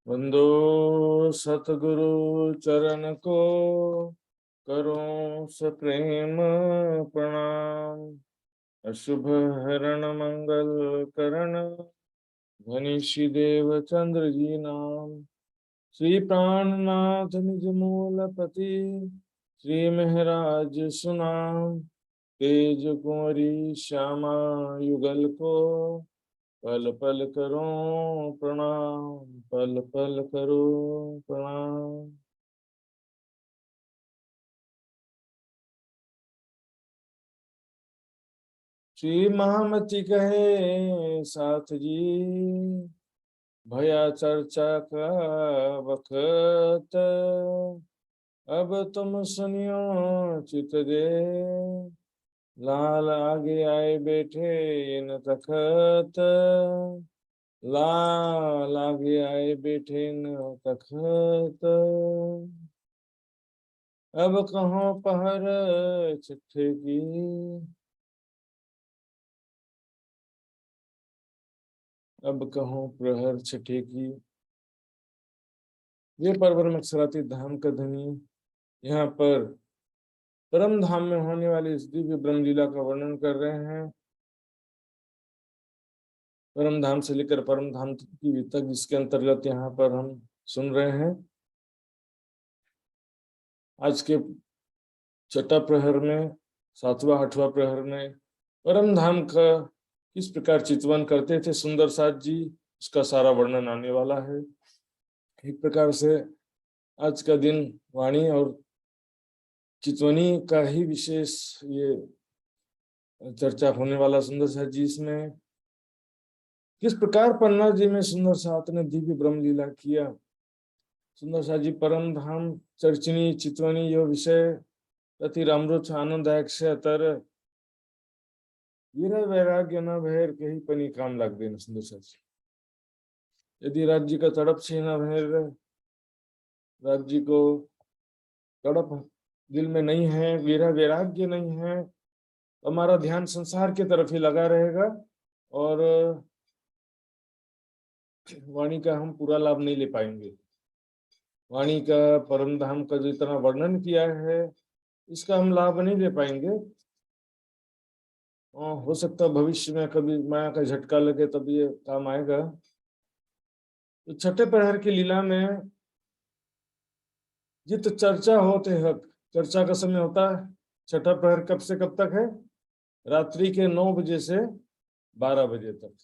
वंदो सतगुरु चरण को, करो सप्रेम प्रणाम। अशुभ हरण मंगल करण, धनीषि देव चंद्र जी नाम। श्री प्राणनाथ निज मूलपति, श्री महराज सुनाम। तेज कुंवरी श्यामा युगल को, पल पल करो प्रणाम, पल पल करो प्रणाम। श्री महामति कहे साथ जी, भया चर्चा का वक्त। अब तुम सुनियो चित दे, लाल आगे आए बैठे न तखत। लाल आगे आए बैठे न तखत। अब कहो पहर चिट्ठे की, अब कहो प्रहर छठे की। ये परब्रह्म अक्षराती धाम का धनी यहाँ पर परम धाम में होने वाली इस दिव्य ब्रह्म लीला का वर्णन कर रहे हैं। परम धाम से लेकर परम धाम की तक, जिसके अंतर्गत यहाँ पर हम सुन रहे हैं। आज के छठा प्रहर में, सातवां आठवां प्रहर में परम धाम का किस प्रकार चितवन करते थे सुंदर साथ जी, उसका सारा वर्णन आने वाला है। एक प्रकार से आज का दिन वाणी और चितवनी का ही विशेष ये चर्चा होने वाला सुंदर साथ जी। इसमें किस प्रकार पन्ना जी में सुंदर साथ ने दिव्य ब्रह्म लीला किया। सुंदर साथ जी परम धाम चर्चनी चितवनी यो विषय अति रामरोच आनंददायक से अतर वीर वैराग्य न भैर कहीं पनी काम लाग देना। सुंदर साथ जी, यदि राज्य का तड़प से न भैर, राज्य को तड़प दिल में नहीं है, वीर वैराग्य नहीं है, हमारा ध्यान संसार की तरफ ही लगा रहेगा और वाणी का हम पूरा लाभ नहीं ले पाएंगे। वाणी का परम धाम का जो इतना वर्णन किया है, इसका हम लाभ नहीं ले पाएंगे। हो सकता भविष्य में कभी माया का झटका लगे तब ये काम आएगा। तो छठे प्रहर की लीला में जित चर्चा होते हक, चर्चा का समय होता है छठा प्रहर कब से कब तक है? रात्रि के 9 बजे से 12 बजे तक।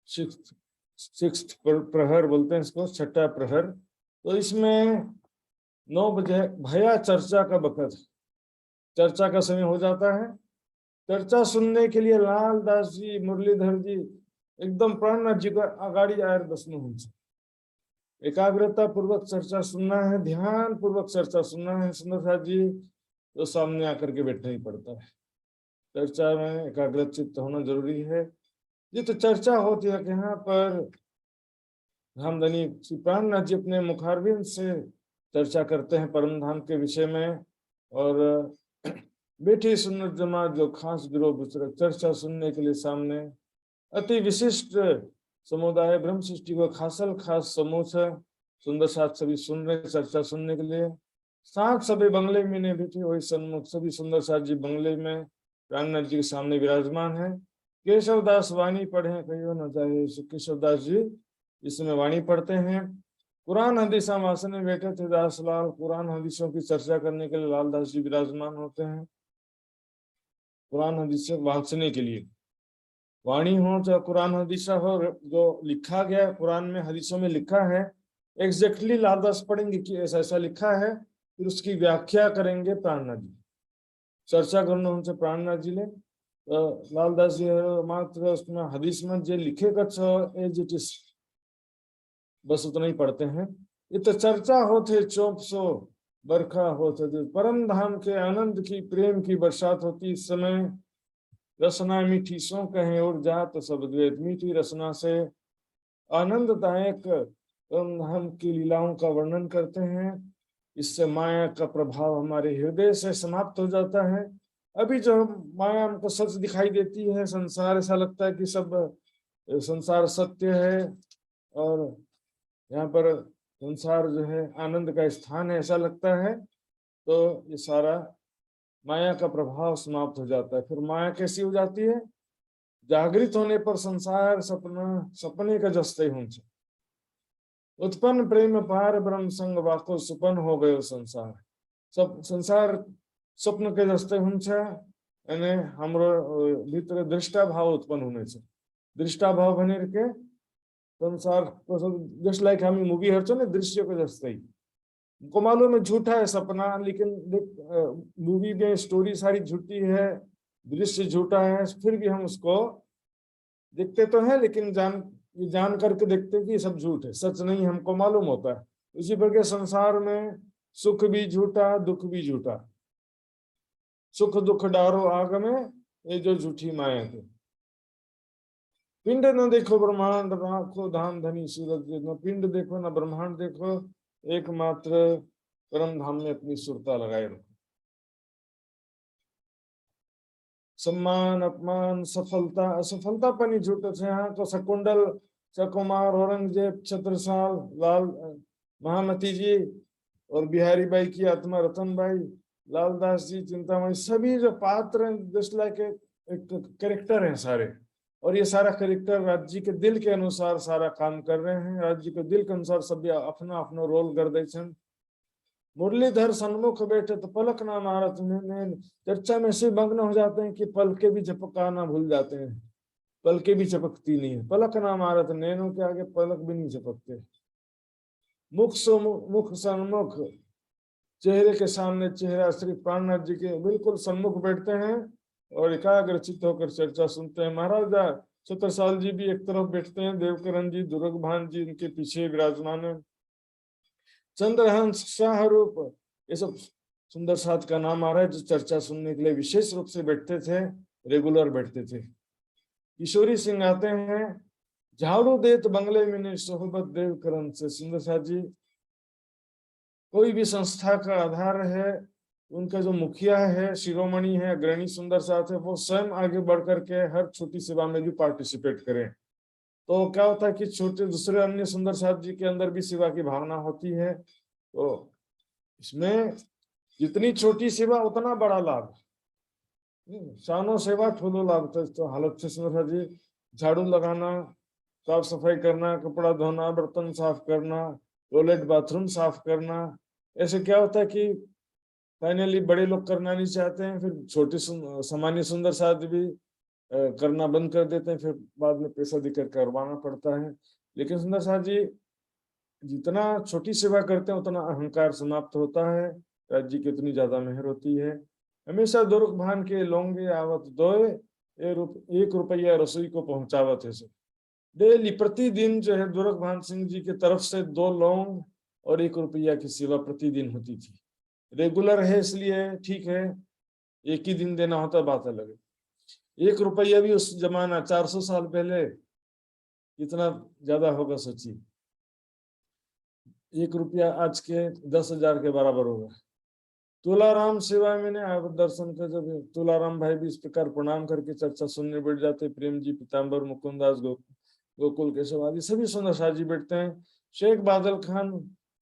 सिक्स्थ प्रहर बोलते हैं इसको, छठा प्रहर। तो इसमें 9 बजे भया चर्चा का वक्त, चर्चा का समय हो जाता है। चर्चा सुनने के लिए लाल दास जी, मुरलीधर जी एकदम प्राणनाथ जी का अगाड़ी आयर बसनु हुन्छ। एकाग्रता पूर्वक चर्चा सुनना है, ध्यान पूर्वक चर्चा सुनना है सुंदर साथ जी, तो सामने आकर के बैठना ही पड़ता है। चर्चा में एकाग्र चित्त होना जरूरी है। ये तो चर्चा होती है कि यहाँ पर धामधनी श्री प्राणनाथ जी अपने मुखारविंद से चर्चा करते हैं परम धाम के विषय में। और बैठी सुन्नत जमात जो खास गिरोह बुजुर्ग चर्चा सुनने के लिए सामने अति विशिष्ट समुदाय ब्रह्म सृष्टि को खासल खास समूह है। सुंदर साथ सभी सुन रहे चर्चा सुनने के लिए। साथ सभी बंगले में नहीं बैठे, वही सन्मुख सभी सुंदर साथ जी बंगले में प्राणनाथ जी के सामने विराजमान है। केशवदास वाणी पढ़े कहियो न जाए, केशवदास जी इसमें वाणी पढ़ते हैं। कुरान हदीस आसन में बैठे थे दास लाल, कुरान हदीसों की चर्चा करने के लिए लाल दास जी विराजमान होते हैं। कुरान हदीस वांचने के लिए वाणी हो चाहे कुरान हदीसा हो, जो लिखा गया कुरान में हदीसों में लिखा है एग्जैक्टली लाल दास पढ़ेंगे कि ऐसा ऐसा लिखा है, फिर उसकी व्याख्या करेंगे प्राणनाथ जी। चर्चा करना उनसे प्राणनाथ जी ने लाल दास जी मात्र उसमें हदीस में जो लिखेगा एज इट इज बस उतना ही पढ़ते हैं। ये तो चर्चा होते 400 बरखा होते, परम धाम के आनंद की प्रेम की बरसात होती। इस समय रसना मीठी सो कहें और जात सब द्वैत, मीठी रसना से आनंददायक परम धाम की लीलाओं का वर्णन करते हैं। इससे माया का प्रभाव हमारे हृदय से समाप्त हो जाता है। अभी जो माया हमको सच दिखाई देती है, संसार ऐसा लगता है कि सब संसार सत्य है और यहाँ पर संसार जो है आनंद का स्थान है ऐसा लगता है, तो ये सारा माया का प्रभाव समाप्त हो जाता है। फिर माया कैसी हो जाती है? जागृत होने पर संसार सपना सपने का जस्ते हुंच, उत्पन्न प्रेम पार ब्रह्म संग वाको सुपन हो गयो संसार। सब संसार स्वप्न के जस्ते हुंच અને हमरो भीतर दृष्टा भाव उत्पन्न होने से, दृष्टा भाव बने के संसार जस्ट लाइक हम मूवी हर ने दृश्य के जस्ते ही हमको मालूम है झूठा है सपना, लेकिन मूवी में स्टोरी सारी झूठी है, दृश्य झूठा है, फिर भी हम उसको देखते तो हैं, लेकिन ये जान करके देखते हैं कि ये सब झूठ है, सच नहीं हमको मालूम होता है। उसी प्रकार संसार में सुख भी झूठा, दुख भी झूठा, सुख दुख डारो आग में, ये जो झूठी माया थी। पिंड न देखो ब्रह्मांड राखो धाम धनी सूरज, न पिंड देखो न ब्रह्मांड देखो, एकमात्र परम धाम में अपनी सुरता लगाए रखो। सम्मान अपमान सफलता असफलता पनि झूठ है। यहाँ तो शकुंडल चकुमार औरंगजेब छत्रसाल लाल महामती जी और बिहारी बाई की आत्मा रतन बाई लालदास जी चिंतामणि, सभी जो पात्र हैं जस्ट लाइक एक कैरेक्टर हैं सारे, और ये सारा कैरेक्टर राज्य के दिल के अनुसार सारा काम कर रहे हैं, राज्य के दिल के अनुसार सभी अपना अपना रोल कर दे छन। मुरलीधर सन्मुख बैठे तो पलक ना मारत में, चर्चा में से मग्न हो जाते हैं कि पलके भी झपकाना भूल जाते हैं, पलके भी चपकती नहीं है, पलक ना मारत नैनों के आगे पलक भी नहीं चपकते। मुख सन्मुख, चेहरे के सामने चेहरा श्री प्राणनाथ जी के बिल्कुल सन्मुख बैठते हैं और एकाग्रचित होकर चर्चा सुनते हैं। महाराजा छत्रसाल जी भी एक तरफ बैठते हैं, देवकरण जी दुर्गभान जी उनके पीछे विराजमान है, चंद्रहंस शाहरूप, ये सब सुंदर साथ का नाम आ रहा है जो चर्चा सुनने के लिए विशेष रूप से बैठते थे, रेगुलर बैठते थे। किशोरी सिंह आते हैं, झाड़ू देत बंगले में ने सोहबत देवकरण से। सुंदर साथ जी कोई भी संस्था का आधार है, उनका जो मुखिया है, शिरोमणि है, अग्रणी सुंदर साथ है, वो स्वयं आगे बढ़ करके हर छोटी सेवा में भी पार्टिसिपेट करें। तो क्या होता है कि छोटे दूसरे अन्य सुंदर साथ जी के अंदर भी सेवा की भावना होती है, तो इसमें जितनी छोटी सेवा उतना बड़ा लाभ, सानो सेवा ठोलो लाभ। तो हालत से सुंदर साथ जी झाड़ू लगाना, साफ सफाई करना, कपड़ा धोना, बर्तन साफ करना, टॉयलेट बाथरूम साफ करना, ऐसे क्या होता है कि फाइनली बड़े लोग करना नहीं चाहते हैं, फिर छोटे सामान्य सुंदर साथ भी करना बंद कर देते हैं, फिर बाद में पैसा देकर करवाना पड़ता है। लेकिन सुंदर साथ जी जितना छोटी सेवा करते हैं उतना अहंकार समाप्त होता है, राज्य की उतनी ज्यादा मेहर होती है। हमेशा दुर्गभान के लोंगे आवत दोए, 1 रुपया रसोई को पहुंचावत है। डेली प्रतिदिन जो है दुर्गभान सिंह जी की तरफ से 2 लौंग और 1 रुपया की सेवा प्रतिदिन होती थी। रेगुलर है इसलिए ठीक है, एक ही दिन देना होता बात अलग है। 1 रुपया भी उस जमाना 400 साल पहले कितना ज्यादा होगा सोचिए, 1 रुपया आज के 10,000 के बराबर होगा। तुलाराम सेवा मैंने आप दर्शन का जब तुलाराम भाई भी इस प्रकार प्रणाम करके चर्चा सुनने बैठ जाते, प्रेम जी पीताम्बर मुकुंदास गोकुल केशव आदि सभी सुंदर साजी बैठते हैं। शेख बादल खान,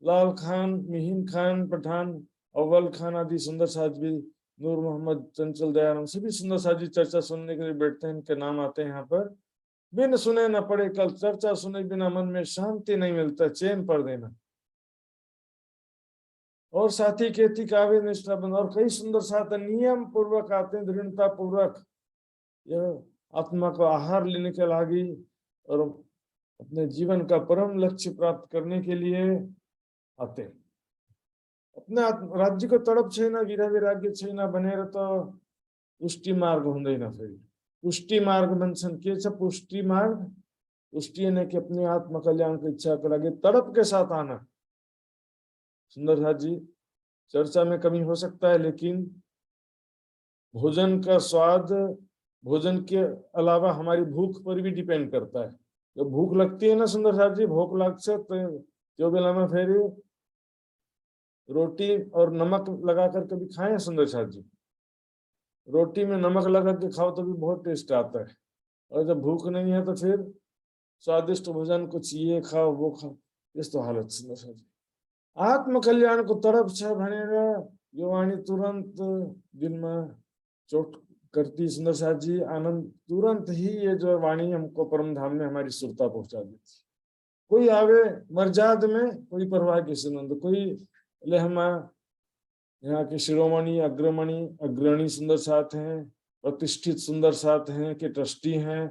लाल खान, मिहिन खान पठान, अव्वल खान आदि सुंदर साज भी, नूर मोहम्मद, चंचल दयाराम, सभी सुंदर साजी चर्चा सुनने के लिए बैठते हैं, इनके नाम आते हैं यहाँ पर। बिन सुने न पड़े कल, चर्चा सुने बिना मन में शांति नहीं मिलता, चैन पर देना। और साथी खेती काव्य निष्ठा बंद, और कई सुंदर साथ नियम पूर्वक आते हैं, दृढ़ता पूर्वक यह आत्मा को आहार लेने के लागी और अपने जीवन का परम लक्ष्य प्राप्त करने के लिए आते। अपने राज्य को तड़प छैन वीरा वैराग्य छैन बनेर तो पुष्टि मार्ग हुँदैन। फेरि पुष्टि मार्ग भन्छन्, के छ पुष्टि मार्ग? पुष्टि ने कि अपने आत्म कल्याण की इच्छा को लगे तड़प के साथ आना। सुंदर साथ जी चर्चा में कमी हो सकता है, लेकिन भोजन का स्वाद भोजन के अलावा हमारी भूख पर भी डिपेंड करता है। जब भूख लगती है ना सुंदर साथ जी, भूख लगता तो जो बेला में फिर रोटी और नमक लगा कर कभी खाएं सुंदर साथ जी? रोटी में नमक लगा के खाओ तो भी बहुत टेस्ट आता है, और जब भूख नहीं है तो फिर स्वादिष्ट भोजन कुछ ये खाओ वो खाओ, यस्तो हालत छ दर्शकजी। आत्मकल्याणको तडप छ भनेर यो वाणी तुरंत दिल में चोट करती सुंदर साथ जी। आनंद तुरंत ही ये जो वाणी हमको परम धाम में हमारी सुरता पहुंचा देती। कोई आवे मर्याद में, कोई परवाह की सुनंद, कोई लेहमा यहाँ के शिरोमणि अग्रणी सुंदर साथ हैं, प्रतिष्ठित सुंदर साथ हैं, के ट्रस्टी हैं,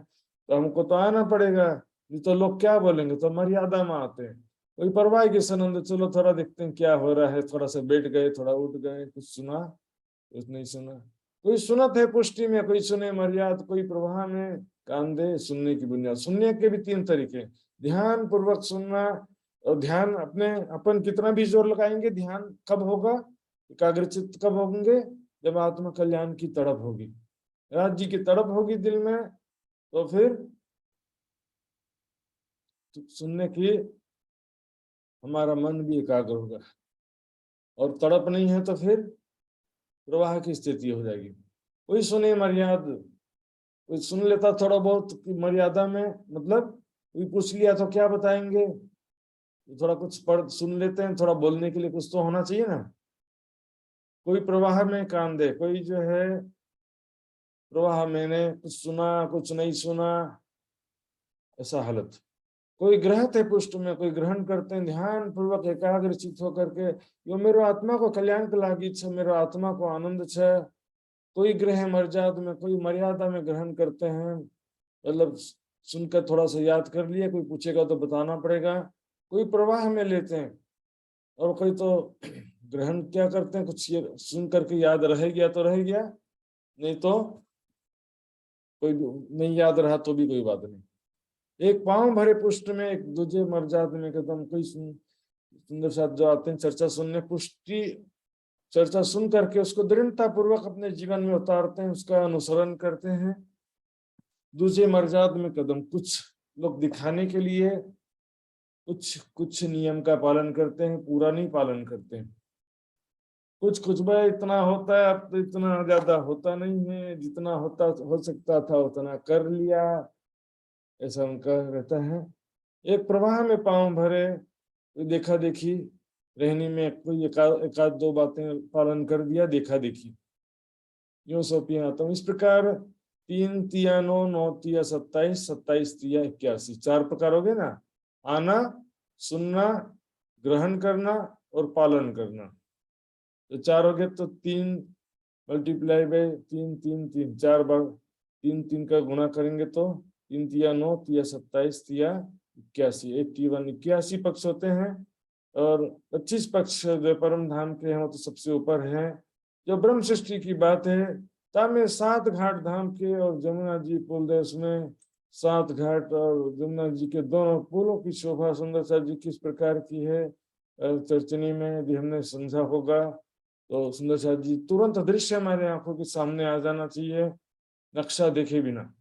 तो हमको तो आना पड़ेगा, नहीं तो लोग क्या बोलेंगे। तो मर्यादा में आते हैं, कोई परवाह की सुनंद, चलो थोड़ा देखते हैं क्या हो रहा है, थोड़ा सा बैठ गए, थोड़ा उठ गए, कुछ सुना कुछ नहीं सुना। कोई सुनत है पुष्टि में, कोई सुने मर्याद, कोई प्रवाह में कान दे सुनने की बुनियाद। सुनने के भी 3 तरीके, ध्यान पूर्वक सुनना, और ध्यान अपने अपन कितना भी जोर लगाएंगे, ध्यान कब होगा, एकाग्रचित्त कब होंगे, जब आत्म कल्याण की तड़प होगी, राज्य की तड़प होगी दिल में, तो फिर सुनने की हमारा मन भी एकाग्र होगा। और तड़प नहीं है तो फिर प्रवाह की स्थिति हो जाएगी। कोई सुने मर्याद, कोई सुन लेता थोड़ा बहुत मर्यादा में, मतलब कोई पूछ लिया तो क्या बताएंगे, थोड़ा कुछ पढ़ सुन लेते हैं, थोड़ा बोलने के लिए कुछ तो होना चाहिए ना। कोई प्रवाह में कान दे, कोई जो है प्रवाह मैंने कुछ सुना कुछ नहीं सुना, ऐसा हालत। कोई ग्रहित है पुष्ट में, कोई ग्रहण करते हैं ध्यान पूर्वक एकाग्र चित्त होकर के, यो मेरो आत्मा को कल्याण के लागी छ, मेरो आत्मा को आनंद छ। कोई ग्रह मर्याद में, कोई मर्यादा में ग्रहण करते हैं, मतलब सुनकर थोड़ा सा याद कर लिया, कोई पूछेगा तो बताना पड़ेगा। कोई प्रवाह में लेते हैं, और कोई तो ग्रहण क्या करते हैं, कुछ ये सुन करके याद रह गया तो रह गया, नहीं तो कोई नहीं याद रहा तो भी कोई बात नहीं। एक पांव भरे पुष्ट में, एक दूजे मर्याद में कदम। कोई सुंदर साथ जो आते हैं चर्चा सुनने, पुष्टि चर्चा सुन करके उसको दृढ़ता पूर्वक अपने जीवन में उतारते हैं, उसका अनुसरण करते हैं। दूसरे मर्याद में कदम, कुछ लोग दिखाने के लिए कुछ नियम का पालन करते हैं, पूरा नहीं पालन करते हैं। कुछ भाई इतना होता है, अब तो इतना ज्यादा होता नहीं है, जितना होता हो सकता था उतना कर लिया, ऐसा उनका रहता है। एक प्रवाह में पांव भरे, देखा देखी रहने में, कोई एकाध 2 बातें पालन कर दिया, देखा देखी यूं सौंपियां आता हूँ। इस प्रकार 3 तिया 9, 9 तिया 27, 27 तिया 81, 4 प्रकार हो गए ना। आना, सुनना, ग्रहण करना और पालन करना, तो 4 हो गए। तो 3 मल्टीप्लाई बाय 3, 3, 3, 4 बार 3, 3 का गुणा करेंगे तो 3 तिया 9 तिया 27 तिया 81, 81 81 पक्ष होते हैं। और 25 पक्ष जो परम धाम के हैं वो तो सबसे ऊपर है। जो ब्रह्म सृष्टि की बात है, तामे 7 घाट धाम के और जमुना जी पुल देश में 7 घाट और जमुना जी के दोनों पुलों की शोभा सुंदर सा जी किस प्रकार की है, चर्चनी में भी हमने समझा होगा। तो सुंदर साथ जी तुरंत दृश्य हमारे आंखों के सामने आ जाना चाहिए, नक्शा देखे बिना।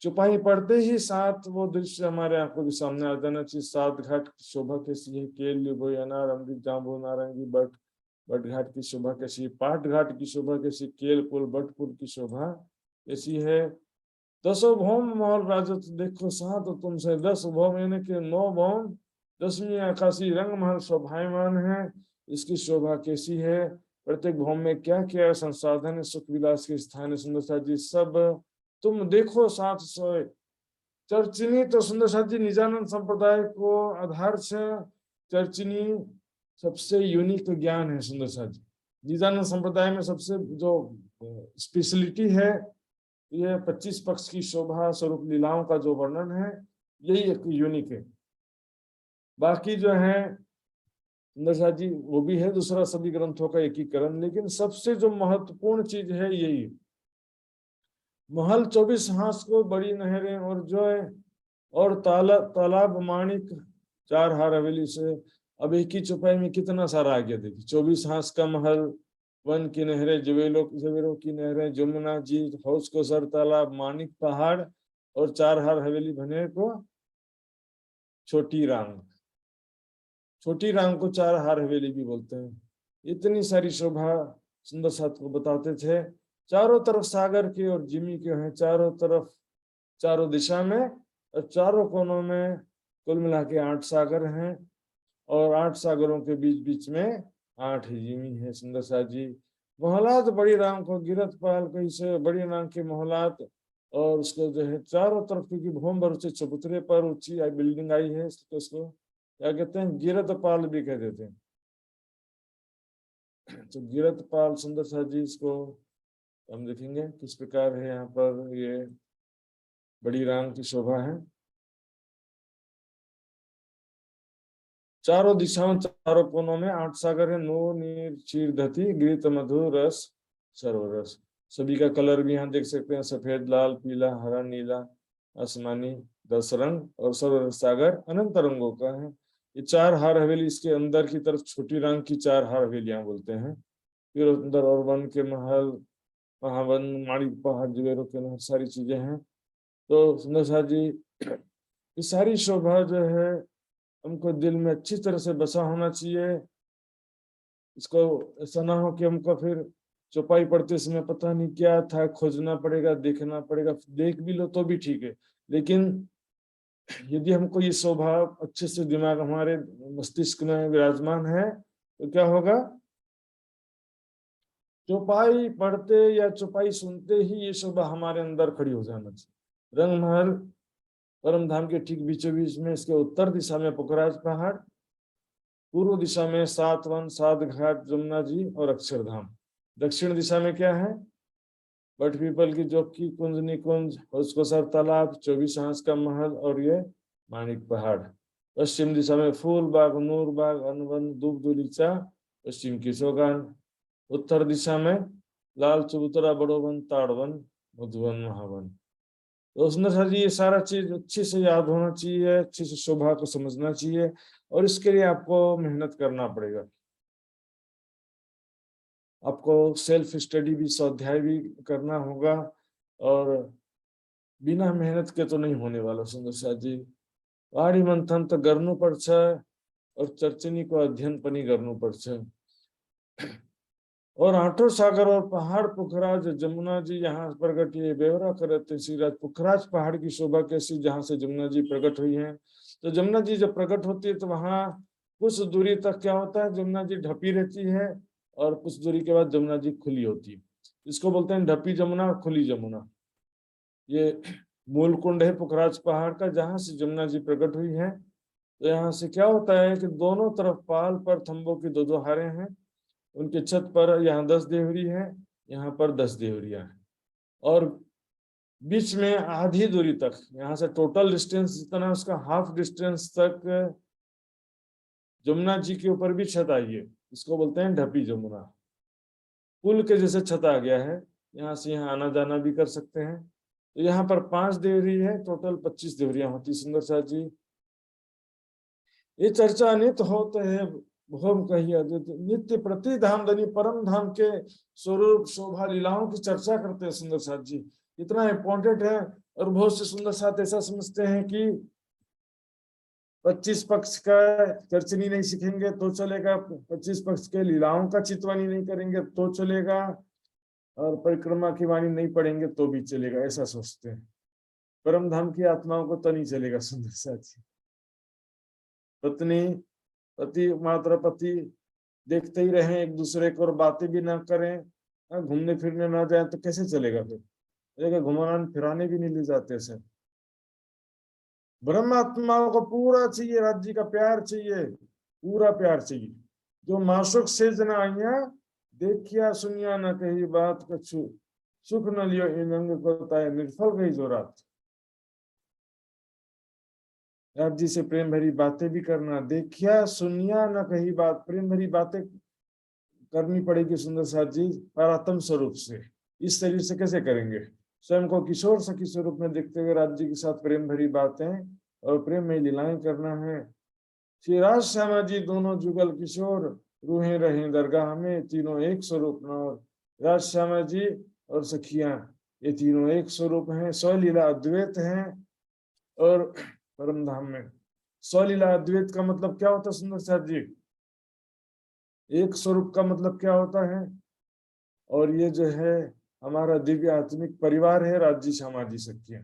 चुपाई पड़ते ही 7 वो दृश्य हमारे आंखों के सामने आ जाना चाहिए। 7 घाट की शोभा कैसी है, केल लिबोई अनार अमृत जाम्बू नारंगी बट घाट की शोभा कैसी है, पाट घाट की शोभा कैसी, केल पुल बटपुर की शोभा कैसी है। 10 भौम महल राजत देखो 7 तुमसे, 10 भौम यानी कि 9 भौम 10वीं आकाशी रंग महल शोभायमान है, इसकी शोभा कैसी है। प्रत्येक भौम में क्या क्या संसाधन है, सुख विलास के स्थान है, सुंदर साथ जी सब तुम देखो 7 सोए। चर्चिनी तो सुंदर साथ जी निजानंद संप्रदाय को आधार से चर्चिनी सबसे यूनिक ज्ञान है। सुंदर साथ जी निजानंद संप्रदाय में सबसे जो स्पेशलिटी है, ये 25 पक्ष की शोभा स्वरूप लीलाओं का जो वर्णन है, यही एक यूनिक है। बाकी जो है सुंदर साथ जी वो भी है दूसरा सभी ग्रंथों का एकीकरण, लेकिन सबसे जो महत्वपूर्ण चीज है यही महल 24 हांस को, बड़ी नहरें और जो है और तालाब माणिक 4 हार हवेली से। अब एक ही चौपाई में कितना सारा आ गया देखिए, 24 हांस का महल, वन की नहरें, जवेरों की नहरें, जमुना जी, हौस को सर तालाब, माणिक पहाड़ और 4 हार हवेली भने को छोटी रांग। छोटी रांग को 4 हार हवेली भी बोलते हैं। इतनी सारी शोभा सुंदर साथ को बताते थे। चारों तरफ सागर के और जिमी के हैं, चारों तरफ चारों दिशा में और चारों कोनों में कुल मिला के 8 सागर हैं। और 8 सागरों के बीच बीच में 8 जिमी है। सुंदर सा जी मोहलात बड़ी राम को गिरत पाल कही से बड़ी नाम के मोहलात। और उसको जो है चारों तरफ क्योंकि भूम भर ऊंचे चबूतरे पर ऊंची बिल्डिंग आई है, तो उसको क्या कहते हैं, गिरत पाल भी कह देते हैं। तो गिरत पाल सुंदर सा जी, इसको हम देखेंगे किस प्रकार है। यहाँ पर ये बड़ी राम की शोभा है। चारों दिशाओं चारों कोनों में 8 सागर है। नो नीर क्षीर धती गीत मधुर रस सर्वरस। सभी का कलर भी यहाँ देख सकते हैं, सफेद लाल पीला हरा नीला आसमानी 10 रंग, और सर्वरस सागर अनंत रंगों का है। ये 4 हार हवेली इसके अंदर की तरफ छोटी रंग की 4 हार हवेलियां बोलते हैं। फिर अंदर और वन के महल महावन माणिक पहाड़ जुबेरों के महल सारी चीजें हैं। तो सुंदर सा जी ये सारी शोभा जो है हमको दिल में अच्छी तरह से बसा होना चाहिए। इसको ऐसा ना हो कि हमको फिर चौपाई पढ़ते समय पता नहीं क्या था, खोजना पड़ेगा, देखना पड़ेगा। देख भी लो तो भी ठीक है, लेकिन यदि हमको ये शोभा अच्छे से दिमाग हमारे मस्तिष्क में विराजमान है तो क्या होगा, चौपाई पढ़ते या चौपाई सुनते ही ये शोभा हमारे अंदर खड़ी हो जाना चाहिए। रंग महल परम धाम के ठीक बीचों बीच में इसके उत्तर दिशा में पुखराज पहाड़, पूर्व दिशा में 7 वन 7 घाट जमुना जी और अक्षरधाम। दक्षिण दिशा में क्या है, बट पीपल की जोकी कुंज निकुंज उसको सर तालाब 24 हांस का महल और ये माणिक पहाड़। पश्चिम दिशा में फूल बाग नूर बाग अनवन दूब दुलीचा पश्चिम की सौगान। उत्तर दिशा में लाल चबूतरा बड़ोवन ताड़वन मधुवन महावन। तो उसने सर जी ये सारा चीज अच्छे से याद होना चाहिए, अच्छे से शोभा को समझना चाहिए, और इसके लिए आपको मेहनत करना पड़ेगा। आपको सेल्फ स्टडी भी, स्वाध्याय भी करना होगा, और बिना मेहनत के तो नहीं होने वाला। सुंदर सा जी वाणी मंथन तो करनु पर्छ और चर्चनी को अध्ययन पनि करनु पर्छ। और 8 सागर और पहाड़ पुखराज जमुना जी यहाँ प्रकट ये बेवरा करते श्रीराज। पुखराज पहाड़ की शोभा कैसी, जहाँ से जमुना जी प्रकट हुई है। तो जमुना जी जब प्रकट होती है तो वहां कुछ दूरी तक क्या होता है, जमुना जी ढपी रहती है, और कुछ दूरी के बाद जमुना जी खुली होती है। इसको बोलते हैं ढपी जमुना, खुली जमुना। ये मूल कुंड है पुखराज पहाड़ का, जहाँ से जमुना जी प्रकट हुई है। तो यहाँ से क्या होता है कि दोनों तरफ पाल पर थंबों की 2-2 हारे हैं। उनके छत पर यहाँ 10 देवरी है, यहाँ पर 10 देवरिया है, और बीच में आधी दूरी तक, यहाँ से टोटल डिस्टेंस जितना उसका हाफ डिस्टेंस तक जमुना जी के ऊपर भी छत आई है। इसको बोलते हैं ढपी जमुना। पुल के जैसे छत आ गया है, यहाँ से यहाँ आना जाना भी कर सकते हैं। तो यहाँ पर 5 देवरी है, टोटल 25 देवरियां होती। सुंदर सा जी ये चर्चा नित्य होते है भोम कहिए नित्य प्रति धाम धनी परम धाम के स्वरूप शोभा लीलाओं की चर्चा करते हैं। सुंदर साथ जी इतना इम्पोर्टेंट है। और बहुत से सुंदर साथ ऐसा समझते हैं कि 25 पक्ष का चर्चनी नहीं सीखेंगे तो चलेगा, 25 पक्ष के लीलाओं का चितवानी नहीं करेंगे तो चलेगा, और परिक्रमा की वाणी नहीं पढ़ेंगे तो भी चलेगा, ऐसा सोचते हैं। परम धाम की आत्माओं को तो नहीं चलेगा। सुंदर साथ पत्नी पति मात्र पति देखते ही रहे एक दूसरे को और बातें भी ना करें, घूमने फिरने ना जाए तो कैसे चलेगा। फिर घुमाने फिराने भी नहीं ले जाते सर। ब्रह्मात्माओं को पूरा चाहिए, राज्य का प्यार चाहिए, पूरा प्यार चाहिए। जो मासुक से जना आइया देखिया सुनिया न कही बात कछु सुख न लियो इन अंग को ताए निर्फल गई जो रात। आप जी से प्रेम भरी बातें भी करना, देखिया सुनिया न कही बात, प्रेम भरी बातें करनी पड़ेगी सुंदर साथ जी परात्म स्वरूप से। इस शरीर से कैसे करेंगे, स्वयं को किशोर सखी स्वरूप में देखते हुए राज्य के साथ प्रेम भरी बातें और प्रेम में लीलाएं करना है। श्री राज श्यामा जी दोनों जुगल किशोर रूहे रहे दरगाह में, तीनों एक स्वरूप और राज श्यामा जी और सखियां ये तीनों एक स्वरूप हैं, स्वलीला अद्वैत हैं। और परम धाम में स्वलीला अद्वैत का मतलब क्या होता है सुंदर साथ जी, एक स्वरूप का मतलब क्या होता है। और ये जो है हमारा दिव्य आत्मिक परिवार है राज्य श्यामा जी सखियां,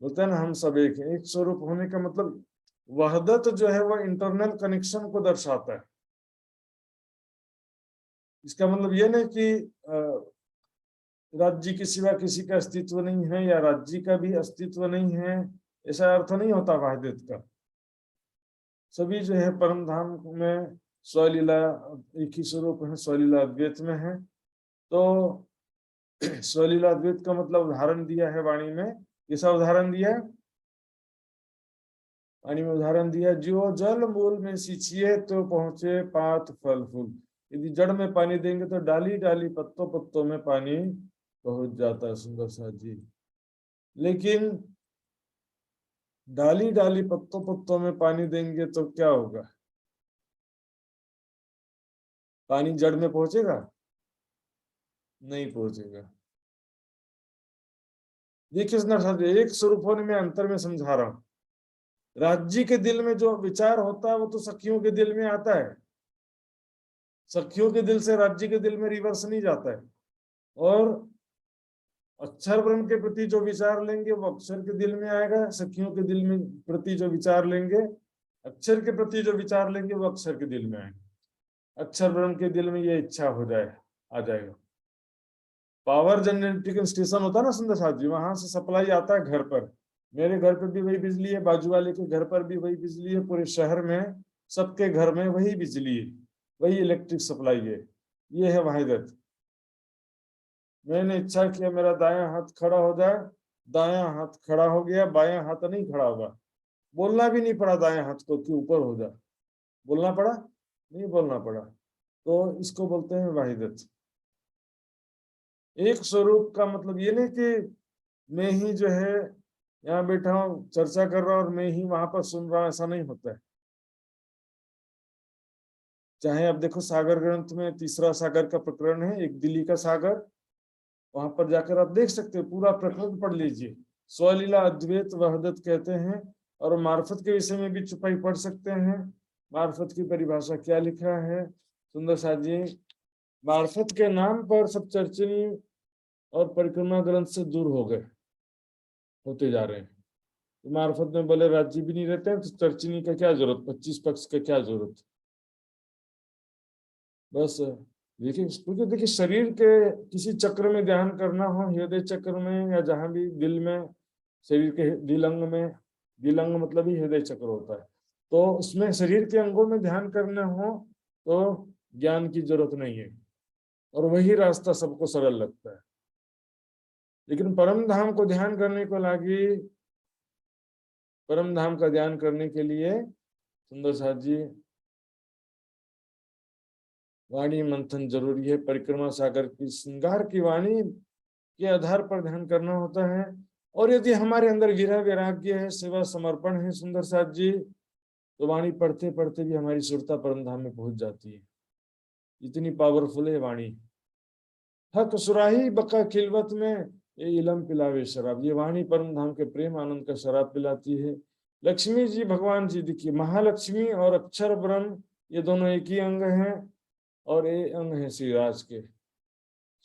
बोलते हैं ना हम सब एक है। एक स्वरूप होने का मतलब वहदत जो है वह इंटरनल कनेक्शन को दर्शाता है। इसका मतलब ये नहीं कि राज्य के सिवा किसी का अस्तित्व नहीं है या राज्य का भी अस्तित्व नहीं है, ऐसा अर्थ नहीं होता वहदत का। सभी जो है परम धाम में स्वलीला एक ही स्वरूप है, स्वलीला अद्वैत में है। तो स्वलीला अद्वैत का मतलब उदाहरण दिया है वाणी में। कैसा उदाहरण दिया है? वाणी में उदाहरण दिया, जो जल मूल में सींचिए तो पहुंचे पात फल फूल। यदि जड़ में पानी देंगे तो डाली डाली पत्तों पत्तों में पानी पहुंच जाता है। सुंदर सा जी, लेकिन डाली डाली पत्तों पत्तों में पानी देंगे तो क्या होगा? पानी जड़ में पहुंचेगा? नहीं पहुंचेगा। देखिए सुंदर सा जी, एक स्वरूप होने में अंतर में समझा रहा हूं। राज्य के दिल में जो विचार होता है वो तो सखियों के दिल में आता है, सखियों के दिल से राज्य के दिल में रिवर्स नहीं जाता है। और अक्षर ब्रह्म के प्रति जो विचार लेंगे वो अक्षर के दिल में आएगा, सखियों के दिल में प्रति जो विचार लेंगे, अक्षर के प्रति जो विचार लेंगे वो अक्षर के दिल में आएगा। अक्षर ब्रह्म के दिल में ये इच्छा हो जाए, आ जाएगा। पावर जनरेटिंग स्टेशन होता है ना सुंदर साथ जी, वहां से सप्लाई आता है घर पर। मेरे घर पर भी वही बिजली है, बाजू वाले के घर पर भी वही बिजली है, पूरे शहर में सबके घर में वही बिजली है, वही इलेक्ट्रिक सप्लाई है। ये है वहीदत। मैंने इच्छा किया मेरा दायां हाथ खड़ा हो जाए, दायां हाथ खड़ा हो गया, बायां हाथ नहीं खड़ा होगा। बोलना भी नहीं पड़ा दायां हाथ को कि ऊपर हो जा, बोलना पड़ा? नहीं बोलना पड़ा। तो इसको बोलते हैं वहीदत। एक स्वरूप का मतलब ये नहीं कि मैं ही जो है यहाँ बैठा हूँ चर्चा कर रहा हूँ और मैं ही वहां पर सुन रहा हूँ, ऐसा नहीं होता है। चाहे आप देखो सागर ग्रंथ में तीसरा सागर का प्रकरण है, एक दिल्ली का सागर, वहां पर जाकर आप देख सकते हो, पूरा प्रकरण पढ़ लीजिए। स्वलीला अद्वैत वहदत कहते हैं। और मार्फत के विषय में भी चुपाई पढ़ सकते हैं। मार्फत की परिभाषा क्या लिखा है सुंदर सा जी। मार्फत के नाम पर सब चर्चनी और परिक्रमा ग्रंथ से दूर हो गए, होते जा रहे हैं। तो मार्फत में बोले राज्य भी नहीं रहते हैं तो चर्चनी का क्या जरूरत, 25 पक्ष का क्या जरूरत? बस देखिए, क्योंकि देखिए शरीर के किसी चक्र में ध्यान करना हो, हृदय चक्र में या जहां भी दिल में, शरीर के दिल अंग में, दिल अंग मतलब ही हृदय चक्र होता है, तो उसमें शरीर के अंगों में ध्यान करना हो तो ज्ञान की जरूरत नहीं है, और वही रास्ता सबको सरल लगता है। लेकिन परम धाम को ध्यान करने को लागी, परम धाम का ध्यान करने के लिए सुंदर साथ जी वाणी मंथन जरूरी है। परिक्रमा सागर की श्रृंगार की वाणी के आधार पर ध्यान करना होता है। और यदि हमारे अंदर विरह वैराग्य है, सेवा समर्पण है सुंदर साथ जी, तो वाणी पढ़ते पढ़ते भी हमारी सुरता परम धाम में पहुंच जाती है। इतनी पावरफुल है वाणी। हक सुराही बका खिलवत में ये इलम पिलावे शराब। ये वाणी परम धाम के प्रेम आनंद का शराब पिलाती है। लक्ष्मी जी भगवान जी देखिए, महालक्ष्मी और अक्षर ब्रह्म ये दोनों एक ही अंग हैं, और ये अंग है श्री राज के।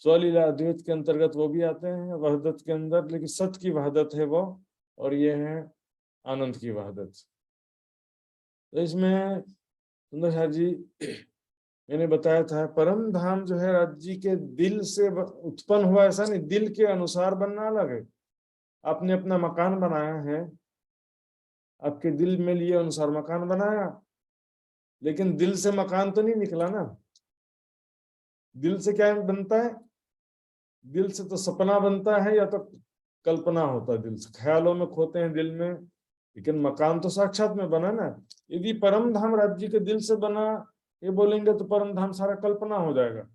स्वलीला अद्वैत के अंतर्गत वो भी आते हैं वहदत के अंदर, लेकिन सत की वहदत है वो, और ये है आनंद की वहदत। तो इसमें सुंदर शाह जी मैंने बताया था, परम धाम जो है राज्य के दिल से उत्पन्न हुआ, ऐसा नहीं, दिल के अनुसार बनना अलग है। आपने अपना मकान बनाया है, आपके दिल में लिए अनुसार मकान बनाया, लेकिन दिल से मकान तो नहीं निकला ना। दिल से क्या बनता है? दिल से तो सपना बनता है या तो कल्पना होता है, दिल से ख्यालों में खोते हैं दिल में, लेकिन मकान तो साक्षात में बना ना। यदि परम धाम राज्य के दिल से बना ये बोलेंगे तो परम धाम सारा कल्पना हो जाएगा।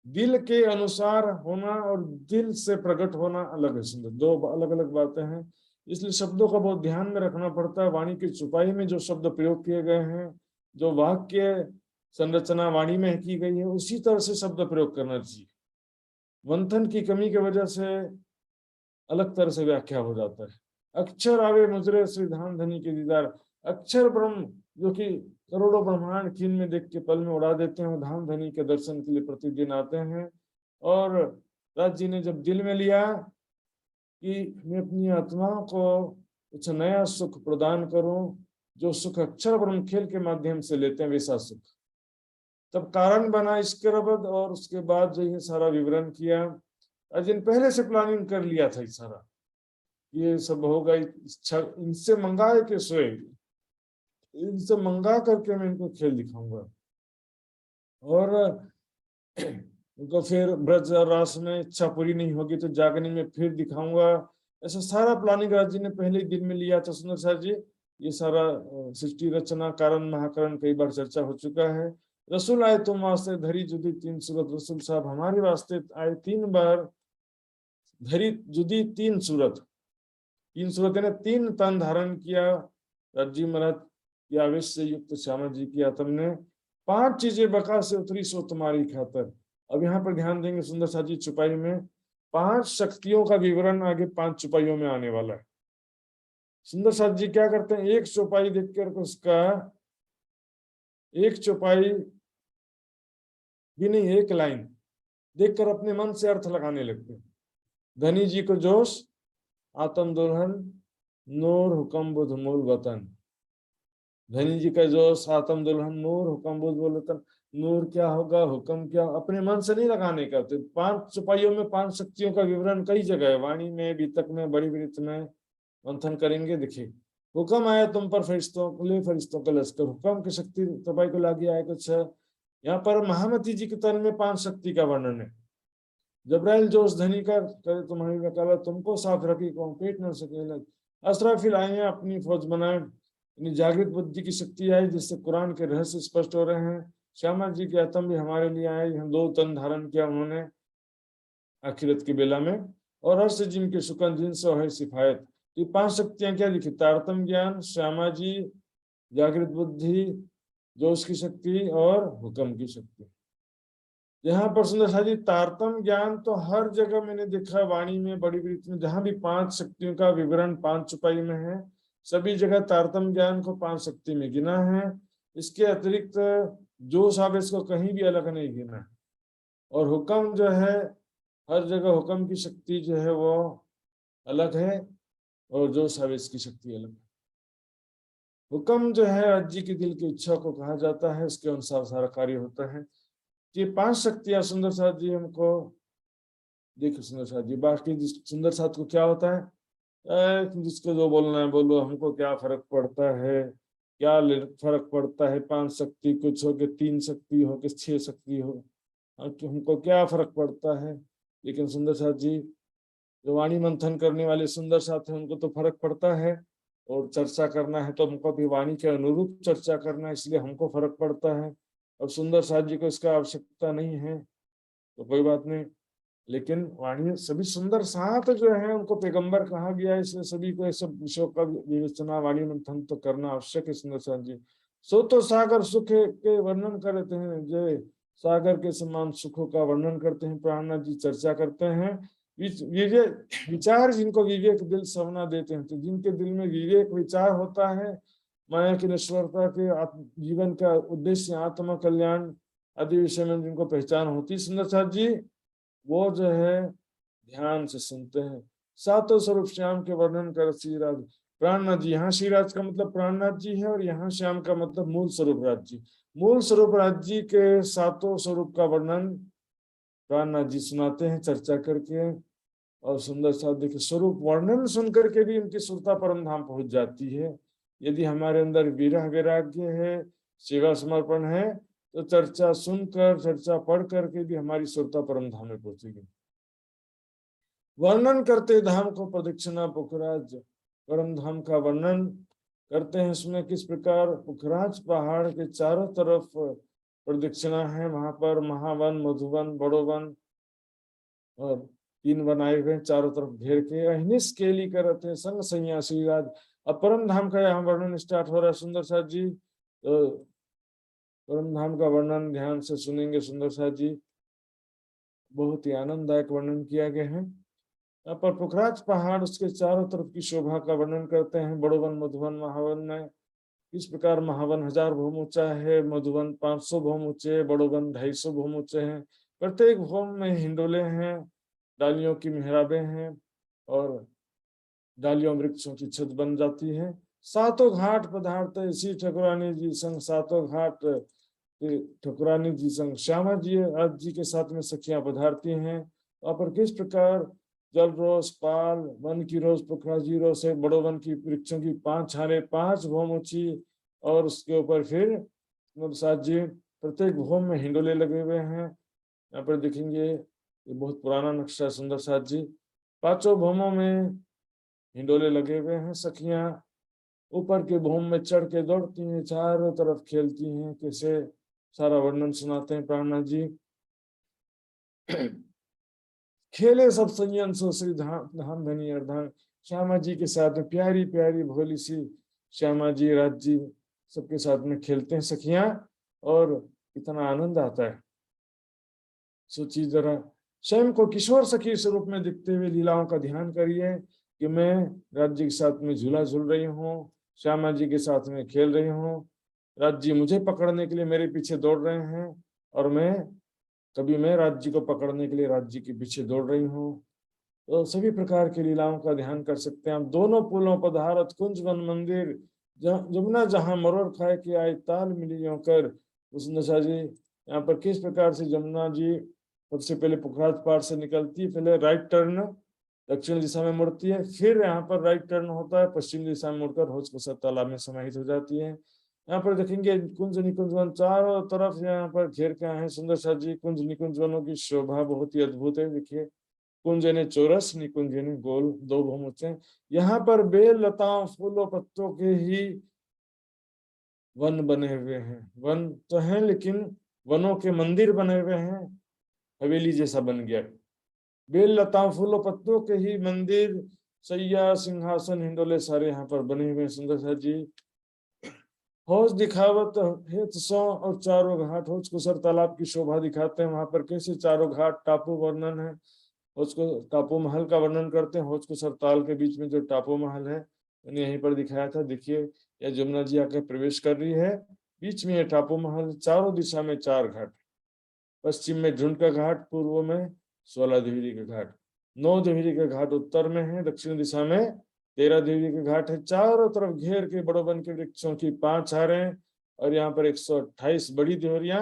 दिल के अनुसार होना और दिल से प्रकट होना अलग है, सुंदर, दो अलग अलग बातें हैं। इसलिए शब्दों का बहुत ध्यान में रखना पड़ता है। वाणी की छुपाई में जो शब्द प्रयोग किए गए हैं, जो वाक्य संरचना वाणी में की गई है, उसी तरह से शब्द प्रयोग करना चाहिए। मंथन की कमी की वजह से अलग तरह से व्याख्या हो जाता है। अक्षर आवे मुजरे श्री धाम धनी के दीदार। अक्षर ब्रह्म जो कि करोड़ों ब्रह्मांड खीन में देख के पल में उड़ा देते हैं, वो धाम धनी के दर्शन के लिए प्रतिदिन आते हैं। और राज जी ने जब दिल में लिया कि मैं अपनी आत्मा को कुछ नया सुख प्रदान करूं, जो सुख अक्षर ब्रह्म खेल के माध्यम से लेते हैं वैसा सुख। तब कारण बना इसके रबद, और उसके बाद जो ये सारा विवरण किया, अजिन पहले से प्लानिंग कर लिया था ये सारा, ये सब होगा, इनसे मंगाए के सोए, इनसे मंगा करके मैं इनको खेल दिखाऊंगा। और उनको फिर ब्रज और रास में इच्छा पूरी नहीं होगी तो जागने में फिर दिखाऊंगा। ऐसा सारा प्लानिंग राज जी ने पहले ही दिन में लिया था सुंदर साहब जी। ये सारा सृष्टि रचना कारण महाकरण कई बार चर्चा हो चुका है। रसूल आए तुम वास्ते धरी जुदी तीन सूरत, रसूल साहब हमारे वास्ते आए 3 बार, धरी जुदी 3 सूरत, 3 सूरत ने 3 तन धारण किया। राजी महाराज की आवेश से युक्त श्यामा जी की आत्म ने 5 चीजें बका से उतरी सो तुम्हारी खातर। अब यहाँ पर ध्यान देंगे सुंदर साहब जी, चुपाई में 5 शक्तियों का विवरण आगे 5 चुपाइयों में आने वाला है। सुंदर साहब जी क्या करते हैं, एक चौपाई देखकर उसका, एक चौपाई भी नहीं, एक लाइन देखकर अपने मन से अर्थ लगाने लगते हैं। धनी जी को जोश, आत्म दुल्हन, नूर हुक्म बुध मूल वतन। धनी जी का जोश, आत्म दुल्हन, नूर हुक्म बुध मूल वतन। नूर क्या होगा, हुक्म क्या, अपने मन से नहीं लगाने का। तो 5 चौपाइयों में 5 शक्तियों का विवरण कई जगह है, वाणी में, बीतक में, बड़ी वृत्त में मंथन करेंगे। देखिए, हुक्म आया तुम पर फरिश्तों के लिए, फरिश्तों का लश्कर, हुक्म की शक्ति चौपाई को लागी आया कुछ। यहाँ पर महामती जी के तन में 5 शक्ति का वर्णन है। जबराइल जोश धनी का करे तुम्हारी वकालत, तुमको साथ रखी कौन पेट न सके। असराफिल आए हैं अपनी फौज बनाए, जागृत बुद्धि की शक्ति आई जिससे कुरान के रहस्य स्पष्ट हो रहे हैं। श्यामा जी के आत्म भी हमारे लिए आए, हम 2 तन धारण किया उन्होंने आखिरत की बेला में। और हर्ष जिनके सुकन जिनसे है सिफायत। ये 5 शक्तियां क्या लिखी, तारतम ज्ञान, श्यामा जी, जागृत बुद्धि, जोश की शक्ति और हुक्म की शक्ति। यहाँ पर सुंदर साहब जी, तारतम ज्ञान तो हर जगह मैंने देखा, वाणी में, बड़ी वृत्त में, जहां भी 5 शक्तियों का विवरण 5 चौपाई में है, सभी जगह तारतम ज्ञान को 5 शक्ति में गिना है। इसके अतिरिक्त जोश आवेश को कहीं भी अलग नहीं गिना है। और हुक्म जो है, हर जगह हुक्म की शक्ति जो है वो अलग है, और जोश आवेश की शक्ति अलग है। हुक्म जो है आज जी के दिल की इच्छा को कहा जाता है, उसके अनुसार सारा कार्य होता है। ये 5 शक्तियां सुंदर साथ जी हमको, देखो सुंदर साथ जी, बाकी सुंदर साथ को क्या होता है, जिसको जो बोलना है बोलो, हमको क्या फर्क पड़ता है, क्या फर्क पड़ता है 5 शक्ति कुछ हो के 3 शक्ति हो के 6 शक्ति हो, हमको क्या फर्क पड़ता है। लेकिन सुंदर साथ जी जो वाणी मंथन करने वाले सुंदर साथ हैं, उनको तो फर्क पड़ता है। और चर्चा करना है तो हमको भी वाणी के अनुरूप चर्चा करना है, इसलिए हमको फर्क पड़ता है। अब सुंदर साथ जी को इसका आवश्यकता नहीं है तो कोई बात नहीं, लेकिन वाणी सभी सुंदर साथ जो है उनको पैगंबर कहा गया है, इसलिए सभी को ऐसे विषयों का विवेचना, वाणी मंथन तो करना आवश्यक है। सुंदर साथ जी सो तो सागर सुख के वर्णन करते हैं, जय सागर के समान सुखों का वर्णन करते हैं, प्राणनाथ जी चर्चा करते हैं। विवेक विचार जिनको विवेक दिल सवना देते हैं, तो जिनके दिल में विवेक विचार होता है, माया की नश्वरता के, जीवन का उद्देश्य आत्मा कल्याण आदि विषय में जिनको पहचान होती, सुंदर साथ जी वो जो है ध्यान से सुनते हैं। सातों स्वरूप श्याम के वर्णन कर श्रीराज प्राणनाथ जी, यहाँ श्रीराज का मतलब प्राणनाथ जी है, और यहाँ श्याम का मतलब मूल स्वरूप राज जी। मूल स्वरूप राज जी के 7 स्वरूप का वर्णन प्राणनाथ जी सुनाते हैं चर्चा करके। और सुंदर साथ देखिए, स्वरूप वर्णन सुन करके भी उनकी सुरता परम धाम पहुंच जाती है। यदि हमारे अंदर विरह वैराग्य है, सेवा समर्पण है, तो चर्चा सुनकर, चर्चा पढ़ करके भी हमारी सुरता परम धाम में पहुंचेगी। वर्णन करते धाम को प्रदक्षिणा पुखराज, परम धाम का वर्णन करते हैं। इसमें किस प्रकार पुखराज पहाड़ के चारों तरफ प्रदक्षिणा है, वहां पर महावन, मधुवन, बड़ोवन और 3 वन आए हुए चारों तरफ घेर के, अहिनिस केली करते हैं संग सैया श्रीराज। अब परम धाम का यहाँ वर्णन स्टार्ट हो रहा है सुंदर साथ जी। तो परम धाम का वर्णन ध्यान से सुनेंगे सुंदर साथ जी, बहुत ही आनंददायक वर्णन किया गया है। यहाँ पर पुखराज पहाड़, उसके चारों तरफ की शोभा का वर्णन करते हैं। बड़ोवन, मधुवन, महावन में इस प्रकार महावन 1000 भौम ऊंचा है, मधुवन 500 भौम ऊंचे, बड़ोवन 250 भौम ऊंचे हैं। प्रत्येक भौम में हिंडोले हैं, डालियों की मेहराबें हैं, और डालियों वृक्षों की छत बन जाती है। सातों घाट पदार्थ इसी ठकुरानी जी संग, सातों घाट ठकुरानी जी संग श्यामा जी आज जी के साथ में सखियां पधारती हैं। वहां पर किस प्रकार जल रोज, पाल, वन की रोज, पुखराजी रोज से बड़ो वन की वृक्षों की 5 छाले, 5 भौम ऊंची, और उसके ऊपर फिर साथ जी प्रत्येक भौम में हिंडोले लगे हुए हैं। यहाँ पर देखेंगे ये बहुत पुराना नक्शा सुंदर साथ जी। 5 भौमों में हिंडोले लगे हुए हैं। सखियां ऊपर के भौम में चढ़ के दौड़ती हैं, चारों तरफ खेलती हैं। कैसे सारा वर्णन सुनाते हैं प्राणनाथ जी। खेले सब संयन सो श्री धाम धनी अर्धांग। श्यामा जी के साथ में प्यारी प्यारी भोली सी श्यामा जी, राज जी सबके साथ में खेलते हैं सखियां, और इतना आनंद आता है। सोचिए जरा, स्वयं को किशोर सखी स्वरूप में दिखते हुए लीलाओं का ध्यान करिए कि मैं राज जी के साथ में झूला झूल रही हूँ, श्यामा जी के साथ में खेल रही हूँ, राज जी मुझे पकड़ने के लिए मेरे पीछे दौड़ रहे हैं, और मैं राज जी को पकड़ने के लिए राज जी के पीछे दौड़ रही हूँ। तो सभी प्रकार की लीलाओं का ध्यान कर सकते हैं हम। दोनों पुलों पधारत कुंज वन मंदिर, जमुना जहां मरोड़ खाए के आए ताल मिली होकर। उस नशा जी यहाँ पर किस प्रकार से जमुना जी सबसे पहले पुखराज पार से निकलती है, पहले राइट टर्न दक्षिण दिशा में मुड़ती है, फिर यहाँ पर राइट टर्न होता है, पश्चिम दिशा में मुड़कर होचकोसर तालाब में समाहित हो जाती है। यहाँ पर देखेंगे कुंज निकुंज वन चारों तरफ यहाँ पर घेर के आए हैं सुंदर सा जी। कुंज निकुंज वनों की शोभा बहुत ही अद्भुत है। देखिए, कुंज ने चौरस, निकुंज ने गोल, 2 भौम होते हैं। यहाँ पर बेल लताओं फूलों पत्तों के ही वन बने हुए हैं। वन तो हैं लेकिन वनों के मंदिर बने हुए हैं, हवेली जैसा बन गया। बेल लताओं फूलों पत्तों के ही मंदिर, सैया सिंहासन हिंडोले सारे यहाँ पर बने हुए हैं सुंदर सा जी। हौज दिखावत हेत सौ और चारों घाट, हौज कुसर तालाब की शोभा दिखाते हैं। वहां पर कैसे चारों घाट टापू वर्णन है, उसको टापू महल का वर्णन करते हैं। हौज कुसर ताल के बीच में जो टापू महल है मैंने यहीं पर दिखाया था। देखिए यह जमुना जी आकर प्रवेश कर रही है, बीच में ये टापू महल, चारों दिशा में 4 घाट, पश्चिम में झुंड का घाट, पूर्व में 16 देहरी का घाट, 9 देहरी का घाट उत्तर में है, दक्षिण दिशा में 13 देहरी का घाट है। चारों तरफ घेर के बड़ो वन के वृक्षों की 5 छारें, और यहाँ पर 128 बड़ी देहरियां,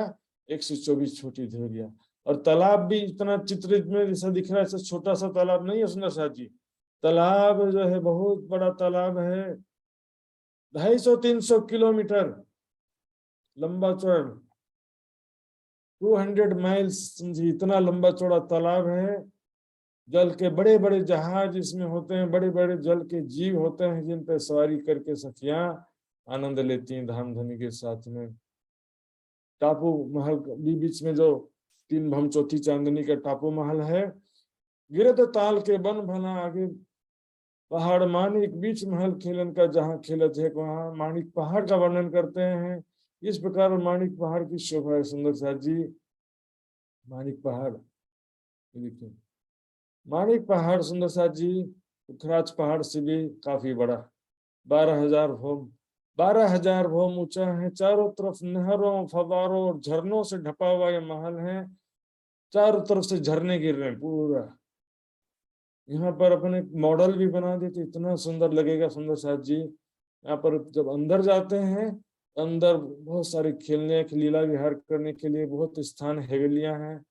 124 छोटी देहरियां। और तालाब भी इतना चित्रित में जैसा दिख रहा है, ऐसा छोटा सा तालाब नहीं है सुंदर साथ जी। तालाब जो है बहुत बड़ा तालाब है, 250-300 किलोमीटर लंबा चौड़ा, 200 माइल्स समझिए, इतना लंबा चौड़ा तालाब है। जल के बड़े बड़े जहाज इसमें होते हैं, बड़े बड़े जल के जीव होते हैं, जिन पर सवारी करके सखियां आनंद लेती हैं धाम धनी के साथ में। टापू महल भी बीच में जो 3 भम चौथी चांदनी का टापू महल है। गिरद ताल के बन भला आगे पहाड़ मानिक, बीच महल खेलन का जहाँ खेलत है वहां। माणिक पहाड़ का वर्णन करते हैं। इस प्रकार माणिक पहाड़ की शोभा है सुंदर साथ जी। माणिक पहाड़ देखिए, माणिक पहाड़ सुंदर साथ जी पुखराज पहाड़ से भी काफी बड़ा, 12,000 भौम, 12,000 भौम ऊंचा है। चारों तरफ नहरों, फवारों और झरनों से ढपा हुआ यह महल है। चारों तरफ से झरने गिर रहे हैं पूरा। यहाँ पर अपने मॉडल भी बना देते, इतना सुंदर लगेगा सुंदर साथ जी। यहाँ पर जब अंदर जाते हैं, अंदर बहुत सारे खेलने के, लीला विहार करने के लिए बहुत स्थान, हवेलियां हैं,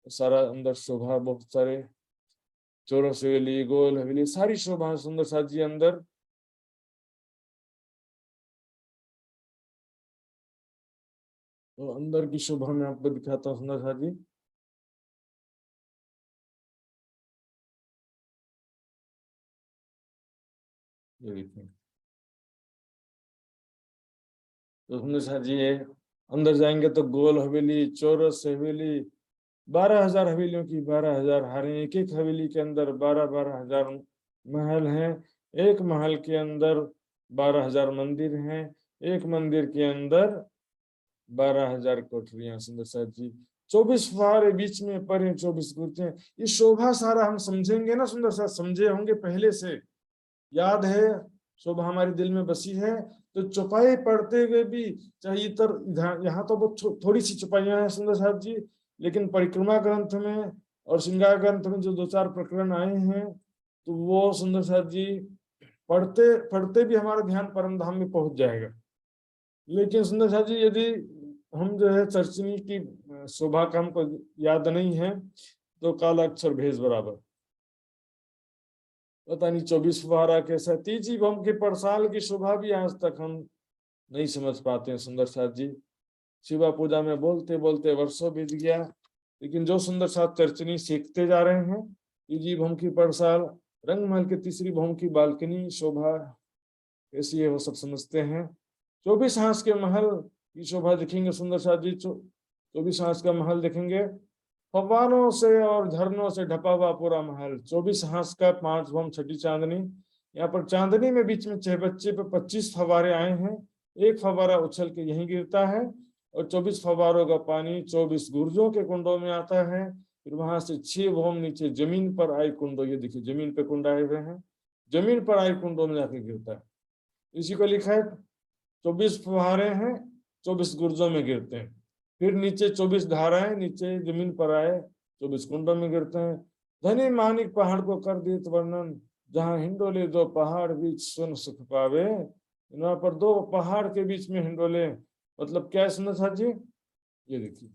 सारा अंदर शोभा, बहुत सारे चौरस हवेली, गोल हवेली, सारी शोभा सुंदर साथ जी अंदर। तो अंदर की शोभा मैं आपको दिखाता हूँ सुंदर साथ जी। ये देखिए, तो सुंदर साथ जी ये अंदर जाएंगे तो गोल हवेली, चौरस हवेली, 12,000 हवेलियों की 12,000 हारें, एक एक हवेली के अंदर 12,000 महल हैं। एक महल के अंदर 12,000 मंदिर हैं। एक मंदिर के अंदर 12,000 कोठरियां सुंदर साथ जी। 24 फुहारे बीच में पर 24 कुर्ते। ये शोभा सारा हम समझेंगे ना सुंदर साथ, समझे होंगे पहले से, याद है, शोभा हमारे दिल में बसी है। तो चौपाई पढ़ते हुए भी, चाहे इधर यहाँ तो बहुत थोड़ी सी चौपाइयां हैं सुंदर साहब जी, लेकिन परिक्रमा ग्रंथ में और श्रृंगार ग्रंथ में जो 2-4 प्रकरण आए हैं, तो वो सुंदर साहब जी पढ़ते पढ़ते भी हमारा ध्यान परम धाम में पहुंच जाएगा। लेकिन सुंदर साथ जी, यदि हम जो है चर्चनी की शोभा का हमको याद नहीं है तो काला अक्षर भेज बराबर। पता नहीं 24 फुहारा कैसा, तीजी बम के परसाल की शोभा भी आज तक हम नहीं समझ पाते हैं सुंदर साथ जी। शिवा पूजा में बोलते बोलते वर्षों बीत गया, लेकिन जो सुंदर साथ चर्चनी सीखते जा रहे हैं, तीजी भूम की परसाल, रंग महल के तीसरी भूम की बालकनी शोभा कैसी है वो सब समझते हैं। 24 हांस के महल की शोभा दिखेंगे सुंदर साथ जी। 24 हांस का महल देखेंगे, फव्वारों से और झरनों से ढपा हुआ पूरा महल। 24 हांस का 5 भूम छठी चांदनी। यहाँ पर चांदनी में बीच में बच्चे पे 25 फव्वारे आए हैं। एक फव्वारा उछल के यहीं गिरता है और 24 फव्वारों का पानी 24 गुर्जों के कुंडों में आता है। फिर वहां से 6 भूम नीचे जमीन पर आई कुंडों, ये देखिए जमीन पे कुंड आए हुए हैं, जमीन पर आई कुंडों में जाके गिरता है। इसी को लिखा है 24 फुहारे हैं 24 गुर्जों में गिरते हैं। फिर नीचे 24 धाराएं नीचे जमीन पर आए 24 कुंडों में गिरते हैं। धनी मानिक पहाड़ को कर दिए वर्णन, जहाँ हिंडोले दो पहाड़ बीच सुन सुख पावे। वहां पर 2 पहाड़ के बीच में हिंडोले, मतलब क्या है सुना था जी, ये देखिए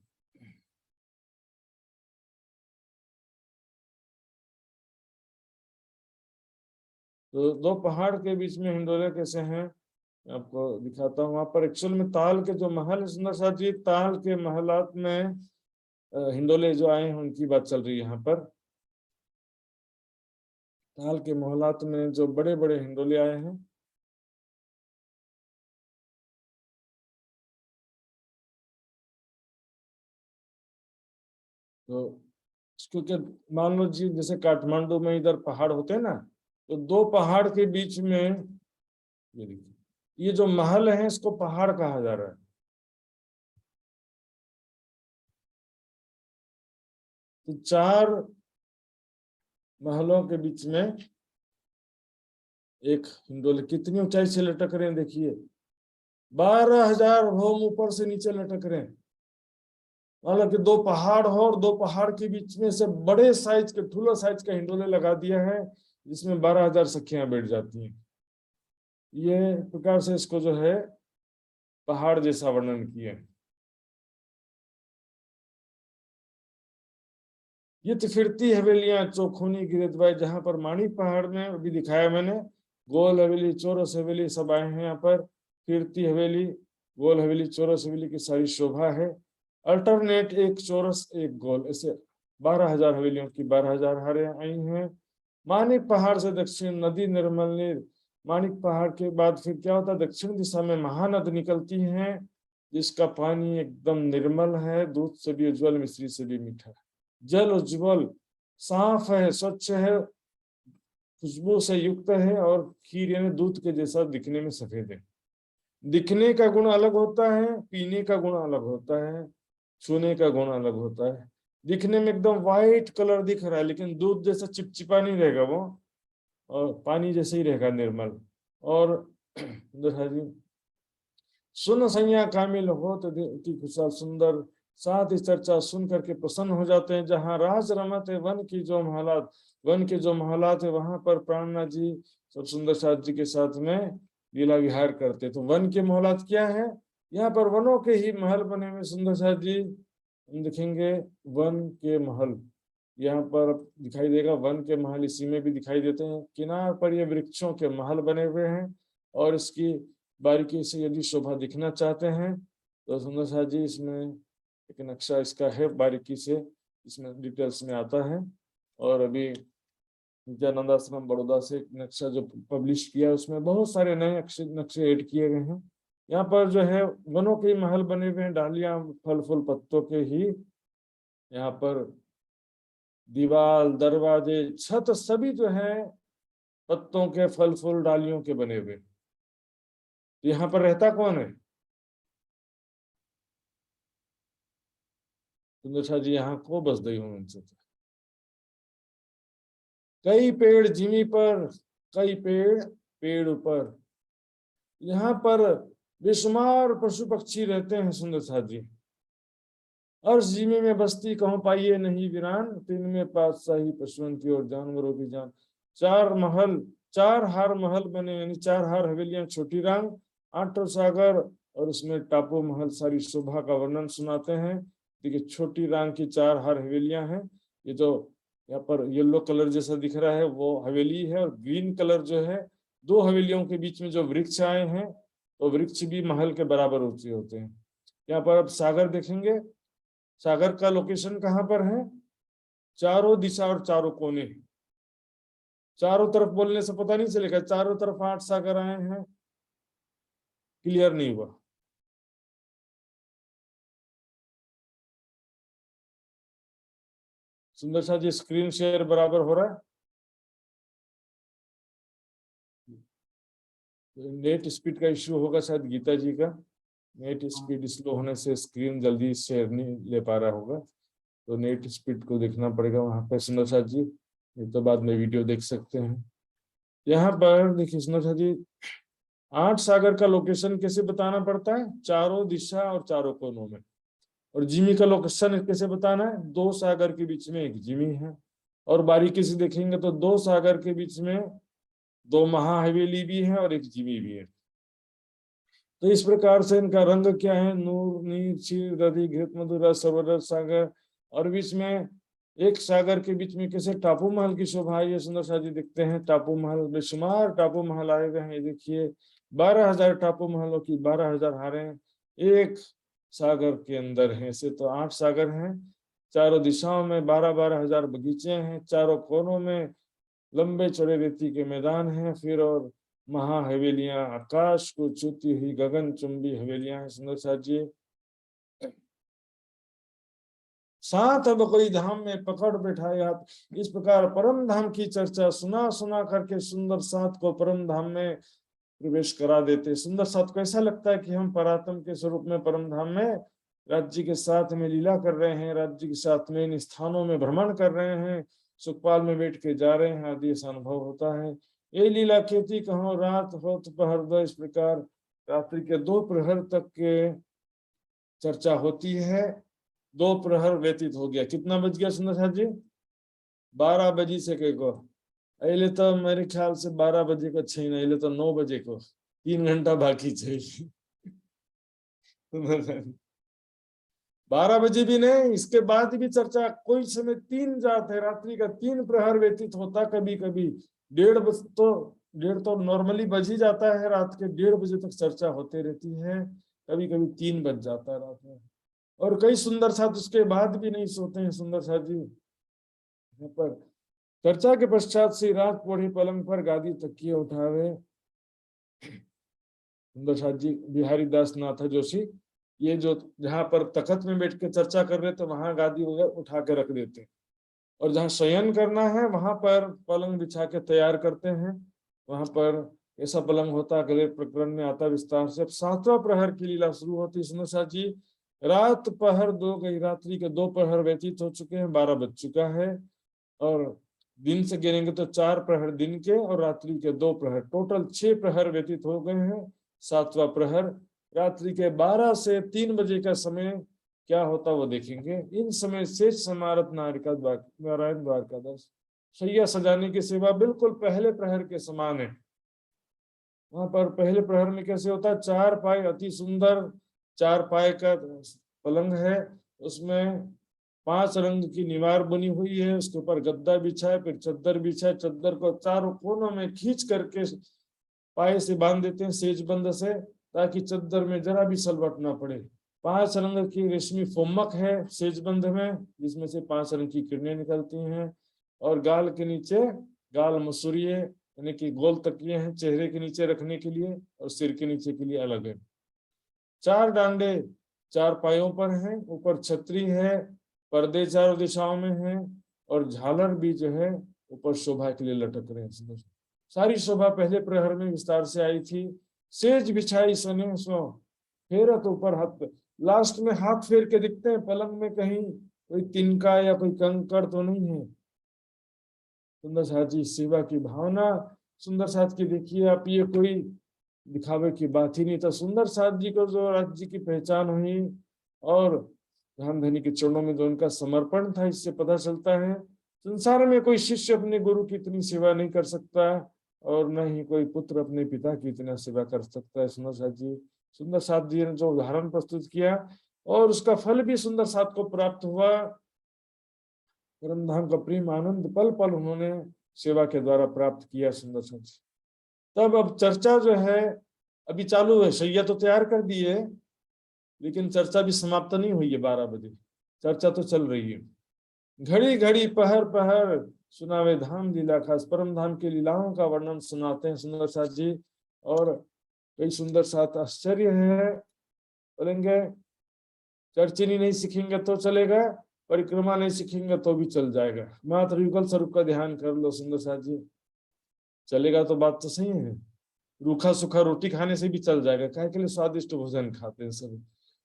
तो 2 पहाड़ के बीच में हिंडोले कैसे हैं आपको दिखाता हूँ। वहां पर एक्चुअल में ताल के जो महल है सुंदर साथ जी, ताल के महलात में हिंडोले जो आए हैं उनकी बात चल रही है यहाँ पर। ताल के महलात में जो बड़े बड़े हिंडोले आए हैं, तो क्योंकि मान लो जी जैसे काठमांडू में इधर पहाड़ होते हैं ना, तो 2 पहाड़ के बीच में ये देखिए, ये जो महल है इसको पहाड़ कहा जा रहा है। तो 4 महलों के बीच में एक हिंडोले कितनी ऊंचाई से लटक रहे हैं देखिए, 12,000 होम ऊपर से नीचे लटक रहे हैं। हालांकि 2 पहाड़ हो और 2 पहाड़ के बीच में से बड़े साइज के ठूला साइज का हिंडोले लगा दिया है, जिसमें 12,000 सखियां बैठ जाती हैं। ये प्रकार से इसको जो है पहाड़ जैसा वर्णन किया है। ये तो फिरती हवेलियां चौखूनी गिरदवाई, जहां पर माणिक पहाड़ में अभी दिखाया मैंने, गोल हवेली चौरस हवेली सब आए हैं यहाँ पर। फिरती हवेली, गोल हवेली, चौरस हवेली की सारी शोभा है। अल्टरनेट एक चौरस एक गोल, ऐसे 12,000 हवेलियों की 12,000 हारें आई हैं। माणिक पहाड़ से दक्षिण नदी निर्मल नीर, माणिक पहाड़ के बाद फिर क्या होता है, दक्षिण दिशा में महानद निकलती है, जिसका पानी एकदम निर्मल है, दूध से भी उज्ज्वल मिश्री से भी मीठा है। जल उज्ज्वल साफ है, स्वच्छ है, खुशबू से युक्त है और खीर यानी दूध के जैसा दिखने में सफेद है। दिखने का गुण अलग होता है, पीने का गुण अलग होता है, छूने का गुण अलग होता है। दिखने में एकदम व्हाइट कलर दिख रहा है, लेकिन दूध जैसा चिपचिपा नहीं रहेगा वो, और पानी जैसे ही रहेगा निर्मल। और देखा जी, सुन सैया कामिल हो तो की खुशहाल सुंदर, साथ ही चर्चा सुन करके प्रसन्न हो जाते हैं। जहाँ राज रमत है वन की जो महलात, वन के जो महलात है वहां पर प्राणनाथ जी सब सुंदर साथ जी के साथ में लीला विहार करते। तो वन के महलात क्या है, यहाँ पर वनों के ही महल बने हुए सुंदर साथ जी। हम देखेंगे वन के महल यहाँ पर दिखाई देगा, वन के महल इसी में भी दिखाई देते हैं। किनार पर ये वृक्षों के महल बने हुए हैं, और इसकी बारीकी से यदि शोभा दिखना चाहते हैं तो सुंदर साथ जी इसमें एक नक्शा इसका है, बारीकी से इसमें डिटेल्स में आता है। और अभी नित्यानंद आश्रम बड़ौदा से एक नक्शा जो पब्लिश किया है उसमें बहुत सारे नए नक्शे ऐड किए गए हैं। यहाँ पर जो है वनों के महल बने हुए हैं, डालियां फल फूल पत्तों के ही। यहाँ पर दीवार दरवाजे छत सभी जो है पत्तों के फल फूल डालियों के बने हुए। तो यहाँ पर रहता कौन है, सुंदर जी यहाँ को बस दई हूँ उनसे। कई पेड़ जिमी पर, कई पेड़ पेड़ ऊपर, यहाँ पर बेशुमार पशु पक्षी रहते हैं सुंदर साथ जी। अर्श जिमी में बस्ती कहूँ पाइए नहीं वीरान, तीन में पातशाही पशुओं की और जानवरों की जान। 4 महल 4 हार महल बने, यानी 4 हार हवेलियां, छोटी रांग, 8 सागर, और उसमें टापू महल, सारी शोभा का वर्णन सुनाते हैं। देखिए छोटी रांग की 4 हार हवेलियां हैं। ये जो यहाँ पर येलो कलर जैसा दिख रहा है वो हवेली है, और ग्रीन कलर जो है, 2 हवेलियों के बीच में जो वृक्ष आए हैं, तो वृक्ष भी महल के बराबर ऊंचे होते हैं। यहाँ पर अब सागर देखेंगे। सागर का लोकेशन कहाँ पर है? चारों दिशा और चारों कोने। चारों तरफ बोलने से पता नहीं चलेगा, चारों तरफ 8 सागर आए हैं, क्लियर नहीं हुआ। सुंदर शाह जी स्क्रीन शेयर बराबर हो रहा है? नेट स्पीड का इश्यू होगा शायद गीता जी का, नेट स्पीड स्लो होने से स्क्रीन जल्दी शेयर नहीं ले पा रहा होगा, तो नेट स्पीड को देखना पड़ेगा वहां पर सुंदर शाह जी, नहीं तो बाद में वीडियो देख सकते हैं। यहाँ पर देखिए सुंदर शाह जी, 8 सागर का लोकेशन कैसे बताना पड़ता है? चारों दिशा और चारों कोनों में। और जिमी का लोकेशन कैसे बताना है? 2 सागर के बीच में एक जिमी है। और बारीकी से देखेंगे तो 2 सागर के बीच में 2 महा हवेली भी है और एक जिमी भी है। तो इस प्रकार से इनका रंग क्या है? नूर, नीर, क्षीर, दधि, घृत, मधुरा, सरवर सागर। और बीच में एक सागर के बीच में कैसे टापू महल की शोभा है, ये सुंदर शाह जी दिखते हैं। टापू महल, बेशुमार टापू महल आए हुए हैं, ये देखिए 12,000 टापू महलों की 12,000 हारें एक सागर के अंदर हैं। ऐसे तो 8 सागर हैं, चारों दिशाओं में 12,000 बगीचे हैं, चारों कोनों में लंबे चौड़े रेती के मैदान हैं, फिर और महा हवेलियां, आकाश को छूती हुई गगन चुंबी हवेलियां हैं। सुंदर शाह जी, साथ अब कोई धाम में पकड़ बैठाया, इस प्रकार परम धाम की चर्चा सुना सुना करके सुंदर साथ को परम धाम में प्रवेश करा देते। सुंदर साथ को ऐसा लगता है कि हम परात्म के स्वरूप में परम धाम में राज्य के साथ में लीला कर रहे हैं, राज्य के साथ में इन स्थानों में भ्रमण कर रहे हैं, सुखपाल में बैठ के जा रहे हैं, आदि ऐसा अनुभव होता है। ये लीला खेती कहो रात हो दोपहर दो, इस प्रकार रात्रि के 2 प्रहर तक के चर्चा होती है। 2 प्रहर व्यतीत हो गया, कितना बज गया सुंदर साहब जी? 12 बजे से के को अले तो मेरे ख्याल से 12 बजे को छीन, अले तो 9 बजे को, 3 घंटा बाकी चाहिए। 12 बजे भी नहीं, इसके बाद भी चर्चा, कोई समय 3 जाते, रात्रि का 3 प्रहर व्यतीत होता, कभी कभी 1:30 तो नॉर्मली बज ही जाता है, रात के 1:30 तक चर्चा होते रहती है, कभी कभी 3 बज जाता है रात में। और कई सुंदर साथ उसके बाद भी नहीं सोते हैं सुंदर साथ जी। यहाँ पर चर्चा के पश्चात से रात पौड़ी पलंग पर गादी तकिए उठावे, सुंदर साथ जी बिहारी दास नाथ जोशी, ये जो जहाँ पर तखत में बैठ के चर्चा कर रहे थे वहां गादी वगैरह उठा के रख देते हैं, और जहाँ शयन करना है वहां पर पलंग बिछा के तैयार करते हैं, वहां पर ऐसा पलंग होता है। अगले प्रकरण में आता विस्तार से। अब 7वां प्रहर की लीला शुरू होती है सुंदर साथ जी। रात पहर 2 गई, रात्रि के 2 प्रहर व्यतीत हो चुके हैं, 12 बज चुका है। और दिन से गिनेंगे तो 4 प्रहर दिन के और रात्रि के 2 प्रहर, टोटल 6 प्रहर व्यतीत हो गए हैं। 7वां प्रहर रात्रि के 12 से 3 बजे का समय क्या होता वो देखेंगे। इन समय शेष समारत नारायण द्वारकादास शैया सजाने की सेवा बिल्कुल पहले प्रहर के समान है। वहां पर पहले प्रहर में कैसे होता है? 4 पाए अति सुंदर 4 पाए का पलंग है, उसमें 5 रंग की निवार बनी हुई है, उसके ऊपर गद्दा बिछा है, फिर चद्दर बिछा है, चद्दर को चारों कोनों में खींच करके पाए से बांध देते हैं सेज बंद से, ताकि चद्दर में जरा भी सलवट ना पड़े। 5 रंग की रेशमी फोमक है सेज बंद में, जिसमें से 5 रंग की किरणें निकलती हैं। और गाल के नीचे गाल मसूरिये यानी कि गोल तकिए हैं चेहरे के नीचे रखने के लिए, और सिर के नीचे के लिए अलग है। 4 डांडे 4 पायों पर हैं, ऊपर छतरी है, पर्दे चारों दिशाओं में हैं, और झालर भी जो है ऊपर शोभा के लिए लटक रहे हैं। सारी शोभा पहले प्रहर में विस्तार से आई थी। सेज बिछाई सने सो फेरत ऊपर हाथ, लास्ट में हाथ फेर के दिखते हैं पलंग में, कहीं कोई तिनका या कोई कंकड़ तो नहीं है। सुंदर साथ जी सेवा की भावना सुंदर साथ की देखिए आप, ये कोई दिखावे की बात ही नहीं था। सुंदर साथ जी को जो राज्य की पहचान हुई और रामधनी के चरणों में जो उनका समर्पण था, इससे पता चलता है संसार में कोई शिष्य अपने गुरु की इतनी सेवा नहीं कर सकता और न ही कोई पुत्र अपने पिता की इतना सेवा कर सकता है। सुंदर साथ जी, सुंदर साथ जी ने जो उदाहरण प्रस्तुत किया और उसका फल भी सुंदर साथ को प्राप्त हुआ। परमधाम का प्रेम आनंद पल पल उन्होंने सेवा के द्वारा प्राप्त किया। सुंदर साथ जी, तब अब चर्चा जो है अभी चालू है। शैया तो तैयार कर दी है, लेकिन चर्चा भी समाप्त नहीं हुई है। 12 बजे चर्चा तो चल रही है। घड़ी घड़ी पहर पहर सुनावे धाम लीला खास, परम धाम की लीलाओं का वर्णन सुनाते हैं सुंदर साथ जी। और कई सुंदर साथ आश्चर्य है। बोलेंगे चर्चिनी नहीं सीखेंगे तो चलेगा, परिक्रमा नहीं सीखेंगे तो भी चल जाएगा। मात्र युगल स्वरूप का ध्यान कर लो सुंदर साथ जी, चलेगा तो बात तो सही है। रूखा सूखा रोटी खाने से भी चल जाएगा, काहे के लिए स्वादिष्ट भोजन खाते हैं सब।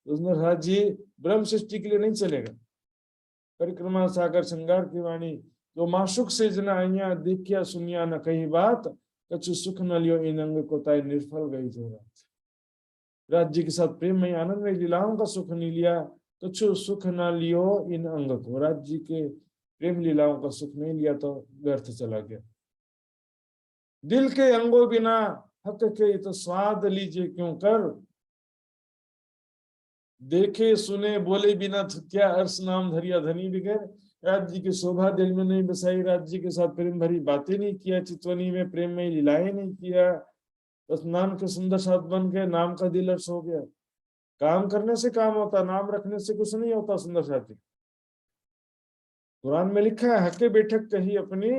तो सुंदर साथ जी ब्रह्म सृष्टि के लिए नहीं चलेगा। परिक्रमा सागर श्रृंगार की वाणी, जो माशुक से जना आइया देखिया सुनिया न कही बात, कछु सुख न लियो इन अंग को ताई निर्फल गई जो रात। राज्य के साथ प्रेम में आनंद में लीलाओं का सुख नहीं लिया, कछु सुख न लियो इन अंग को, राज्य के प्रेम लीलाओं का सुख नहीं लिया तो व्यर्थ चला गया। दिल के अंगों बिना हक के तो स्वाद लीजिए क्यों कर, देखे सुने बोले बिना क्या अर्श नाम धरिया धनी बिगैर। राज्य की शोभा दिल में नहीं बसाई, राज्य के साथ प्रेम भरी बातें नहीं किया, चितवनी में प्रेम में लीलाएं नहीं किया, बस नाम के सुंदर साथ बन गए, नाम का दिल अर्श हो गया। काम करने से काम होता, नाम रखने से कुछ नहीं होता सुंदर साथी। कुरान में लिखा है हके बैठक कही अपनी,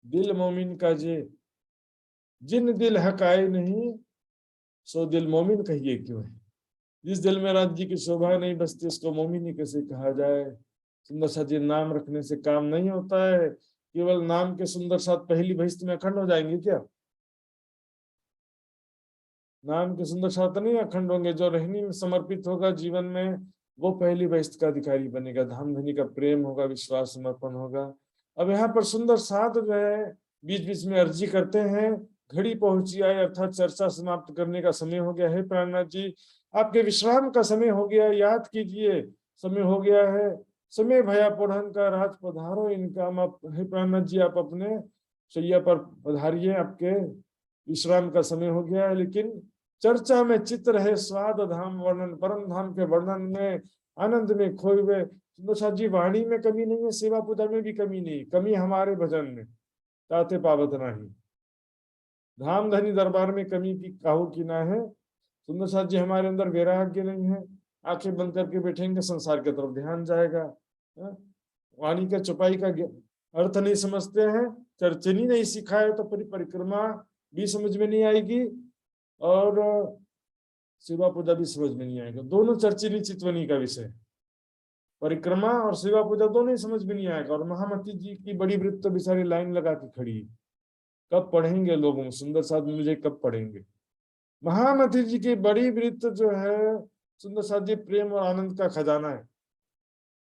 दिल मोमिन का जे, जिन दिल हक आए नहीं सो दिल मोमिन कहिए क्यों है। जिस दिल में राज्य की शोभा नहीं बसती उसको मोमिन ही कैसे कहा जाए। सुंदर साथ जी, नाम रखने से काम नहीं होता है। केवल नाम के सुंदर साथ पहली बहिश्त में अखंड हो जाएंगे क्या? नाम के सुंदर साथ नहीं अखंड होंगे। जो रहनी में समर्पित होगा जीवन में, वो पहली बहिश्त का अधिकारी बनेगा। धाम धनी का प्रेम होगा, विश्वास समर्पण होगा। अब यहाँ पर सुंदर साथ जो है बीच बीच में अर्जी करते हैं, घड़ी पहुंची आई अर्थात चर्चा समाप्त करने का समय हो गया है। प्राणनाथ जी, आपके विश्राम का समय हो गया, याद कीजिए समय हो गया है। समय भया पुढ़न का राज पधारो इनका। हे प्राणनाथ जी, आप अपने शैया पर पधारिए, आपके विश्राम का समय हो गया है। लेकिन चर्चा में चित्र है स्वाद धाम वर्णन, परम धाम के वर्णन में आनंद में खोए हुए। सुंदर साथ जी, वाणी में कमी नहीं है, सेवा पूजा में भी कमी नहीं, कमी हमारे भजन में ताते पावत नहीं। धाम धनी दरबार में कमी की काहू की ना है। सुंदर साथ जी, हमारे अंदर वैराग्य नहीं है, आंखें बंद करके बैठेंगे संसार की तरफ ध्यान जाएगा। वाणी का चौपाई का अर्थ नहीं समझते हैं, चर्चनी नहीं सिखाए तो परिक्रमा भी समझ में नहीं आएगी और सेवा पूजा भी समझ में नहीं आएगा। दोनों चर्चनी चितवनी का विषय, परिक्रमा और सेवा पूजा दोनों ही समझ में नहीं आएगा। और महामती जी की बड़ी वृत्त तो बेचारी लाइन लगा के खड़ी है, कब पढ़ेंगे लोगों? सुंदर साथ मुझे कब पढ़ेंगे? महामती जी की बड़ी वृत्त जो है सुंदर साथ जी प्रेम और आनंद का खजाना है।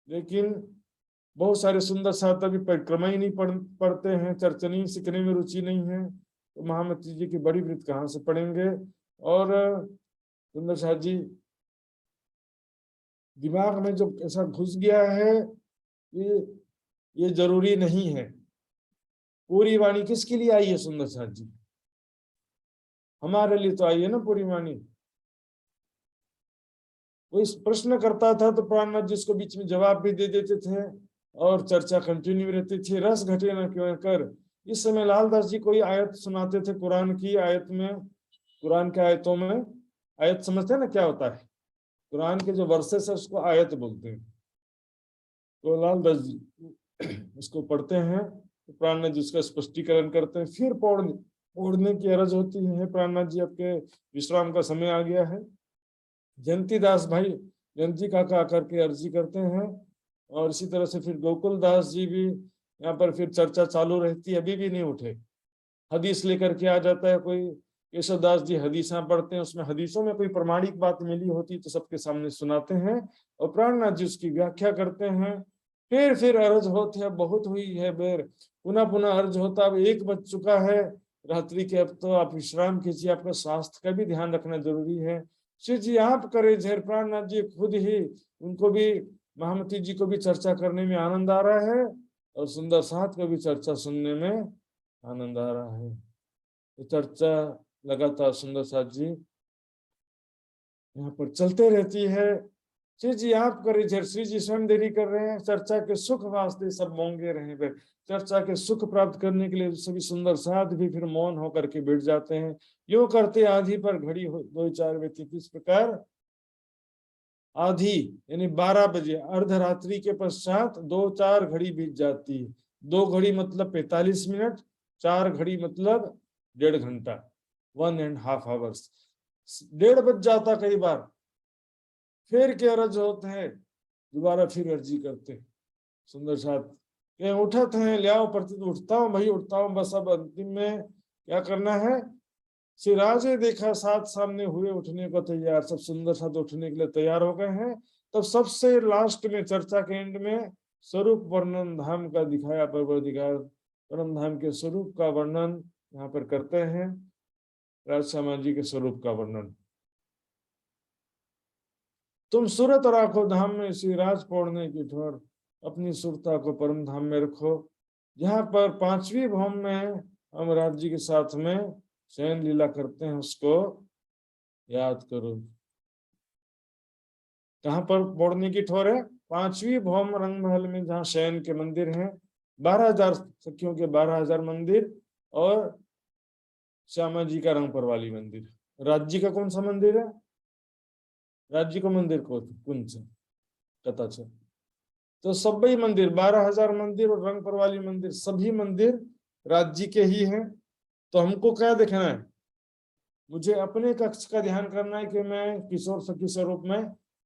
लेकिन बहुत सारे सुंदर साथ अभी परिक्रमा ही नहीं पढ़ते हैं, चर्चनी सीखने में रुचि नहीं है, तो महामती जी की बड़ी वृत्त कहाँ से पढ़ेंगे? और सुंदर साथ जी दिमाग में जो ऐसा घुस गया है, ये जरूरी नहीं है। पूरी वाणी किसके लिए आई है सुंदर साथ जी? हमारे लिए तो आई है ना पूरी वाणी। वो इस प्रश्न करता था तो प्राणनाथ जी उसको बीच में जवाब भी दे देते थे और चर्चा कंटिन्यू रहती थी। रस घटे न क्यों कर। इस समय लालदास जी कोई आयत सुनाते थे कुरान की, आयत में, कुरान के आयतों में, आयत समझते हैं ना क्या होता है? कुरान के जो वर्सेस है उसको आयत बोलते हैं। तो लालदास जी उसको पढ़ते हैं तो प्राणनाथ जी उसका स्पष्टीकरण करते हैं, फिर पढ़ने की अरज होती है। प्राणनाथ जी, आपके विश्राम का समय आ गया है। जयंती दास भाई जयंती काका आकर के अर्जी करते हैं और इसी तरह से फिर गोकुल दास जी भी यहाँ पर फिर चर्चा चालू रहती है, अभी भी नहीं उठे। हदीस लेकर के आ जाता है कोई, केशव दास जी हदीसा पढ़ते हैं, उसमें हदीसों में कोई प्रमाणिक बात मिली होती तो सबके सामने सुनाते हैं और प्राणनाथ जी उसकी व्याख्या करते हैं। फिर अर्ज होते हैं, बहुत हुई है बेर, पुनः पुनः अर्ज होता, अब 1 बज चुका है रात्रि के, अब तो आप विश्राम कीजिए, आपका स्वास्थ्य का भी ध्यान रखना जरूरी है। श्री जी आप करे झेर। प्राणनाथ जी खुद ही, उनको भी, महामती जी को भी चर्चा करने में आनंद आ रहा है और सुंदर साथ को भी चर्चा सुनने में आनंद आ रहा है। तो चर्चा लगातार सुंदर साथ जी यहाँ पर चलते रहती है। श्री जी आप करिए, श्री जी स्वयं देरी कर रहे हैं, चर्चा के सुख वास्ते सब मौंगे रहे वे। चर्चा के सुख प्राप्त करने के लिए सभी सुंदर साथ भी फिर मौन होकर के बैठ जाते हैं। यो करते आधी पर घड़ी हो 2-4 व्यक्ति किस प्रकार आधी यानी 12 बजे अर्धरात्रि के पश्चात 2-4 घड़ी बीत जाती है। 2 घड़ी मतलब 45 मिनट, 4 घड़ी मतलब 1.5 घंटा, 1.5 आवर्स। 1:30 बज जाता कई बार, फिर के अर्ज होते हैं, दोबारा फिर अर्जी करते हैं। सुंदर साथ कहीं उठत हैं, ले आओ प्रति उठता हूँ भाई, उठता हूँ बस। अब अंतिम में क्या करना है, सिराजे देखा साथ सामने हुए उठने को तैयार, सब सुंदर साथ उठने के लिए तैयार हो गए हैं। तब सबसे लास्ट में चर्चा के एंड में स्वरूप वर्णन धाम का दिखाया, परवरदिगार परम धाम के स्वरूप का वर्णन यहाँ पर करते हैं। राजश्यामा जी के स्वरूप का वर्णन, तुम सूरत राखो धाम में श्री राज पौड़ने की ठोर, अपनी सुरता को परम धाम में रखो। यहाँ पर 5वीं भौम में हम राज जी के साथ में शयन लीला करते हैं, उसको याद करो। कहाँ पर पौड़ने की ठोर है, 5वीं भौम रंग महल में, जहाँ शयन के मंदिर हैं। 12,000 सखियों के 12,000 मंदिर और श्यामा जी का रंग परवाली मंदिर। राज्य का कौन सा मंदिर है, राज्य का मंदिर कौन सा कथा छ, तो सभी मंदिर 12,000 मंदिर और रंग परवाली मंदिर सभी मंदिर राज्य के ही हैं। तो हमको क्या देखना है, मुझे अपने कक्ष का ध्यान करना है कि मैं किशोर सखी स्वरूप में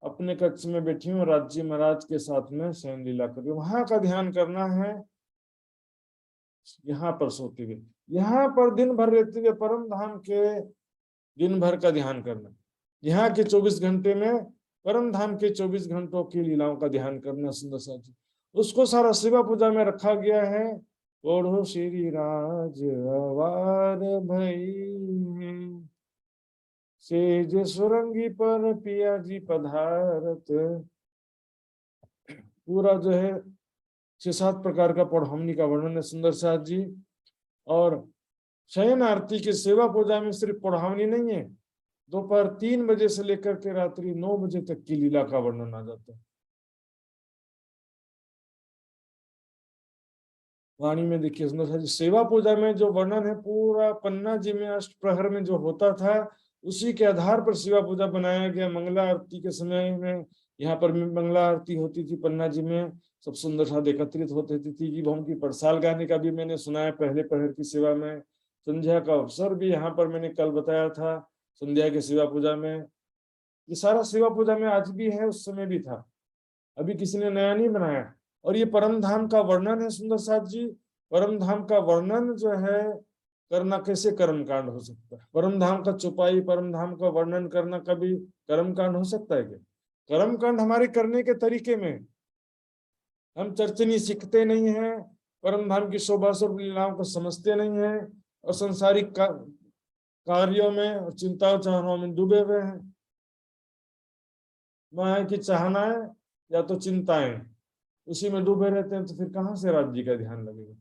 अपने कक्ष में बैठी हूँ, राज्य महाराज के साथ में शयन लीला कर रही हूँ, वहां का ध्यान करना है। यहाँ पर सोते हुए, यहाँ पर दिन भर रहते हुए परम धाम के दिन भर का ध्यान करना। यहाँ के 24 घंटे में परम धाम के 24 घंटों की लीलाओं का ध्यान करना। सुंदर सा जी उसको सारा सेवा पूजा में रखा गया है। ओढ़ो श्री राज अवार भई, सेज सुरंगी पर पिया जी पधारत। पूरा जो है 6-7 प्रकार का पौड़हमनी का वर्णन है सुंदर साथ जी। और शयन आरती की सेवा पूजा में सिर्फ पौड़हावनी नहीं है, दोपहर 3 बजे से लेकर के रात्रि 9 बजे तक की लीला का वर्णन आ जाता है। वाणी में देखिए सुंदर सा जी, सेवा पूजा में जो वर्णन है पूरा पन्ना जी में अष्ट प्रहर में जो होता था, उसी के आधार पर सेवा पूजा बनाया गया। मंगला आरती के समय में यहाँ पर मंगला आरती होती थी पन्ना जी में, सब सुंदर साथ एकत्रित होते थे। तीजी भौम की पड़साल गाने का भी मैंने सुना है पहले प्रहर की सेवा में। संध्या का अवसर भी यहाँ पर मैंने कल बताया था, संध्या की सेवा पूजा में। ये सारा सेवा पूजा में आज भी है, उस समय भी था, अभी किसी ने नया नहीं बनाया। और ये परम धाम का वर्णन है सुंदर साथ जी। परम धाम का वर्णन जो है करना कैसे कर्म कांड हो सकता है, परम धाम का चुपाई, परम धाम का वर्णन करना कभी कर्म कांड हो सकता है क्या? कर्म कांड हमारे करने के तरीके में, हम चर्चनी सीखते नहीं है, परम धाम की शोभा स्वरूप लीलाओं को समझते नहीं है, और संसारिक कार्यों में और चिंताओं चाहनाओं में डूबे हुए हैं। माया की चाहनाएं या तो चिंताएं, उसी में डूबे रहते हैं, तो फिर कहां से राज्य का ध्यान लगेगा।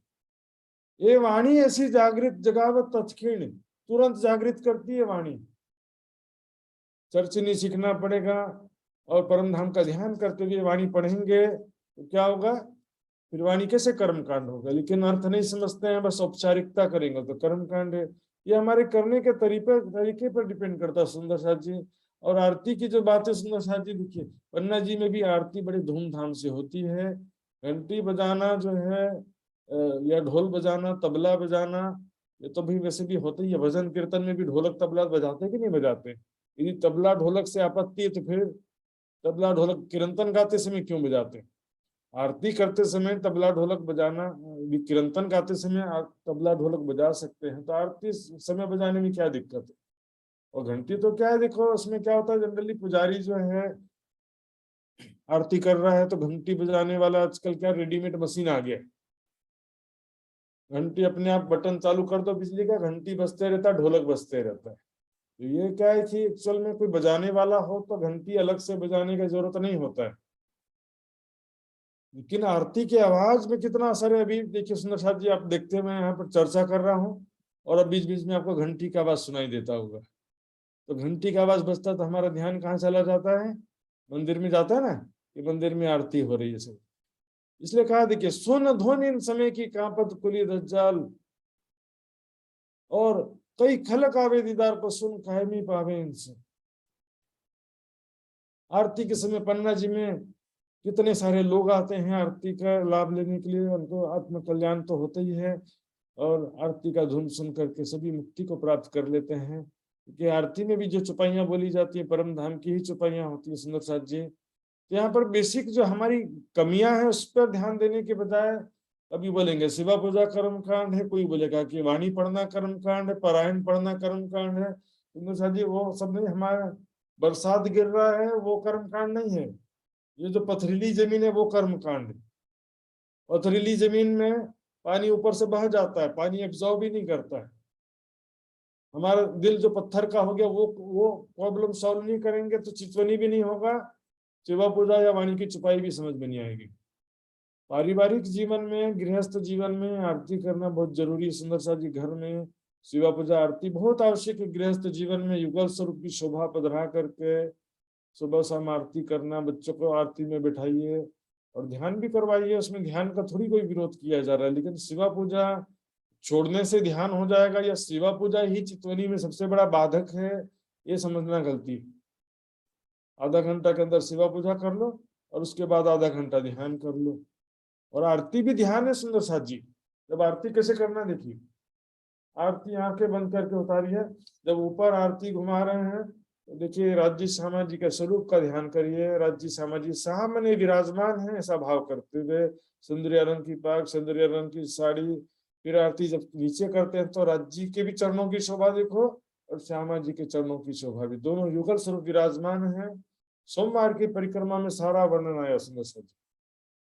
ये वाणी ऐसी जागृत जगावत तत्क्षण, तुरंत जागृत करती है वाणी। चर्चनी सीखना पड़ेगा और परम धाम का ध्यान करते हुए वाणी पढ़ेंगे तो क्या होगा, फिर वाणी कैसे कर्म कांड होगा। लेकिन अर्थ नहीं समझते हैं, बस औपचारिकता करेंगे तो कर्म कांड है। ये हमारे करने के तरीके पर डिपेंड करता है सुंदर साथ जी। और आरती की जो बात है सुंदर साथ जी, देखिए पन्ना जी में भी आरती बड़ी धूमधाम से होती है। घंटी बजाना जो है या ढोल बजाना, तबला बजाना, ये तो भी वैसे भी होता ही है। भजन कीर्तन में भी ढोलक तबला बजाते कि नहीं बजाते? यदि तबला ढोलक से आपत्ति है तो फिर तबला ढोलक कीर्तन गाते समय क्यों बजाते? आरती करते समय तबला ढोलक बजाना, कीर्तन गाते समय तबला ढोलक बजा सकते हैं, तो आरती समय बजाने में क्या दिक्कत है? और घंटी तो क्या है, देखो उसमें क्या होता है, जनरली पुजारी जो है आरती कर रहा है तो घंटी बजाने वाला आजकल क्या रेडीमेड मशीन आ गया, घंटी अपने आप बटन चालू कर दो बिजली का, घंटी बजते रहता है, ढोलक बजते रहता है। तो ये क्या है कि एक्चुअल में कोई बजाने वाला हो तो घंटी अलग से बजाने की जरूरत नहीं होता है। लेकिन आरती की आवाज में कितना असर है, अभी देखिए सुंदर साथ जी, आप देखते हैं मैं यहाँ पर चर्चा कर रहा हूँ, और अब बीच बीच में आपको घंटी का आवाज सुनाई देता होगा। तो घंटी का आवाज बजता तो हमारा ध्यान कहाँ चला जाता है? मंदिर में जाता है ना, कि मंदिर में आरती हो रही है सब। इसलिए कहा, देखिए, सुन ध्वनि इन समय की कांपत कुली दज्जाल, और कई खलक आवे दीदार पर सुन कायमी पावे इनसे। आरती के समय पन्ना जी में कितने सारे लोग आते हैं आरती का लाभ लेने के लिए, उनको आत्म कल्याण तो होता ही है, और आरती का धुन सुन करके सभी मुक्ति को प्राप्त कर लेते हैं। क्योंकि आरती में भी जो चौपाइयां बोली जाती है परम धाम की ही चौपाइयां होती है सुंदर साथ जी। तो यहाँ पर बेसिक जो हमारी कमियां हैं उस पर ध्यान देने के बजाय अभी बोलेंगे शिवा पूजा कर्म कांड है, कोई बोलेगा कि वाणी पढ़ना कर्म कांड है, पारायण पढ़ना कर्म कांड है। सुंदर साथ जी, वो सब नहीं। हमारा बरसात गिर रहा है वो कर्म कांड नहीं है, ये जो पथरीली जमीन है वो कर्म कांड है। पथरीली जमीन में पानी ऊपर से बह जाता है, पानी एब्जॉर्ब ही नहीं करता है। हमारा दिल जो पत्थर का हो गया, वो प्रॉब्लम सॉल्व नहीं करेंगे तो चितवनी भी नहीं होगा, शिवा पूजा या वाणी की चुपाई भी समझ में नहीं आएगी। पारिवारिक जीवन में, गृहस्थ जीवन में आरती करना बहुत जरूरी है सुंदर सा जी। घर में शिवा पूजा आरती बहुत आवश्यक है। गृहस्थ जीवन में युगल स्वरूप की शोभा पधरा करके सुबह शाम आरती करना, बच्चों को आरती में बैठाइए और ध्यान भी करवाइए। उसमें ध्यान का थोड़ी कोई विरोध किया जा रहा है, लेकिन शिवा पूजा छोड़ने से ध्यान हो जाएगा या शिवा पूजा ही चितवनी में सबसे बड़ा बाधक है, ये समझना गलती है। आधा घंटा के अंदर शिवा पूजा कर लो और उसके बाद आधा घंटा ध्यान कर लो। और आरती भी ध्यान है सुंदर साथ जी। जब आरती कैसे करना, देखिए, आरती आंखें बंद करके उतारिए। जब ऊपर आरती घुमा रहे हैं तो देखिए राज्य श्यामा जी के स्वरूप का ध्यान करिए। राज्य श्यामा जी सामने विराजमान है ऐसा भाव करते हुए, सुंदरिया रंग की पाग, सुंदरिया रंग की साड़ी। फिर आरती जब नीचे करते हैं तो राज्य जी के भी चरणों की शोभा देखो और श्यामा जी के चरणों की शोभा भी, दोनों युगल स्वरूप विराजमान है। सोमवार की परिक्रमा में सारा वर्णन आया सुंदर साथ जी।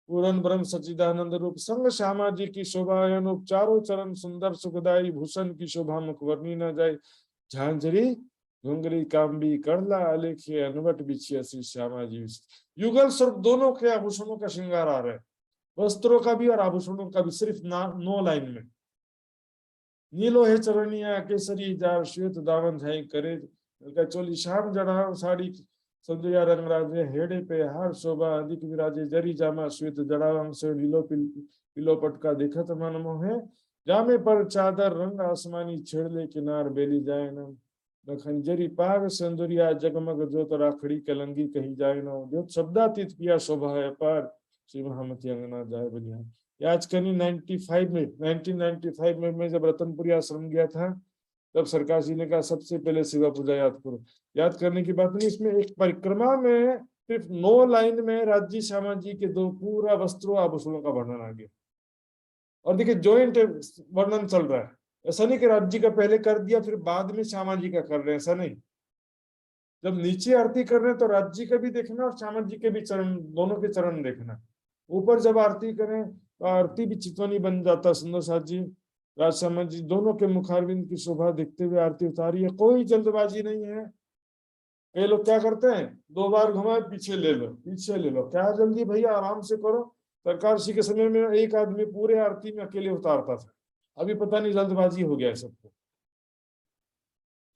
पूर्ण ब्रह्म सच्चिदानंद रूप संग श्यामा जी की शोभा अनुप, चारों चरण सुंदर सुखदाई, भूषण की शोभा मुख वर्णी न जाए। झांझरी घुंगरी काम्बी करला अलेखे अनवट बिछिया श्री श्यामा जी। युगल स्वरूप दोनों के आभूषणों का श्रृंगार आ रहा है, वस्त्रों का भी और आभूषणों का भी, सिर्फ 9 लाइन में। नीलो है चरणिया केसरी जार, श्वेत दामन झाई करे चोली, श्याम जड़ा साड़ी संजया रंग राजे, हेड़े पे हार शोभा अधिक विराजे, जरी जामा श्वेत जड़ावंग से नीलो पिलो पटका देखत मन मोहे, जामे पर चादर रंग आसमानी छेड़ले किनार बेली जाए न, खंजरी पाग संदुरिया जगमग जोत राखड़ी कलंगी कही जाए न, जो शब्दातीत किया शोभा है पार, श्री महामती अंगना जाए बनिया। आज कहीं 1995 में जब रतनपुरी आश्रम गया था तब सरकार जी ने कहा सबसे पहले शिवा पूजा याद करो। याद करने की बात नहीं, इसमें एक परिक्रमा में सिर्फ 9 लाइन में राज्य श्यामा जी के 2 पूरा वस्त्रों आभूषणों का वर्णन आ गया। और देखिए जॉइंट वर्णन चल रहा है, ऐसा नहीं कि राज्य का पहले कर दिया फिर बाद में श्यामा जी का कर रहे हैं, ऐसा नहीं। जब नीचे आरती कर रहे हैं तो राज्य का भी देखना और श्यामा जी के भी चरण, दोनों के चरण देखना। ऊपर जब आरती करें तो आरती भी चितवनी बन जाता सुंदर साथ जी। राजश्यामा जी दोनों के मुखारविंद की शोभा देखते हुए आरती उतारी है, कोई जल्दबाजी नहीं है। कई लोग क्या करते हैं, 2 बार घुमाए पीछे ले लो, पीछे ले लो, क्या जल्दी भैया, आराम से करो। सरकार जी के समय में एक आदमी पूरे आरती में अकेले उतारता था, अभी पता नहीं जल्दबाजी हो गया है सबको।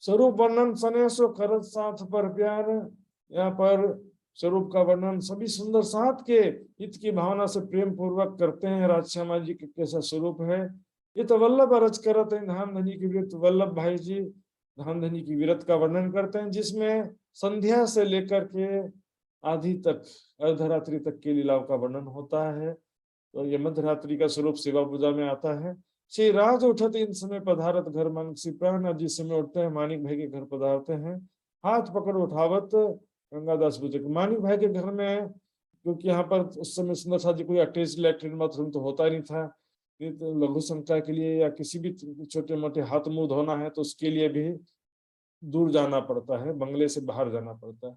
स्वरूप वर्णन सने सो करत साथ पर प्यार, यहाँ पर स्वरूप का वर्णन सभी सुंदर साथ के हित की भावना से प्रेम पूर्वक करते हैं। राजश्यामा जी के कैसा स्वरूप है। ये तो वल्लभ अरज करत है धाम धनी की व्रत, वल्लभ भाई जी धाम धनी की व्रत का वर्णन करते हैं, जिसमें संध्या से लेकर के आधी तक, अर्धरात्रि तक की लीलाओं का वर्णन होता है। तो ये मध्यरात्रि का स्वरूप शिवा पूजा में आता है। श्री राज उठत इन समय पधारत घर, मानिक श्री प्राण जिस समय उठते हैं मानिक भाई के घर पधारते हैं, हाथ पकड़ उठावत गंगादास बुझे। मानिक भाई के घर में, क्योंकि यहाँ पर उस समय सुंदर साथ जी कोई अटैच लैट्रिन बाथरूम तो होता नहीं था, तो लघु संख्या के लिए या किसी भी छोटे मोटे हाथ मुंह धोना है तो उसके लिए भी दूर जाना पड़ता है, बंगले से बाहर जाना पड़ता है।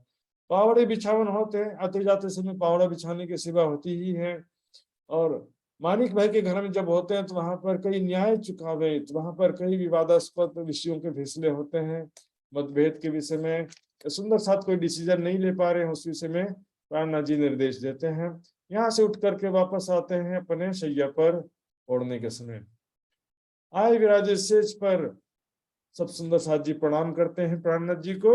पावड़े बिछावन होते हैं, आते जाते समय पावड़ा बिछाने की सेवा होती ही है। और मानिक भाई के घर में जब होते हैं तो वहां पर कई न्याय चुकावे, तो वहां पर कई विवादास्पद विषयों के फैसले होते हैं, मतभेद के विषय में सुंदर साथ कोई डिसीजन नहीं ले पा रहे हैं, उस विषय में प्राणनाथ जी निर्देश देते हैं। यहाँ से उठ करके वापस आते हैं अपने शैया पर ओढ़ने के समय। आए विराजे सेज पर। सब सुंदर साथ जी प्रणाम करते हैं प्राणनाथ जी को,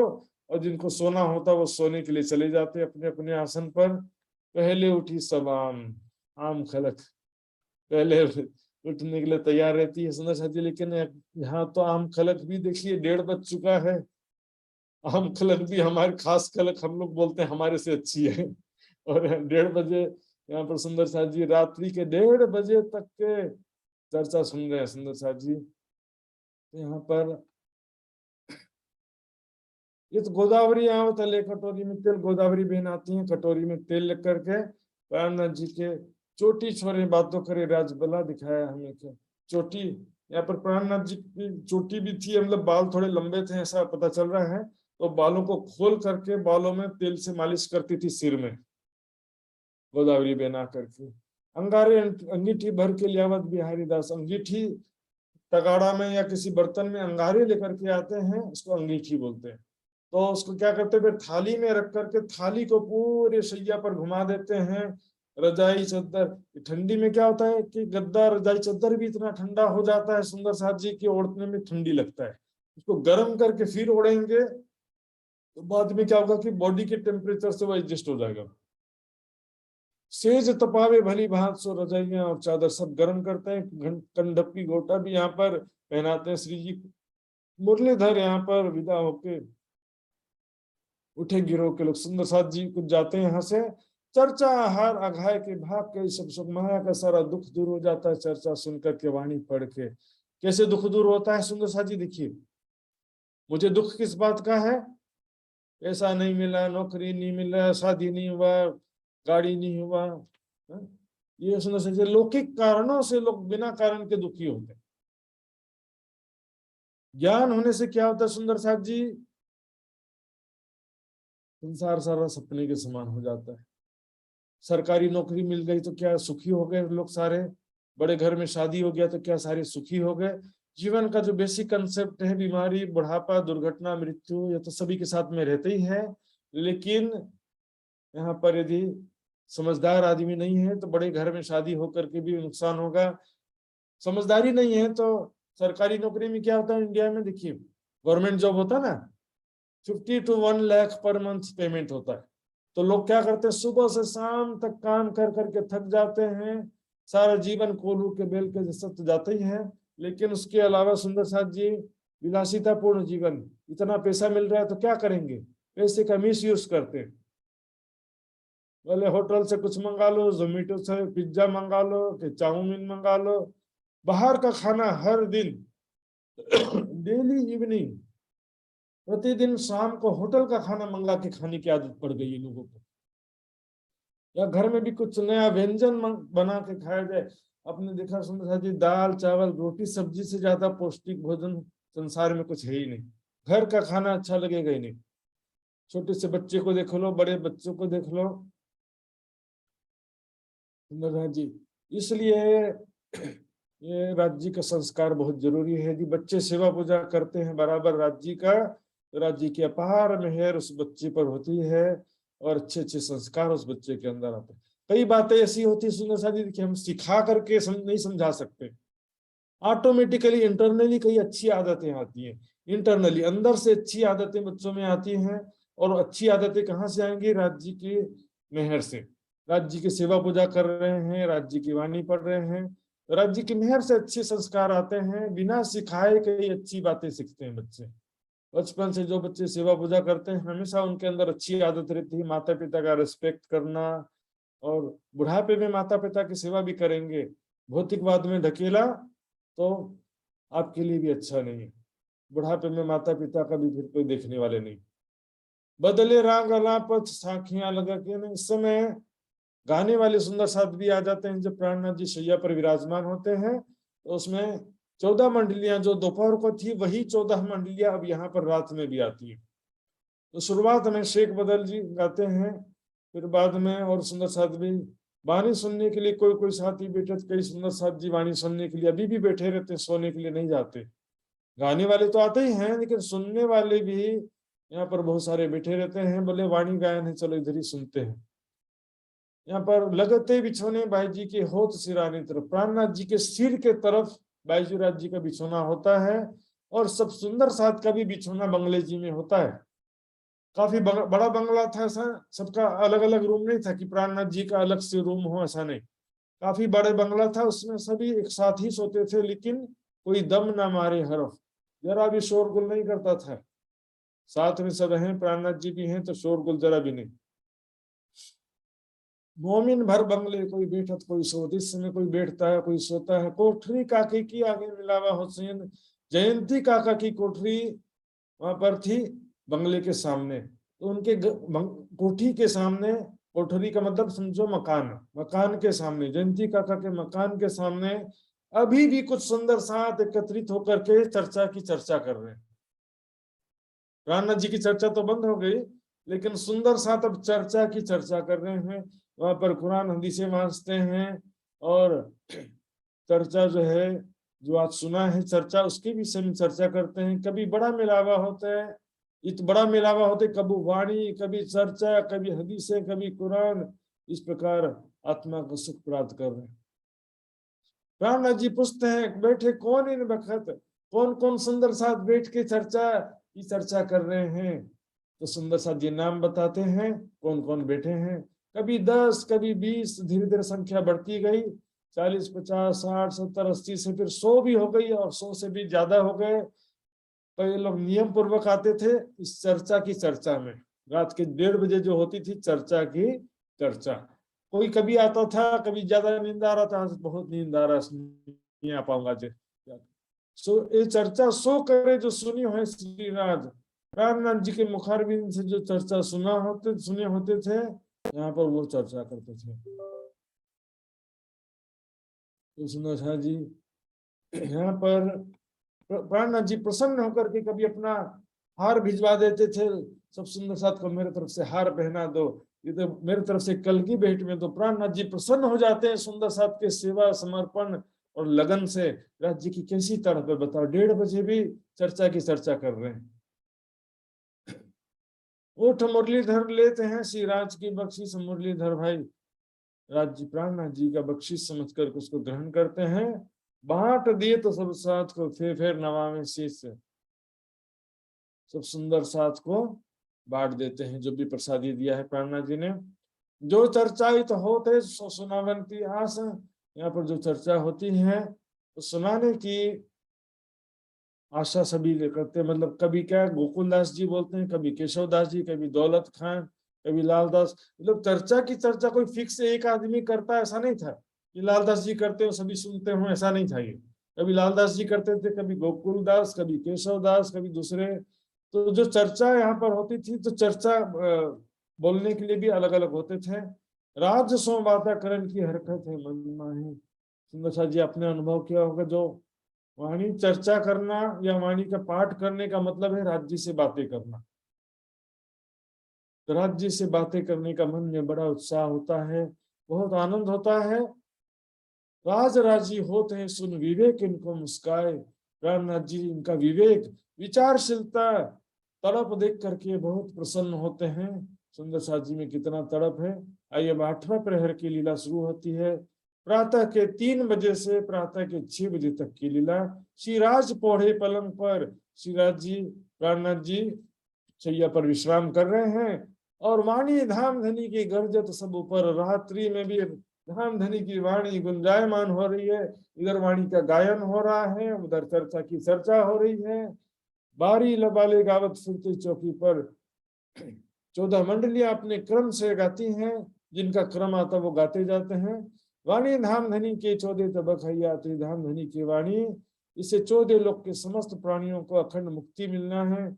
और जिनको सोना होता वो सोने के लिए चले जाते हैं अपने अपने आसन पर। पहले उठी सब आम, आम खलक पहले उठने के लिए तैयार रहती है सुंदर साथ जी, लेकिन यहाँ तो आम खलक भी देखिए 1:30 बज चुका है। आम खलक भी हमारी खास खलक हम लोग बोलते हैं हमारे से अच्छी है, और 1:30 बजे यहाँ पर सुंदर साथ जी रात्रि के 1:30 बजे तक के चर्चा सुन रहे हैं सुंदर साथ जी। यहाँ पर ये तो गोदावरी यहाँ होता है, कटोरी में तेल, गोदावरी बहन आती है कटोरी में तेल लेकर के प्राणनाथ जी के चोटी छोरे बातों करे राजबला दिखाया हमें क्या चोटी। यहाँ पर प्राणनाथ जी की चोटी भी थी, मतलब बाल थोड़े लंबे थे ऐसा पता चल रहा है, तो बालों को खोल करके बालों में तेल से मालिश करती थी सिर में गोदावरी बहन आकर के। अंगारे अंगीठी भर के लियावत बिहारी दास, अंगीठी तगाड़ा में या किसी बर्तन में अंगारे लेकर के आते हैं, उसको अंगीठी बोलते हैं। तो उसको क्या करते हैं, फिर थाली में रख करके थाली को पूरे शैया पर घुमा देते हैं। रजाई चद्दर, ठंडी में क्या होता है कि गद्दा रजाई चद्दर भी इतना ठंडा हो जाता है सुंदर साथ जी की ओढ़ने में ठंडी लगता है, उसको गर्म करके फिर ओढ़ेंगे तो बाद में क्या होगा कि बॉडी के टेम्परेचर से वो एडजस्ट हो जाएगा। सेज तपावे भली भांत सो रजाइयां और चादर सब गर्म करते हैं। कंडप की गोटा भी यहाँ पर पहनाते हैं श्री जी। मुरलीधर यहाँ पर विदा होके उठे गिरोह के लोग, सुंदर साथ जी कुछ जाते हैं यहाँ से। चर्चा हार अघाय के भाग के सब सुख माया का सारा दुख दूर हो जाता है चर्चा सुनकर के वाणी पढ़ के। कैसे दुख दूर होता है सुंदर साथ जी देखिए, मुझे दुख किस बात का है, पैसा नहीं मिला, नौकरी नहीं मिला, शादी नहीं हुआ, गाड़ी नहीं हुआ, ये सुंदर साथ जी लौकिक कारणों से लोग बिना कारण के दुखी होते हैं। ज्ञान होने से क्या होता है सुंदर साथ जी, संसार सारा सपने के समान हो जाता है। सरकारी नौकरी मिल गई तो क्या सुखी हो गए लोग सारे, बड़े घर में शादी हो गया तो क्या सारे सुखी हो गए। जीवन का जो बेसिक कंसेप्ट है, बीमारी, बुढ़ापा, दुर्घटना, मृत्यु, ये तो सभी के साथ में रहते ही है। लेकिन यहाँ पर यदि समझदार आदमी नहीं है तो बड़े घर में शादी होकर के भी नुकसान होगा। समझदारी नहीं है तो सरकारी नौकरी में क्या होता है इंडिया में देखिए, गवर्नमेंट जॉब होता है ना, 50 to 1 lakh per month payment होता है। तो लोग क्या करते हैं, सुबह से शाम तक काम कर करके थक जाते हैं, सारा जीवन कोल्हू के बेल के जैसा तो जाते ही है, लेकिन उसके अलावा सुंदर साथ जी विलासितापूर्ण जीवन, इतना पैसा मिल रहा है तो क्या करेंगे, पैसे का मिस यूज करते हैं। बोले होटल से कुछ मंगा लो, जोमेटो से पिज्जा मंगा लो कि चाउमीन मंगा लो, बाहर का खाना हर दिन डेली इवनिंग प्रतिदिन शाम को होटल का खाना मंगा के खाने की आदत पड़ गई है लोगों को। या घर में भी कुछ नया व्यंजन बना के खाया जाए। आपने देखा सुंदर साथ जी, दाल चावल रोटी सब्जी से ज्यादा पौष्टिक भोजन संसार में कुछ है ही नहीं। घर का खाना अच्छा लगेगा ही नहीं। छोटे से बच्चे को देख लो, बड़े बच्चों को देख लो सुंदर साथ जी। इसलिए ये राज्य का संस्कार बहुत जरूरी है। यदि बच्चे सेवा पूजा करते हैं बराबर राज्य का, तो राज्य की अपार मेहर उस बच्चे पर होती है और अच्छे अच्छे संस्कार उस बच्चे के अंदर आते हैं। कई बातें ऐसी होती है सुंदर साथ जी कि हम सिखा करके नहीं समझा सकते, ऑटोमेटिकली इंटरनली कई अच्छी आदतें आती हैं, इंटरनली अंदर से अच्छी आदतें बच्चों में आती हैं। और अच्छी आदतें कहाँ से आएंगी, राज्य की मेहर से। राज्य की सेवा पूजा कर रहे हैं, राज्य की वाणी पढ़ रहे हैं, राज्य की मेहर से अच्छे संस्कार आते हैं। बिना सिखाए कई अच्छी बातें सीखते हैं बच्चे। बचपन से जो बच्चे सेवा पूजा करते हैं हमेशा उनके अंदर अच्छी आदत रहती है, माता पिता का रिस्पेक्ट करना, और बुढ़ापे में माता पिता की सेवा भी करेंगे। भौतिकवाद में ढकेला तो आपके लिए भी अच्छा नहीं है, बुढ़ापे में माता पिता का भी फिर कोई देखने वाले नहीं। बदले राग अलापच साखियां लगा के ना, इस समय गाने वाले सुंदर साथ भी आ जाते हैं। जब प्राणनाथ जी शैया पर विराजमान होते हैं तो उसमें 14 मंडलियां जो दोपहर को थी वही 14 मंडलियां अब यहाँ पर रात में भी आती है। तो शुरुआत में शेख बदल जी गाते हैं, फिर बाद में और सुंदर साथ भी वाणी सुनने के लिए कोई कोई साथी बैठे, कई सुंदर साथ जी वाणी सुनने के लिए अभी भी बैठे रहते हैं, सोने के लिए नहीं जाते। गाने वाले तो आते ही हैं लेकिन सुनने वाले भी यहाँ पर बहुत सारे बैठे रहते हैं, बोले वाणी गायन है चलो इधर ही सुनते हैं। यहाँ पर लगते बिछोने भाई जी के होत सिरानी तरफ, प्राणनाथ जी के सिर के तरफ बाईजूराज जी का बिछौना होता है, और सब सुंदर साथ का भी बिछौना बंगले जी में होता है। काफी बड़ा बंगला था, ऐसा सबका अलग अलग रूम नहीं था कि प्राणनाथ जी का अलग से रूम हो, ऐसा नहीं। काफी बड़े बंगला था, उसमें सभी एक साथ ही सोते थे, लेकिन कोई दम ना मारे हरफ, जरा भी शोरगुल नहीं करता था। साथ में सब हैं, प्राणनाथ जी भी हैं, तो शोरगुल जरा भी नहीं। मोमिन भर बंगले कोई बैठत कोई सोत, इस समय कोई बैठता है कोई सोता है। कोठरी काके की आगे मिलावा हुसैन, जयंती काका की कोठरी वहां पर थी बंगले के सामने। तो उनके कोठी के सामने, कोठरी का मतलब समझो मकान, मकान के सामने, जयंती काका के मकान के सामने अभी भी कुछ सुंदर साथ एकत्रित होकर के चर्चा की चर्चा कर रहे हैं। रामनाथ जी की चर्चा तो बंद हो गई, लेकिन सुंदर साथ अब चर्चा की चर्चा कर रहे हैं। वहां पर कुरान हदीसें वांचते हैं, और चर्चा जो है, जो आज सुना है चर्चा, उसके विषय में चर्चा करते हैं। कभी बड़ा मिलावा होता है, बड़ा मिलावा होते, कभी वाणी, कभी चर्चा, कभी हदीसें, कभी कुरान, इस प्रकार आत्मा को सुख प्राप्त कर रहे हैं। रामनाथ जी पूछते हैं, बैठे कौन इन वक्त, कौन कौन सुंदर साथ बैठ के चर्चा कर रहे हैं। तो सुंदर साथ जी नाम बताते हैं कौन कौन बैठे हैं। कभी 10, कभी 20, धीरे धीरे संख्या बढ़ती गई, 40, 50, 60, 70, 80 से फिर 100 भी हो गई, और 100 से भी ज्यादा हो गए। तो ये लोग नियम पूर्वक आते थे इस चर्चा की चर्चा में। रात के 1:30 बजे जो होती थी चर्चा की चर्चा, कोई कभी आता था, कभी ज्यादा नींद आ रहा था, बहुत नींद आ रहा, नहीं आ पाऊंगा जी। सो ये चर्चा सो करे जो सुनी हो श्री राज, रामनाथ जी के मुखारबिंद से जो चर्चा सुने होते थे, यहाँ पर वो चर्चा करते थे। तो सुनो शाह जी, यहाँ पर प्राणनाथ जी प्रसन्न होकर के कभी अपना हार भिजवा देते थे सब सुंदर साथ को, मेरे तरफ से हार पहना दो, ये तो मेरे तरफ से कल की भेंट में। तो प्राणनाथ जी प्रसन्न हो जाते हैं सुंदर साथ के सेवा, समर्पण और लगन से। राज जी की कैसी तड़प है बताओ, 1:30 बजे भी चर्चा की चर्चा कर रहे हैं। उठ मुरलीधर लेते हैं श्री राज की बख्शिश, मुरलीधर भाई राज जी प्राणनाथ जी का बख्शिश समझ कर उसको ग्रहण करते हैं। बांट दिए तो सब साथ को, फिर नवामे शीश से सब सुंदर साथ को बांट देते हैं, जो भी प्रसादी दिया है प्राणनाथ जी ने। जो चर्चाई तो होते सो सुनावंती आस, यहाँ पर जो चर्चा होती है तो सुनाने की आशा सभी करते, मतलब कभी क्या गोकुलदास जी बोलते हैं, कभी केशवदास जी, कभी दौलत खान, कभी लालदास। मतलब चर्चा की चर्चा कोई फिक्स एक आदमी करता ऐसा नहीं था कि लालदास जी करते हो सभी सुनते हो, ऐसा नहीं था ये। कभी लालदास जी करते थे, कभी गोकुलदास, कभी केशवदास, कभी दूसरे। तो जो चर्चा यहाँ पर होती थी, तो चर्चा बोलने के लिए भी अलग अलग होते थे। राज सो बाता करण की हरकत है मन माही। सुंदर शाह जी अपने अनुभव किया होगा, जो वाणी चर्चा करना या वाणी का पाठ करने का मतलब है राज्य से बातें करना। तो राज्य से बातें करने का मन में बड़ा उत्साह होता है, बहुत आनंद होता है। राज राजी होते हैं सुन विवेक इनको मुस्काए। रामनाथ जी इनका विवेक, विचारशीलता, तड़प देख करके बहुत प्रसन्न होते हैं। सुंदर शाह जी में कितना तड़प है। आइए 8वां प्रहर की लीला शुरू होती है। प्रातः के 3 बजे से प्रातः के 6 बजे तक की लीला। श्रीराज पौड़े पलंग पर, श्रीराज जी प्राणनाथ जी शैया पर विश्राम कर रहे हैं, और वाणी धाम धनी की गर्जत सब ऊपर। रात्रि में भी धाम धनी की वाणी गुंजायमान हो रही है, इधर वाणी का गायन हो रहा है, उधर चर्चा की चर्चा हो रही है। बारी लबाले गावत फिरते चौकी पर 14 मंडलियां अपने क्रम से गाती हैं, जिनका क्रम आता वो गाते जाते हैं। वाणी धाम धनी के 14 तबक हयाती, धाम धनी की वाणी, इससे 14 लोग के समस्त प्राणियों को अखंड मुक्ति मिलना है,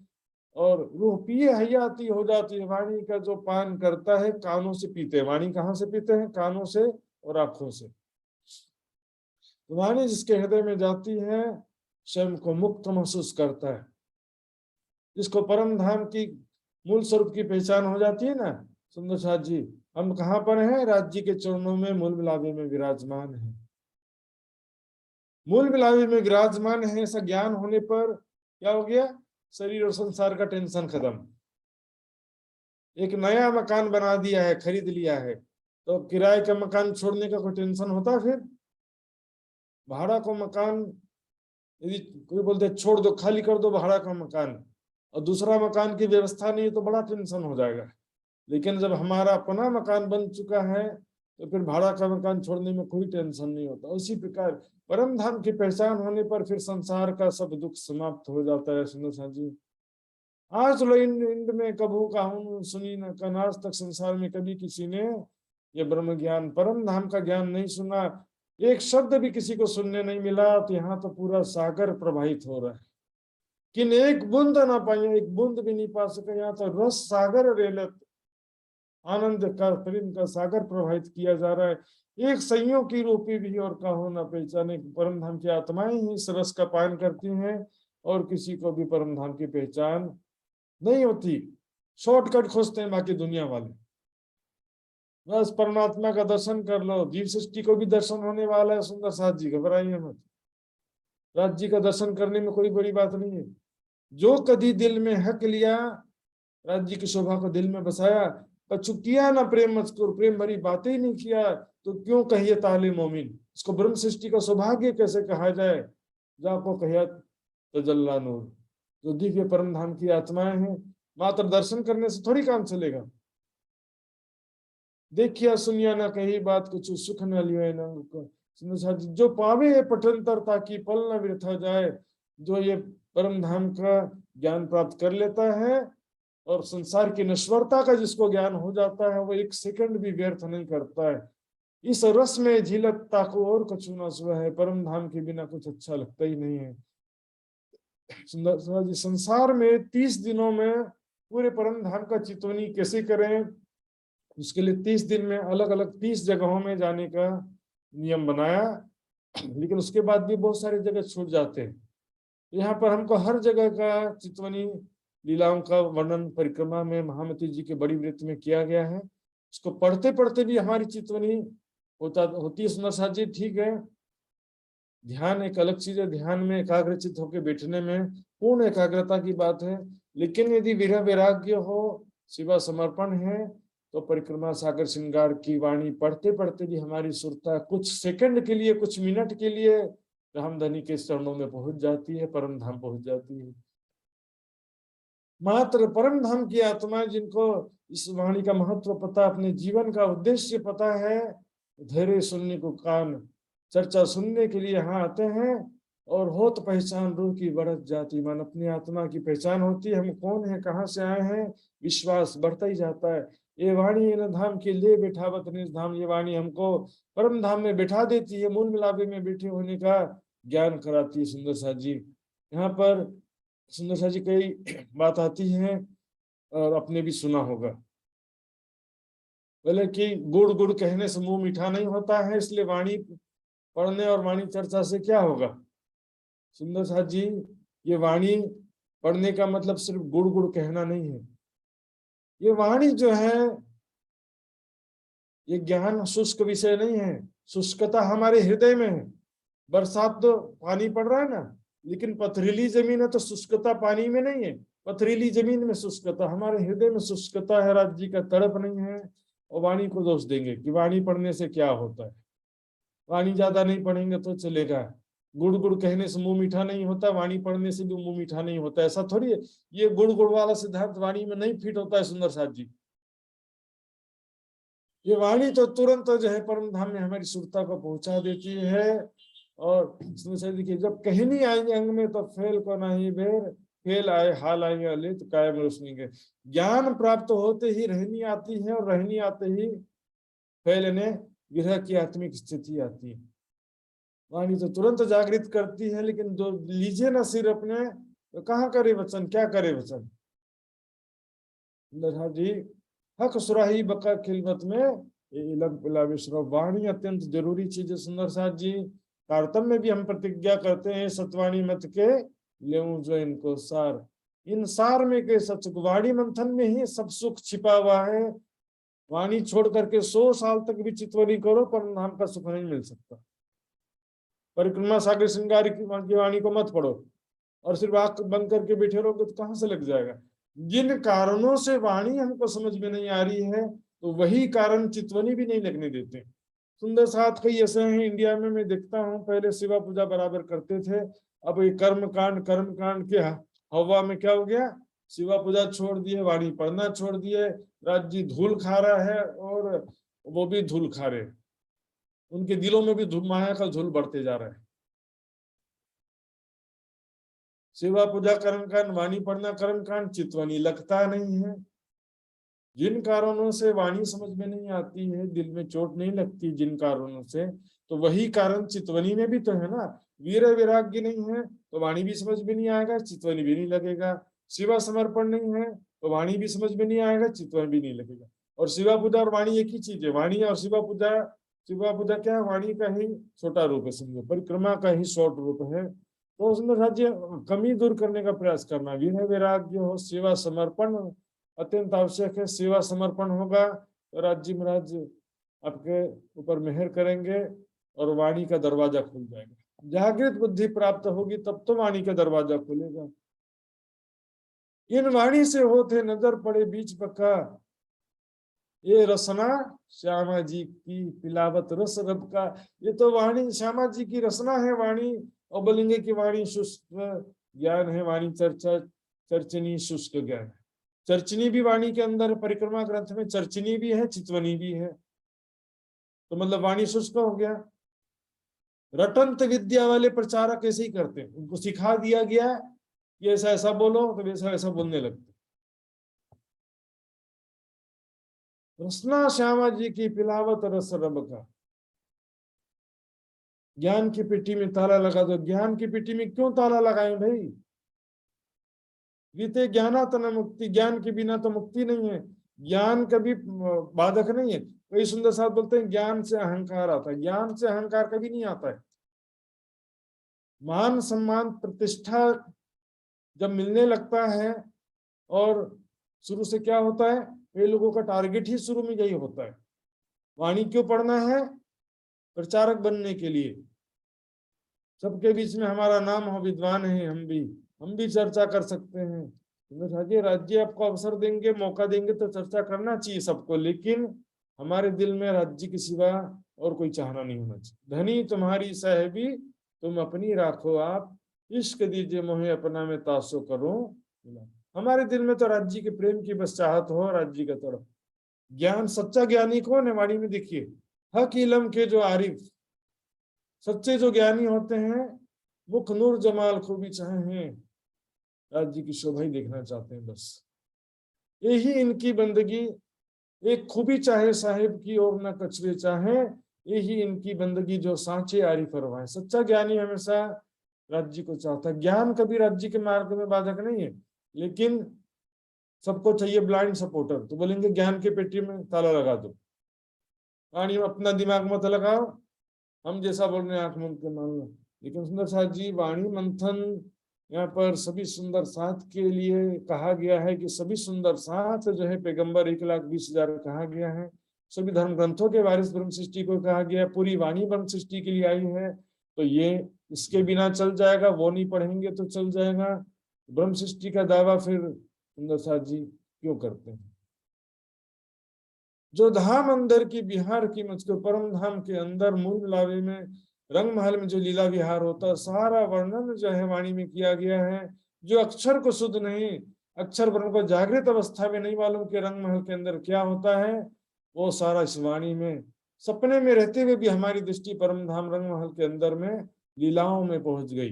और रूह पिए हयाती हो जाती है। वाणी का जो पान करता है कानों से पीते हैं। वाणी कहाँ से पीते हैं? कानों से और आंखों से। वाणी जिसके हृदय में जाती है स्वयं को मुक्त महसूस करता है। जिसको परम धाम की मूल स्वरूप की पहचान हो जाती है ना, सुंदर साथ जी हम कहाँ पर हैं? राज्य के चरणों में मूल मिलावे में विराजमान है। मूल मिलावे में विराजमान है, ऐसा ज्ञान होने पर क्या हो गया? शरीर और संसार का टेंशन खत्म। एक नया मकान बना दिया है, खरीद लिया है, तो किराए का मकान छोड़ने का कोई टेंशन होता? फिर भाड़ा को मकान यदि कोई बोलते छोड़ दो, खाली कर दो भाड़ा का मकान, और दूसरा मकान की व्यवस्था नहीं है तो बड़ा टेंशन हो जाएगा। लेकिन जब हमारा अपना मकान बन चुका है तो फिर भाड़ा का मकान छोड़ने में कोई टेंशन नहीं होता। उसी प्रकार परम धाम की पहचान होने पर फिर संसार का सब दुख समाप्त हो जाता है। सुनो सा जी, आज लो इंड में कभू का हूं सुनी न कन, आज तक संसार में कभी किसी ने ये ब्रह्म ज्ञान परम धाम का ज्ञान नहीं सुना, एक शब्द भी किसी को सुनने नहीं मिला। तो यहाँ तो पूरा सागर प्रवाहित हो रहा है, किन एक बूंद ना पाए, एक बूंद भी नहीं पा सके। यहाँ तो रस सागर रेलत, आनंद का प्रेम का सागर प्रवाहित किया जा रहा है। एक सैयों की रूपी भी और कहो न पहचाने, परम धाम की आत्माएं ही इस रस का पान करती हैं और किसी को भी परम धाम की पहचान नहीं होती। शॉर्टकट खोजते हैं बाकी दुनिया वाले, बस परमात्मा का दर्शन कर लो, जीव सृष्टि को भी दर्शन होने वाला है। सुंदर साथ जी घबराइए मत, राज जी का दर्शन करने में कोई बड़ी बात नहीं है। जो कभी दिल में हक लिया, राज जी की शोभा को दिल में बसाया, कछु किया ना प्रेम मजकूर, प्रेम भरी बातें ही नहीं किया तो क्यों कहिए ताले मोमिन। इसको ब्रह्म सृष्टि का सौभाग्य कैसे कहा जाए, जाको कहिया तजल्ला नूर। जो दिव्य परम धाम की आत्माएं हैं, मात्र दर्शन करने से थोड़ी काम चलेगा। देखिया सुनिया ना कही बात, कुछ सुख न लियो न, जो पावे पठन तरता की पल न व्यर्थ जाए। जो ये परम धाम का ज्ञान प्राप्त कर लेता है और संसार की नश्वरता का जिसको ज्ञान हो जाता है, वो एक सेकंड भी व्यर्थ नहीं करता है। इस रस में झीलता को और कछु न सुहा है, परम धाम के बिना कुछ अच्छा लगता ही नहीं है। सुंदर जी, संसार में 30 दिनों में पूरे परम धाम का चितवनी कैसे करें, उसके लिए 30 दिन में अलग अलग 30 जगहों में जाने का नियम बनाया। लेकिन उसके बाद भी बहुत सारी जगह छूट जाते हैं। यहाँ पर हमको हर जगह का चितवनी लीलाओं का वर्णन परिक्रमा में महामती जी के बड़ी वृत्त में किया गया है। उसको पढ़ते पढ़ते भी हमारी चितवनी होती है। सुंदर साथ जी ठीक है, ध्यान एक अलग चीज है, ध्यान में एकाग्रचित होकर बैठने में पूर्ण एकाग्रता की बात है। लेकिन यदि विरह वैराग्य हो, शिवा समर्पण है, तो परिक्रमा सागर श्रृंगार की वाणी पढ़ते पढ़ते भी हमारी सुरता कुछ सेकंड के लिए, कुछ मिनट के लिए रामधनी के चरणों में पहुंच जाती है, परम धाम पहुंच जाती है। मात्र परम धाम की आत्मा जिनको इस वाणी का महत्व पता, अपने जीवन का उद्देश्य पता है, धैर्य सुनने को कान, चर्चा सुनने के लिए यहाँ आते हैं। और हो तो पहचान रूह की बढ़त जाती, मन अपनी आत्मा की पहचान होती है, हम कौन है, कहाँ से आए हैं, विश्वास बढ़ता ही जाता है। ये वाणी इन धाम के लिए बैठावत निज धाम, ये वाणी हमको परम धाम में बैठा देती है, मूल मिलापे में बैठे होने का ज्ञान कराती है। सुंदर साथ जी, यहाँ पर सुंदर साथ जी कई बात आती है और आपने भी सुना होगा, बोले कि गुड़ गुड़ कहने से मुंह मीठा नहीं होता है, इसलिए वाणी पढ़ने और वाणी चर्चा से क्या होगा। सुंदर साथ जी, ये वाणी पढ़ने का मतलब सिर्फ गुड़ गुड़ कहना नहीं है। ये वाणी जो है, ये ज्ञान शुष्क विषय नहीं है, शुष्कता हमारे हृदय में है। बरसात तो पानी पड़ रहा है ना, लेकिन पथरीली जमीन है तो शुष्कता पानी में नहीं है, पथरीली जमीन में शुष्कता, हमारे हृदय में शुष्कता है, राज जी का तड़प नहीं है। और वाणी को दोष देंगे कि वाणी पढ़ने से क्या होता है, वाणी ज्यादा नहीं पढ़ेंगे तो चलेगा, गुड़ गुड़ कहने से मुंह मीठा नहीं होता, वाणी पढ़ने से भी मुंह मीठा नहीं होता, ऐसा थोड़ी है। ये गुड़ गुड़ वाला सिद्धांत वाणी में नहीं फिट होता है। सुंदर साथ जी, ये वाणी तो तुरंत जो है परम धाम में हमारी सुरता को पहुंचा देती है। और देखिए, जब कहनी आएंगे अंग में तो फेल को नहीं बेर, फेल आए हाल आएंगे अलित कायम रोशनी के। ज्ञान प्राप्त होते ही रहनी आती है, और रहनी आते ही फैलने विरह की आत्मिक स्थिति आती है। वाणी तो तुरंत जागृत करती है, लेकिन जो लीजिए ना सिर अपने, तो कहाँ करे वचन, क्या करे वचन। जी, हक सुराही बका खिलमत में वाणी अत्यंत जरूरी चीज है। सुंदर साथ जी, कारतम में भी हम प्रतिज्ञा करते हैं, सतवाणी मत के ले जो इनको सार, इन सार में के सच, वाणी मंथन में ही सब सुख छिपा हुआ है। वाणी छोड़ करके 100 साल तक भी चितवनी करो, पर नाम का सुख नहीं मिल सकता। परिक्रमा सागर श्रृंगार की वाणी को मत पढ़ो और सिर्फ आंख बंद करके बैठे रहोगे तो कहाँ से लग जाएगा। जिन कारणों से वाणी हमको समझ में नहीं आ रही है, तो वही कारण चितवनी भी नहीं लगने देते। सुंदर साथ कई ऐसे हैं इंडिया में, मैं देखता हूँ, पहले शिवा पूजा बराबर करते थे, अब ये कर्म कांड के हवा में क्या हो गया, शिवा पूजा छोड़ दिए, वाणी पढ़ना छोड़ दिए, राज्य धूल खा रहा है और वो भी धूल खा रहे, उनके दिलों में भी धूल, माया का धूल बढ़ते जा रहा है। शिवा पूजा कर्म कांड, वाणी पढ़ना कर्म कांड, चितवनी लगता नहीं है। जिन कारणों से वाणी समझ में नहीं आती है, दिल में चोट नहीं लगती जिन कारणों से, तो वही कारण चितवनी में भी तो है ना। वीर वैराग्य नहीं है तो वाणी भी समझ में नहीं आएगा, चितवनी भी नहीं लगेगा। शिवा समर्पण नहीं है तो वाणी भी समझ में नहीं आएगा, चितवन भी नहीं लगेगा। और शिवा पूजा और वाणी एक ही चीज है। वाणी और शिवा पूजा क्या है, वाणी का ही छोटा रूप है, समझो परिक्रमा का ही शॉर्ट रूप है। तो उसमें राज्य कमी दूर करने का प्रयास करना, विनय वैराग्य हो, सेवा समर्पण अत्यंत आवश्यक है। सेवा समर्पण होगा तो राज्य महाराज आपके ऊपर मेहर करेंगे और वाणी का दरवाजा खुल जाएगा। जागृत बुद्धि प्राप्त होगी तब तो वाणी का दरवाजा खुलेगा। इन वाणी से होते नजर पड़े बीच पक्का, ये रसना श्यामा जी की पिलावत रस रब का। ये तो वाणी श्यामा जी की रसना है। वाणी और बोलेंगे कि वाणी शुष्क ज्ञान है, वाणी चर्चा चर्चनी शुष्क ज्ञान है। चर्चनी भी वाणी के अंदर, परिक्रमा ग्रंथ में चर्चनी भी है, चितवनी भी है, तो मतलब वाणी शुष्क हो गया। रटंत विद्या वाले प्रचारक ऐसे ही करते हैं, उनको सिखा दिया गया कि ऐसा ऐसा बोलो तो वैसा ऐसा बोलने लगते। रसना श्यामा जी की पिलावत रस रब का। ज्ञान की पेटी में ताला लगा दो। ज्ञान की पेटी में क्यों ताला लगाए भाई? गीते ज्ञानातना मुक्ति, ज्ञान के बिना तो मुक्ति नहीं है। ज्ञान कभी बाधक नहीं है। कई सुंदर साहब बोलते हैं ज्ञान से अहंकार आता है, ज्ञान से अहंकार कभी नहीं आता है। मान सम्मान प्रतिष्ठा जब मिलने लगता है, और शुरू से क्या होता है, कई लोगों का टारगेट ही शुरू में यही होता है, वाणी क्यों पढ़ना है, प्रचारक बनने के लिए, सबके बीच में हमारा नाम हो, विद्वान है हम भी चर्चा कर सकते हैं। तो राज्य आपको अवसर देंगे, मौका देंगे तो चर्चा करना चाहिए सबको, लेकिन हमारे दिल में राज्य के सिवा और कोई चाहना नहीं होना चाहिए। धनी तुम्हारी साहेबी तुम अपनी राखो आप, इश्क दीजिए मोहे अपना में तासो करो। हमारे दिल में तो राज्य के प्रेम की बस चाहत हो, राज्य का तड़प। ज्ञान, सच्चा ज्ञानी कौन है वाणी में देखिए, हक इलम के जो आरिफ, सच्चे जो ज्ञानी होते हैं, मुख नूर जमाल खूबी चाहे, राज्य की शोभा ही देखना चाहते हैं बस। यही इनकी बंदगी, एक खूबी चाहे साहिब की और न कचरे चाहे, यही इनकी बंदगी जो सांचे आरी फरमाए। सच्चा ज्ञानी हमेशा राज्य को चाहता है। ज्ञान कभी राज्य के मार्ग में बाधक नहीं है, लेकिन सबको चाहिए ब्लाइंड सपोर्टर, तो बोलेंगे ज्ञान के पेटी में ताला लगा दो, वाणी में अपना दिमाग मत लगाओ, हम जैसा बोल रहे हैं आंख मूंद के मान लो। लेकिन सुंदर साथ जी वाणी मंथन, यहाँ पर सभी सुंदर साथ के लिए कहा गया है कि सभी सुंदर साथ जो है पैगंबर 1,20,000 कहा गया है। सभी धर्म ग्रंथों के वारिस ब्रह्म सृष्टि को कहा गया, पूरी वाणी ब्रह्म सृष्टि के लिए आई है। तो ये इसके बिना चल जाएगा, वो नहीं पढ़ेंगे तो चल जाएगा। ब्रह्म सृष्टि का दावा फिर सुंदर साथ जी क्यों करते हैं? जो धाम अंदर की बिहार की मुझको, परम धाम के अंदर मूल लावे में रंग महल में जो लीला विहार होता है, सारा वर्णन जो है वाणी में किया गया है। जो अक्षर को शुद्ध नहीं, अक्षर ब्रह्म को जागृत अवस्था में नहीं मालूम कि रंग महल के अंदर क्या होता है, वो सारा इस वाणी में, सपने में रहते हुए भी हमारी दृष्टि परम धाम रंग महल के अंदर में लीलाओं में पहुंच गई।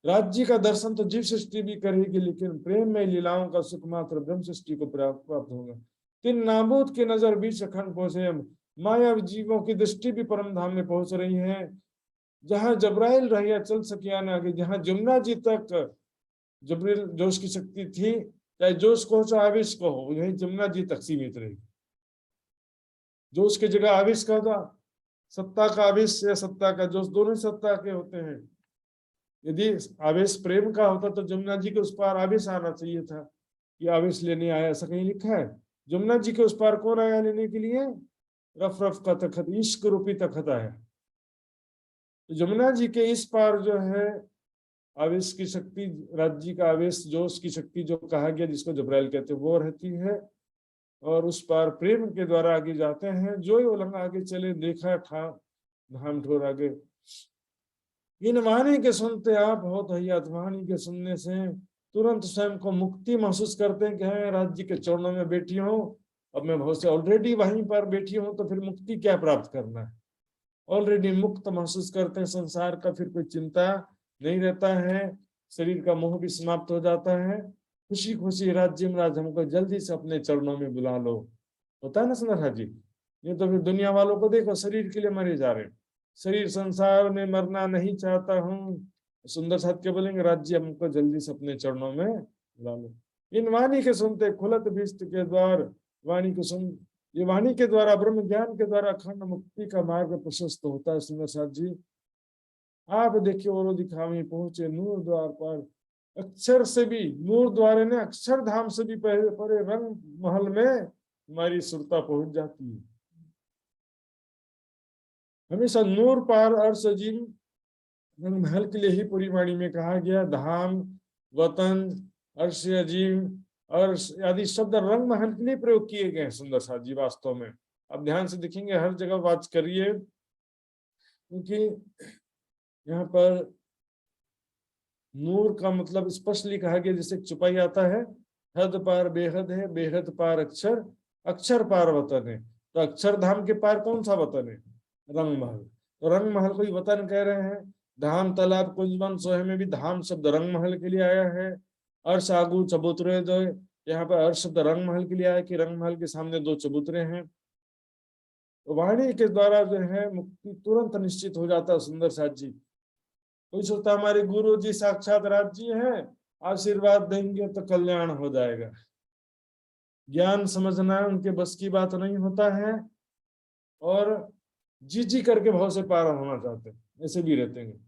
राज्य का दर्शन तो जीव सृष्टि भी करेगी, लेकिन प्रेम में लीलाओं का सुख मात्र ब्रह्म सृष्टि को प्राप्त होगा। तीन नाबूद की नजर बीच अखंड पहुंचे, माया जीवों की दृष्टि भी परम धाम में पहुंच रही है। जहां जबराइल रहिया चल सकिया न आगे, जहां जमुना जी तक जबरील जोश की शक्ति थी, चाहे जोश को हो चाहे आवेश को हो, यही जमुना जी तक सीमित रहेगी। जोश की जगह आवेश का था, सत्ता का आवेश या सत्ता का जोश, दोनों सत्ता के होते हैं। यदि आवेश प्रेम का होता तो जमुना जी के उस पार आवेश आना चाहिए था, कि आवेश लेने आया, ऐसा कहीं लिखा है? जमुना जी के उस पार कौन आया लेने के लिए? रफ रफ का तखत, इश्क रूपी तखत आया। तो जमुना जी के इस पार जो है आवेश की शक्ति, राज्य का आवेश, जोश की शक्ति जो कहा गया, जिसको जबराइल कहते हैं, वो रहती है। और उस पार प्रेम के द्वारा आगे जाते हैं। जो ही उलंग आगे चले, देखा था धाम ठोर आगे। इन वाणी के सुनते आप हो तो वाणी के सुनने से तुरंत स्वयं को मुक्ति महसूस करते हैं कि मैं राज्य के चरणों में बैठी हूँ, अब मैं बहुत से ऑलरेडी वहीं पर बैठी हूँ, तो फिर मुक्ति क्या प्राप्त करना है। ऑलरेडी मुक्त महसूस करते हैं, संसार का फिर कोई चिंता नहीं रहता है, शरीर का मोह भी समाप्त हो जाता है। खुशी खुशी राज्य में राज हमको जल्दी से अपने चरणों में बुला लो। होता है ना सुंदर जी। ये तो फिर दुनिया वालों को देखो, शरीर के लिए मरे जा रहे, शरीर संसार में मरना नहीं चाहता हूँ। सुंदर साथ के बोलेंगे राज्य हमको जल्दी से अपने चरणों में बुला लो। इन वाणी के सुनते खुलत भीष्ट के द्वार, वाणी को सुन, ये वाणी के द्वारा, ब्रह्म ज्ञान के द्वारा अखंड मुक्ति का मार्ग प्रशस्त होता है। सुंदर साथ जी आप देखिए, और दिखावे पहुंचे नूर द्वार पर, अक्षर से भी नूर द्वारे ने अक्षरधाम से भी पहले परे रंग महल में हमारी सुरता पहुंच जाती है। हमेशा नूर पार अर्श अजीम रंग महल के लिए ही पूरी वाणी में कहा गया। धाम, वतन, अर्श अजीम, अर्श आदि शब्द रंग महल के लिए प्रयोग किए गए हैं। सुंदर साथ जी वास्तव में अब ध्यान से देखेंगे, हर जगह बात करिए, क्योंकि यहाँ पर नूर का मतलब स्पष्ट लिखा गया, जैसे चुपाई आता है, हद पार बेहद है, बेहद पार अक्षर, अक्षर पार वतन है। तो अक्षरधाम के पार कौन सा वतन है? रंग महल। तो रंग महल को ही वतन कह रहे हैं। धाम, तालाब, कुंजवन, सोहे में भी धाम शब्द रंग महल के लिए आया है। अर्श, आगू, चबूतरे, जो यहाँ पर अर्श शब्द रंग महल के लिए आया कि रंग महल के सामने दो चबूतरे हैं। तो वाणी के द्वारा जो है मुक्ति तुरंत निश्चित हो जाता है। सुंदर साथ जी कोई सोचता हमारे गुरु जी साक्षात राज्य हैं, आशीर्वाद देंगे तो कल्याण हो जाएगा। ज्ञान समझना उनके बस की बात नहीं होता है, और जी जी करके भाव से पार होना चाहते हैं, ऐसे भी रहते हैं।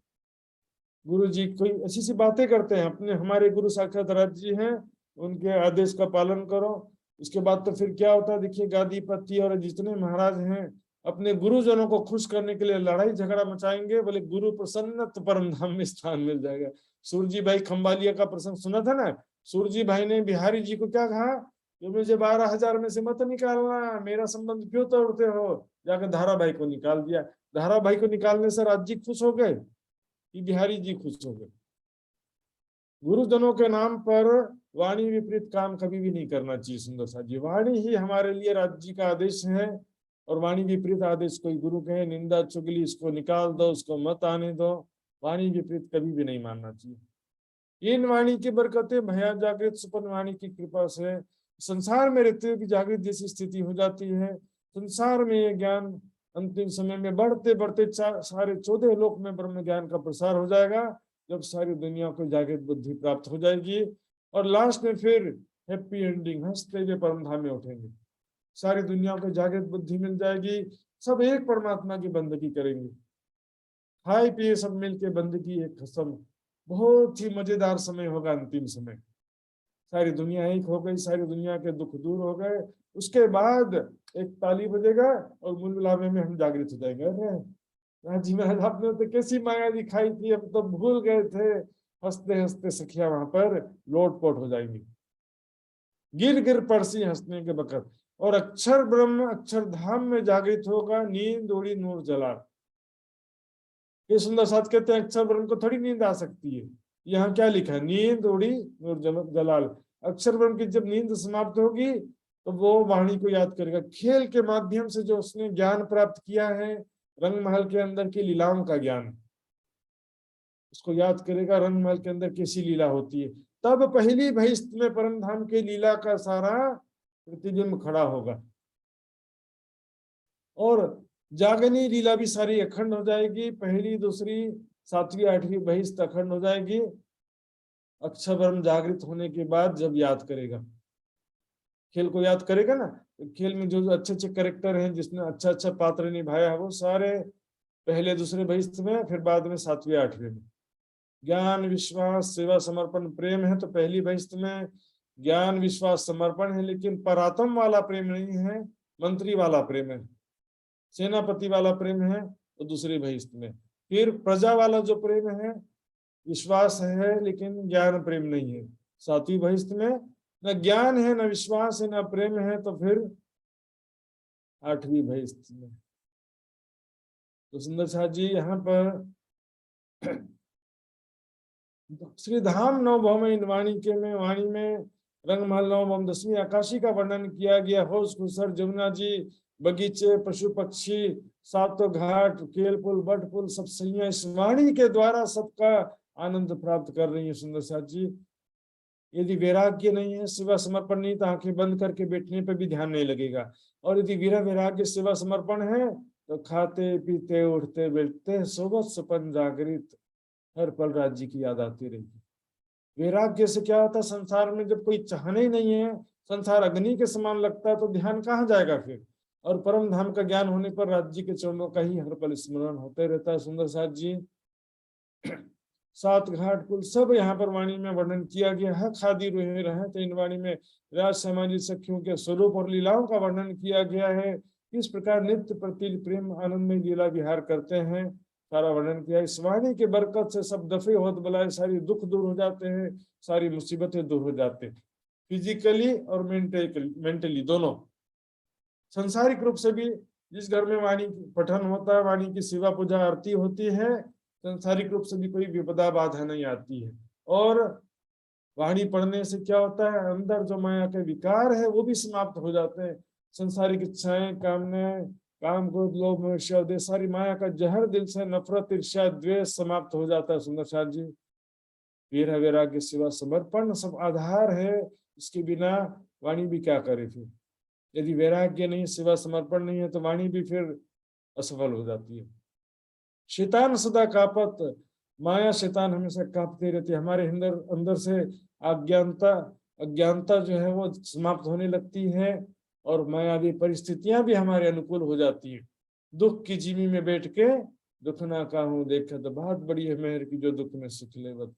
गुरु जी कोई ऐसी सी बातें करते हैं, अपने हमारे गुरु साक्षात राज्य हैं, उनके आदेश का पालन करो। उसके बाद तो फिर क्या होता है देखिए, गादीपति और जितने महाराज हैं अपने गुरुजनों को खुश करने के लिए लड़ाई झगड़ा मचाएंगे, बोले गुरु प्रसन्न तो परम धाम में स्थान मिल जाएगा। सूरजी भाई खंबालिया का प्रसंग सुना था ना। सूरजी भाई ने बिहारी जी को क्या कहा कि मुझे 12,000 में से मत निकालना, मेरा संबंध क्यों तोड़ते हो। जाकर धारा भाई को निकाल दिया। धारा भाई को निकालने से राज्य खुश हो गए कि बिहारी जी खुश हो गए। गुरुजनों के नाम पर वाणी विपरीत काम कभी भी नहीं करना चाहिए। सुंदर साथ जी वाणी ही हमारे लिए राज्य का आदेश है, और वाणी विपरीत आदेश कोई गुरु कहे निंदा चुगली इसको निकाल दो, उसको मत आने दो, वाणी विपरीत कभी भी नहीं मानना चाहिए। इन वाणी की बरकतें भया जागृत सुपन वाणी की कृपा से संसार में रहते हुए भी जागृत जैसी स्थिति हो जाती है। संसार में ये ज्ञान अंतिम समय में बढ़ते बढ़ते सारे 14 लोक में ब्रह्म ज्ञान का प्रसार हो जाएगा, जब सारी दुनिया को जागृत बुद्धि प्राप्त हो जाएगी, और लास्ट में फिर हैप्पी एंडिंग, हंसते हुए परम धाम में उठेंगे। सारी दुनिया को जागृत बुद्धि मिल जाएगी, सब एक परमात्मा की बंदगी करेंगे, खाए पिए सब मिलके बंदगी एक खसम। बहुत ही मजेदार समय होगा अंतिम समय। सारी दुनिया एक हो गई, सारी दुनिया के दुख दूर हो गए। उसके बाद एक ताली बजेगा और मूल मिलावे में हम जागृत हो जाएंगे। अरे जी महाराज आपने तो कैसी माया दिखाई थी, अब तो भूल गए थे। हंसते हंसते सखिया वहां पर लोटपोट हो जाएंगी, गिर गिर पड़सी हंसने के बकत। और अक्षर ब्रह्म अक्षरधाम में जागृत होगा, नींद उड़ी नूर जला। ये सुंदर साथ कहते हैं अक्षर ब्रह्म को थोड़ी नींद आ सकती है। यहाँ क्या लिखा है, नींद उड़ी नूर जलाल। अक्षर ब्रह्म की जब नींद समाप्त होगी तो वो वाणी को याद करेगा। खेल के माध्यम से जो उसने ज्ञान प्राप्त किया है, रंग महल के अंदर की लीलाओं का ज्ञान, उसको याद करेगा। रंग महल के अंदर कैसी लीला होती है, तब पहली बहिष्ठ में परम धाम की लीला का सारा प्रतिबिंब खड़ा होगा, और जागनी लीला भी सारी अखंड हो जाएगी। पहली, दूसरी, सातवीं, आठवीं बहिष्ठ अखंड हो जाएगी। अक्षर ब्रह्म जागृत होने के बाद जब याद करेगा, खेल को याद करेगा ना, तो खेल में जो जो अच्छे अच्छे कैरेक्टर हैं, जिसने अच्छा अच्छा पात्र निभाया है, वो सारे पहले दूसरे बहिष्ठ में, फिर बाद में सातवें आठवें में। ज्ञान विश्वास सेवा समर्पण प्रेम है तो पहली बहिष्ठ में ज्ञान विश्वास समर्पण है, लेकिन परात्म वाला प्रेम नहीं है, मंत्री वाला प्रेम है, सेनापति वाला प्रेम है तो दूसरे बहिष्ठ में। फिर प्रजा वाला जो प्रेम है, विश्वास है लेकिन ज्ञान प्रेम नहीं है, सातवीं बहिष्ठ में। न ज्ञान है, न विश्वास है, न प्रेम है, तो फिर आठवीं बहिष्ठ में। तो सुंदर साथ जी यहाँ पर श्री धाम नवभौम वाणी के में वाणी में रंगमहल नवभौम 10वीं आकाशी का वर्णन किया गया। हौस खुसर, जमुना जी, बगीचे, पशु पक्षी, सातों घाट, केल पुल, बट पुल, सब सैया इस वाणी के द्वारा सबका आनंद प्राप्त कर रही है। सुंदर साथ जी, यदि वैराग्य नहीं है, सेवा समर्पण नहीं, तो आंखें बंद करके बैठने पे भी ध्यान नहीं लगेगा। और यदि वैराग्य सेवा समर्पण है तो खाते पीते उठते बैठते सोबत सपन जागृत हर पल राज्य की याद आती रहेगी। वैराग्य से क्या होता है, संसार में जब कोई चाहने ही नहीं है, संसार अग्नि के समान लगता है, तो ध्यान कहाँ जाएगा फिर। और परम धाम का ज्ञान होने पर राज्य के चरणों का ही हर पल स्मरण होते रहता है। सुंदर साथ जी, सात घाट कुल सब यहाँ पर वाणी में वर्णन किया गया है। खादी रोहे रहे तो इन वाणी में राज समाजी सखियों के स्वरूप और लीलाओं का वर्णन किया गया है। किस प्रकार नित्य प्रति प्रेम आनंद में लीला विहार करते हैं, सारा वर्णन किया है। इस वाणी के बरकत से सब दफे होत बलाए, सारी दुख दूर हो जाते हैं, सारी मुसीबतें दूर हो जाते हैं, फिजिकली और मेंटली दोनों। संसारिक रूप से भी जिस घर में वाणी पठन होता है, वाणी की सेवा पूजा आरती होती है, संसारिक रूप से भी कोई विपदा बाधा नहीं आती है। और वाणी पढ़ने से क्या होता है, अंदर जो माया के विकार है वो भी समाप्त हो जाते हैं। संसारिक इच्छाएं, कामनाएं, काम क्रोध लोभ मोह सारी माया का जहर दिल से नफरत ईर्ष्या द्वेष समाप्त हो जाता है। सुंदर साथ जी, वीर वैराग्य सेवा समर्पण सब आधार है, इसके बिना वाणी भी क्या करे फिर। यदि वैराग्य नहीं, सेवा समर्पण नहीं है, तो वाणी भी फिर असफल हो जाती है। शैतान सदा कापत, माया शैतान हमेशा कांपते रहती है। हमारे अंदर अंदर से अज्ञानता अज्ञानता जो है वो समाप्त होने लगती है, और मायावी परिस्थितियां भी हमारे अनुकूल हो जाती है। दुख की जीवी में बैठ के दुख ना काहूं देखा, तो बहुत बड़ी है मेहर की जो दुख में सुख लेवत।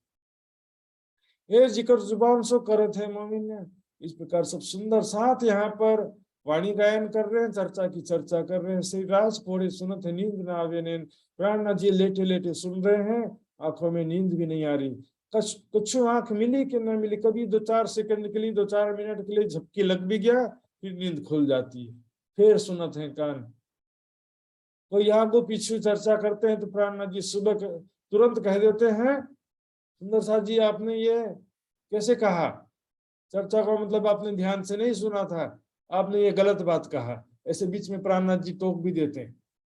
ये जिक्र जुबान सो करत है मोमिन ने। इस प्रकार सब सुंदर साथ यहाँ पर वाणी गायन कर रहे हैं, चर्चा की चर्चा कर रहे हैं। श्री राज कोड़े सुनत है, नींद ना आवे नैन। प्राणनाथ जी लेटे लेटे सुन रहे हैं, आंखों में नींद भी नहीं आ रही। कुछ आंख मिली कि न मिली, कभी 2-4 सेकंड के लिए, 2-4 मिनट के लिए झपकी लग भी गया, फिर नींद खुल जाती है, फिर सुनत है कान। कोई आगो पीछे चर्चा करते हैं तो प्राणनाथ जी सुबह तुरंत कह देते हैं, सुंदर साथ जी आपने ये कैसे कहा, चर्चा का मतलब आपने ध्यान से नहीं सुना था, आपने ये गलत बात कहा। ऐसे बीच में प्राणनाथ जी टोक भी देते हैं,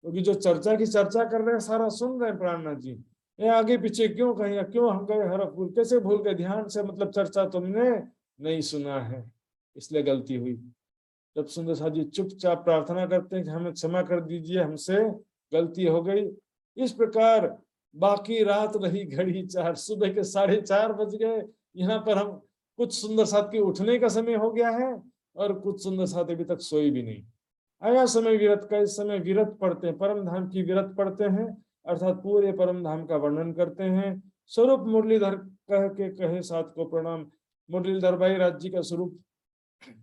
क्योंकि जो चर्चा की चर्चा कर रहे हैं सारा सुन रहे हैं प्राणनाथ जी। ये आगे पीछे क्यों कहीं, क्यों हम गए हर भूल, कैसे भूल गए, ध्यान से मतलब चर्चा तुमने नहीं सुना है, इसलिए गलती हुई। जब सुंदर साथ जी चुपचाप प्रार्थना करते हैं कि हमें क्षमा कर दीजिए, हमसे गलती हो गई। इस प्रकार बाकी रात रही घड़ी 4, सुबह के 4:30 बज गए। यहाँ पर हम कुछ सुंदर साथ के उठने का समय हो गया है, और कुछ सुंदर साथ अभी तक सोई भी नहीं। आया समय विरत का, इस समय विरत पढ़ते हैं, परम धाम की विरत पढ़ते हैं, अर्थात पूरे परम धाम का वर्णन करते हैं। स्वरूप मुरलीधर कह के कहे साथ को प्रणाम, मुरलीधर भाई राज्य का स्वरूप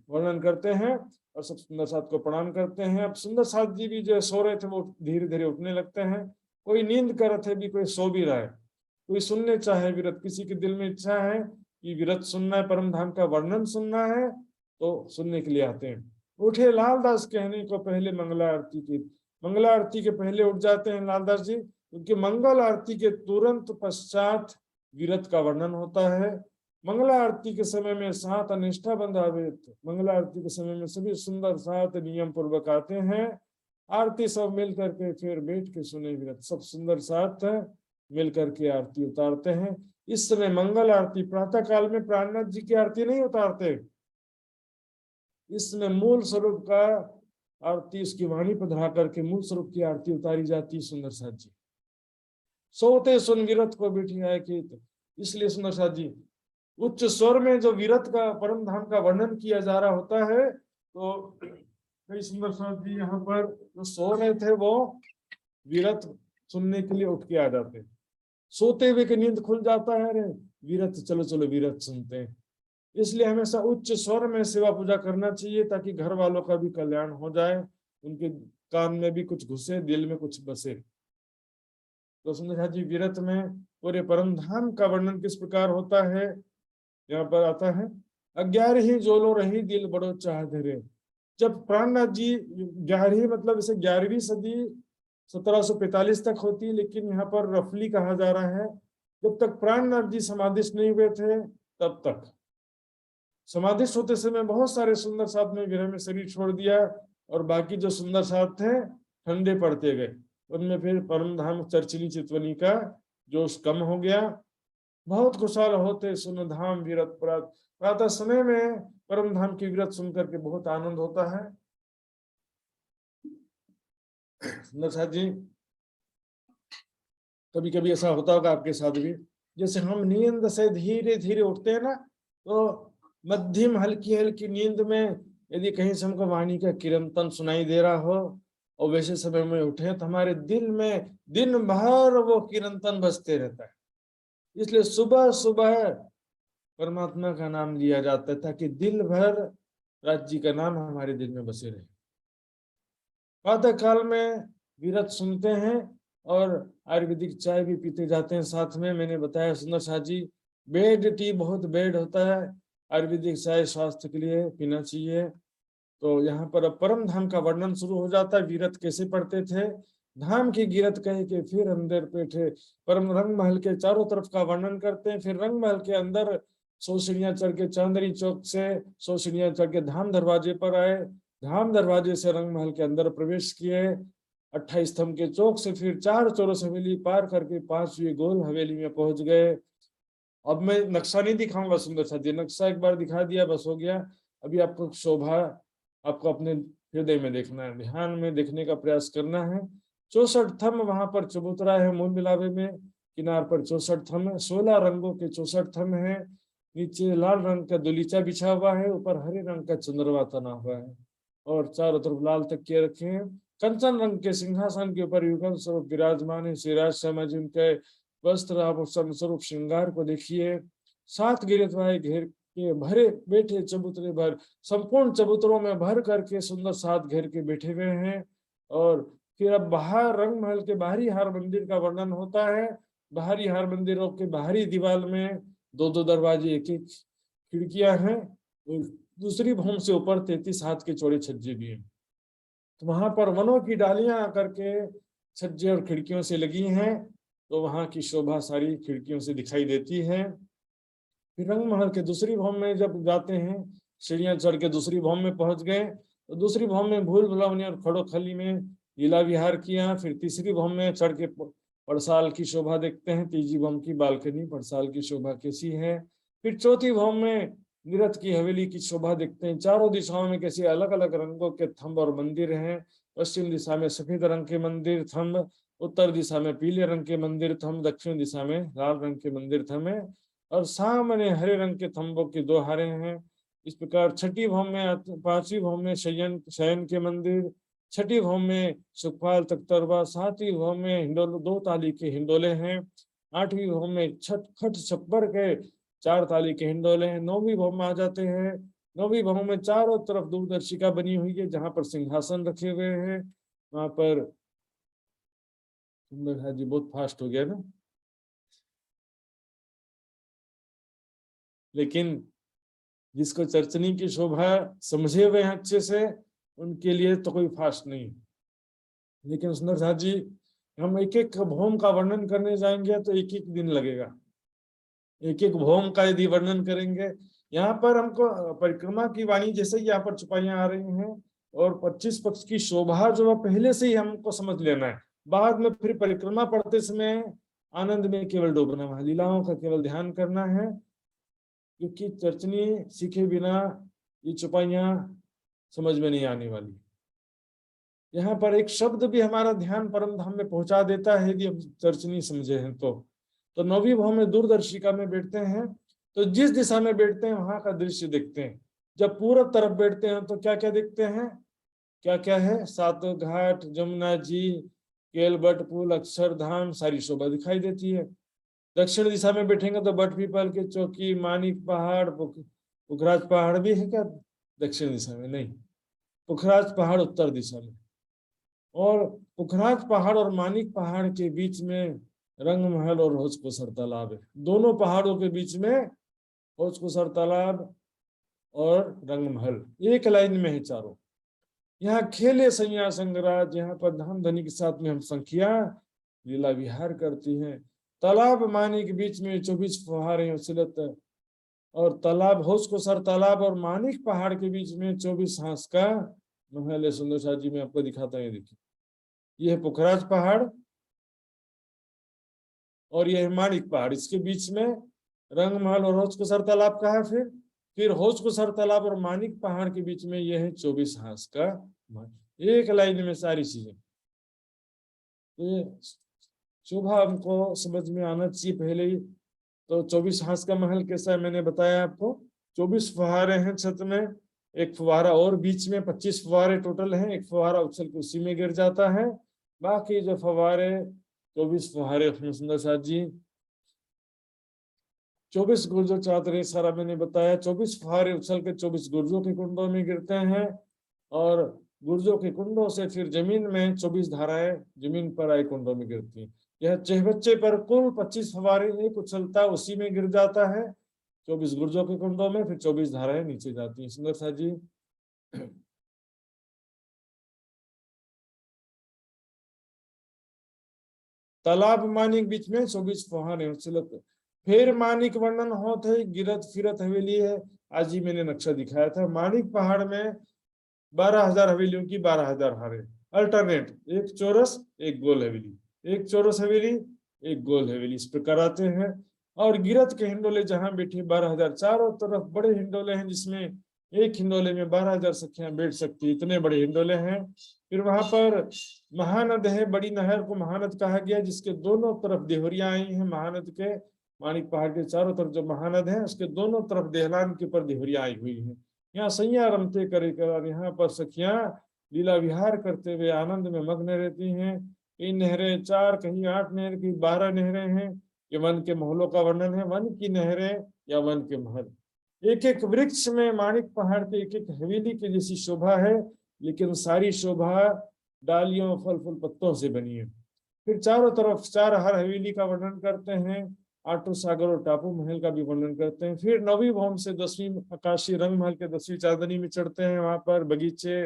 वर्णन करते हैं, और सब सुंदर साथ को प्रणाम करते हैं। अब सुंदर साथ जी भी जो सो रहे थे वो धीरे धीरे उठने लगते हैं। कोई नींद कर रहे थे भी, कोई सो भी रहा है, कोई सुनने चाहे विरत, किसी के दिल में इच्छा है कि विरत सुनना है, परम धाम का वर्णन सुनना है, तो सुनने के लिए आते हैं। उठे लालदास कहने को पहले मंगला आरती की, मंगला आरती के पहले उठ जाते हैं लालदास जी, क्योंकि मंगल आरती के तुरंत पश्चात विरत का वर्णन होता है। मंगला आरती के समय में 7 अनिष्ठा बंधावे, मंगला आरती के समय में सभी सुंदर 7 नियम पूर्वक आते हैं। आरती सब मिल करके फिर बैठ के सुने विरत, सब सुंदर साथ मिल करके आरती उतारते हैं। इस समय मंगल आरती, प्रातः काल में प्राणनाथ जी की आरती नहीं उतारते, इसमें मूल स्वरूप का आरती उसकी वाणी पर धरा करके मूल स्वरूप की आरती उतारी जाती है। सुंदर साथ जी सोते सुन विरत को बैठी आए कि, इसलिए सुंदर साथ जी उच्च स्वर में जो विरत का परम धाम का वर्णन किया जा रहा होता है, तो कई सुंदर साथ जी यहाँ पर जो सो रहे थे वो विरत सुनने के लिए उठ के आ जाते, सोते हुए की नींद खुल जाता है, रे विरत चलो चलो विरत सुनते हैं। इसलिए हमेशा उच्च स्वर में सेवा पूजा करना चाहिए, ताकि घर वालों का भी कल्याण हो जाए, उनके कान में भी कुछ घुसे, दिल में कुछ बसे। तो सुंदर जी विरत में पूरे परम धाम का वर्णन किस प्रकार होता है, यहाँ पर आता है। 11 जोलो रही दिल बड़ो चाह धरे, जब प्राणनाथ जी 11 मतलब इसे 11वीं सदी 1745 तक होती है, लेकिन यहाँ पर रफली कहा जा रहा है जब तक प्राणनाथ जी समाधिस्थ नहीं हुए थे तब तक। समाधिस्थ होते समय बहुत सारे सुंदर साथ में विरह में शरीर छोड़ दिया, और बाकी जो सुंदर साथ थे ठंडे पड़ते गए। उनमें फिर परम धाम चर्चिनी चितवनी का जोश कम हो गया। बहुत खुशहाल होते सुन धाम विरत प्रातः समय में परम धाम की विरत सुन करके बहुत आनंद होता है। नरसाद जी, कभी कभी ऐसा होता होगा आपके साथ भी, जैसे हम नींद से धीरे धीरे उठते हैं ना, तो मध्यम हल्की हल्की नींद में यदि कहीं से हमको वाणी का कीर्तन सुनाई दे रहा हो और वैसे समय में उठे तो हमारे दिल में दिन भर वो कीर्तन बजते रहता है। इसलिए सुबह सुबह परमात्मा का नाम लिया जाता है ताकि दिल भर राज्य का नाम हमारे दिल में बसे रहे। प्रातः काल में विरत सुनते हैं और आयुर्वेदिक चाय भी पीते जाते हैं साथ में। मैंने बताया सुंदर शाह जी, बेड टी बहुत बेड होता है, आयुर्वेदिक चाय स्वास्थ्य के लिए पीना चाहिए। तो यहाँ पर अब परम धाम का वर्णन शुरू हो जाता है। विरत कैसे पढ़ते थे, धाम की गिरत कह के फिर अंदर बैठे, परम रंग महल के चारों तरफ का वर्णन करते हैं। फिर रंग महल के अंदर 100 सीढ़ियां चढ़ के चांदनी चौक से 100 सीढ़ियां चढ़ के धाम दरवाजे पर आए, धाम दरवाजे से रंग महल के अंदर प्रवेश किए, 28 स्तंभ के चौक से फिर 4 चौरस हवेली पार करके 5वीं गोल हवेली में पहुंच गए। अब मैं नक्शा नहीं दिखाऊंगा सुंदर सा जी, नक्शा एक बार दिखा दिया बस हो गया। अभी आपको शोभा आपको अपने हृदय में देखना है, ध्यान में देखने का प्रयास करना है। 64 थंब वहां पर चबूतरा है, मूल मिलावे में किनार पर 64 थंब, 16 रंगों के 64 थंब है। नीचे लाल रंग का दुलीचा बिछा हुआ है, ऊपर हरे रंग का चंद्रमा तना हुआ है, और चारों तरफ लाल तकिए रखे हैं। कंचन रंग के सिंहासन के ऊपर युगल स्वरूप विराजमान है श्रीराज शर्मा जी। उनके वस्त्र आभूषण स्वरूप श्रृंगार को देखिए। 7 गिरधवाए घेर के भरे बैठे चबूतरे भर, संपूर्ण चबूतरों में भर करके सुंदर 7 घेर के बैठे हुए हैं। और फिर अब बाहर रंग महल के बाहरी हार मंदिर का वर्णन होता है। बाहरी हार मंदिरों के बाहरी दीवार में 2-2 दरवाजे, 1-1 खिड़कियां हैं, दूसरी भूम से ऊपर 33 हाथ के चौड़े छज्जे भी हैं। तो वहां पर वनों की डालियां आकर के छज्जे और खिड़कियों से लगी हैं, तो वहां की शोभा सारी खिड़कियों से दिखाई देती है। फिर रंग महल के दूसरी भौम में जब जाते हैं, सीढ़ियां चढ़ के दूसरी भौम में पहुंच गए, तो दूसरी भौम में भूल भुलवनी और खड़ो खली में लीला विहार किया। फिर तीसरी भौम में चढ़ के पड़साल की शोभा देखते हैं, तीसरी भौम की बालकनी पड़साल की शोभा कैसी है। फिर चौथी भौम में निरथ की हवेली की शोभा देखते हैं। चारों दिशाओं में कैसे अलग अलग रंगों के थंब और मंदिर हैं। पश्चिम दिशा में सफेद रंग के मंदिर थंब, उत्तर दिशा में पीले रंग के मंदिर थंब, दक्षिण दिशा में लाल रंग के मंदिर थंब है, और सामने हरे रंग के थंबों की 2 हारे हैं। इस प्रकार छठी भौम में 5वीं भौम में शयन के मंदिर, छठी भौम में सुखपाल तख्तरवा, 7वीं भौम में हिंडोले 2 ताली के हिंडोले हैं, 8वीं भौम में खट छप्पर के 4 ताली के हिंडोले हैं। 9वीं भौम में आ जाते हैं। 9वीं भौम में चारों तरफ दूरदर्शिका बनी हुई है जहां पर सिंहासन रखे हुए हैं। वहां पर जी बहुत फास्ट हो गया ना, लेकिन जिसको चर्चनी की शोभा समझे हुए हैं अच्छे से, उनके लिए तो कोई फास्ट नहीं। लेकिन सुंदर साथ जी, हम एक एक भौम का वर्णन करने जाएंगे तो 1-1 दिन लगेगा। एक एक भौम का यदि वर्णन करेंगे, यहाँ पर हमको परिक्रमा की वाणी जैसे यहाँ पर चुपाइयां आ रही हैं, और 25 पक्ष की शोभा जो है पहले से ही हमको समझ लेना है। बाद में फिर परिक्रमा पढ़ते समय आनंद में केवल डूबना है, लीलाओं का केवल ध्यान करना है, क्योंकि चर्चनी सीखे बिना ये चुपाइयां समझ में नहीं आने वाली। यहाँ पर एक शब्द भी हमारा ध्यान परम धाम में पहुंचा देता है यदि हम चर्चनी समझे हैं तो 9वीं भौम में दूरदर्शिका में बैठते हैं, तो जिस दिशा में बैठते हैं वहां का दृश्य देखते हैं। जब पूरब तरफ बैठते हैं तो क्या क्या देखते हैं, क्या क्या है, 7 घाट, जमुना जी, केलबट पुल, अक्षरधाम, सारी शोभा दिखाई देती है। दक्षिण दिशा में बैठेंगे तो बट पीपल की चौकी, मानिक पहाड़, पुखराज पहाड़ भी है क्या दक्षिण दिशा में? नहीं, पुखराज पहाड़ उत्तर दिशा में, और पुखराज पहाड़ और मानिक पहाड़ के बीच में रंग महल और होचकोसर तालाब है। दोनों पहाड़ों के बीच में होचकोसर तालाब और रंग महल एक लाइन में है चारों। यहाँ खेले सैया संगराज, यहाँ पर धाम धनी के साथ में हम संख्या लीला विहार करती हैं। तालाब मानी के बीच में 24 फुहारे उछलत, और तालाब होश को सर तालाब और मानिक पहाड़ के बीच में 24 हांस का महल है। सुंदर शाह जी मैं आपको दिखाता हूँ, देखिए ये है पुखराज पहाड़ और ये है मानिक पहाड़, इसके बीच में रंग महल और होश को सर तालाब का है। फिर होश को सर तालाब और मानिक पहाड़ के बीच में यह है 24 हांस का महल। एक लाइन में सारी चीजें, ये शोभा हमको समझ में आना चाहिए पहले ही। तो 24 हांस का महल कैसा है मैंने बताया आपको। 24 फुहारे हैं छत में, एक फुहारा और बीच में, 25 फुहारे टोटल हैं। एक फुहारा उछल के उसी में गिर जाता है। बाकी जो फुहारे 24 फुहारे सुंदर साथ जी 24 गुर्जों चादरे सारा मैंने बताया। 24 फुहारे उछल के 24 गुर्जों के कुंडों में गिरते हैं, और गुर्जों के कुंडों से फिर जमीन में 24 धाराएं जमीन पर आए कुंडों में गिरती हैं। यह चहबच्चे पर कुल 25 फवारे एक उछलता उसी में गिर जाता है 24 गुर्जों के कुंडों में, फिर 24 धाराएं नीचे जाती हैं। सुंदर सा जी तालाब मानिक बीच में 24 फुहारे उछलत, फिर मानिक वर्णन होते गिरत फिरत हवेली है। आज ही मैंने नक्शा दिखाया था। मानिक पहाड़ में 12,000 हवेलियों की 12,000 हारे अल्टरनेट, एक चौरस एक गोल हवेली, एक चौरस हवेली एक गोल हवेली, इस प्रकार आते हैं। और गिरत के हिंडोले जहां बैठे 12,000, चारों तरफ बड़े हिंडोले हैं जिसमें एक हिंडोले में 12,000 सखियां बैठ सकती, इतने बड़े हिंडोले हैं। फिर वहां पर महानद है, बड़ी नहर को महानद कहा गया, जिसके दोनों तरफ देहरियां आई हैं। महानद के मानिक पहाड़ के चारों तरफ जो महानद है उसके दोनों तरफ देहलान के ऊपर देहरियां आई हुई हैं। यहाँ सैया रमते करे करार, यहाँ पर सखियां लीला विहार करते हुए आनंद में मग्न रहती हैं। कई नहरें 4, कहीं 8 नहर की 12 नहरें हैं। ये वन के महलों का वर्णन है, वन की नहरें या वन के महल। एक एक वृक्ष में मानिक पहाड़ के एक एक हवेली की जैसी शोभा है, लेकिन सारी शोभा डालियों फल फूल पत्तों से बनी है। फिर चारों तरफ 4 हर हवेली का वर्णन करते हैं, आठों सागर और टापू महल का भी वर्णन करते हैं। फिर 9वीं भौम से 10वीं आकाशीय रंग महल के 10वीं चांदनी में चढ़ते हैं। वहां पर बगीचे,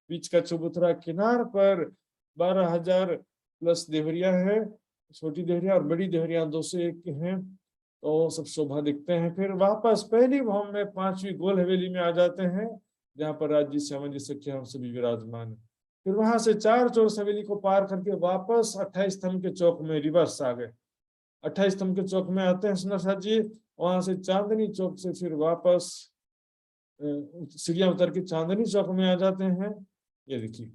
बीच का चबूतरा, किनार पर 12,000 प्लस देवरिया है, छोटी देवरिया और बड़ी देवरिया 201 हैं, तो सब शोभा दिखते हैं। फिर वापस पहली भौम में 5वीं गोल हवेली में आ जाते हैं, जहाँ पर राज्य श्यामजी सखिया हम सभी विराजमान है। फिर वहां से 4 चौरस हवेली को पार करके वापस 28 स्तंभ के चौक में रिवर्स आ गए। 28 स्तंभ के चौक में आते हैं सुंदर साथ जी, वहां से चांदनी चौक से फिर वापस सीढ़ियां उतर के चांदनी चौक में आ जाते हैं। ये देखिए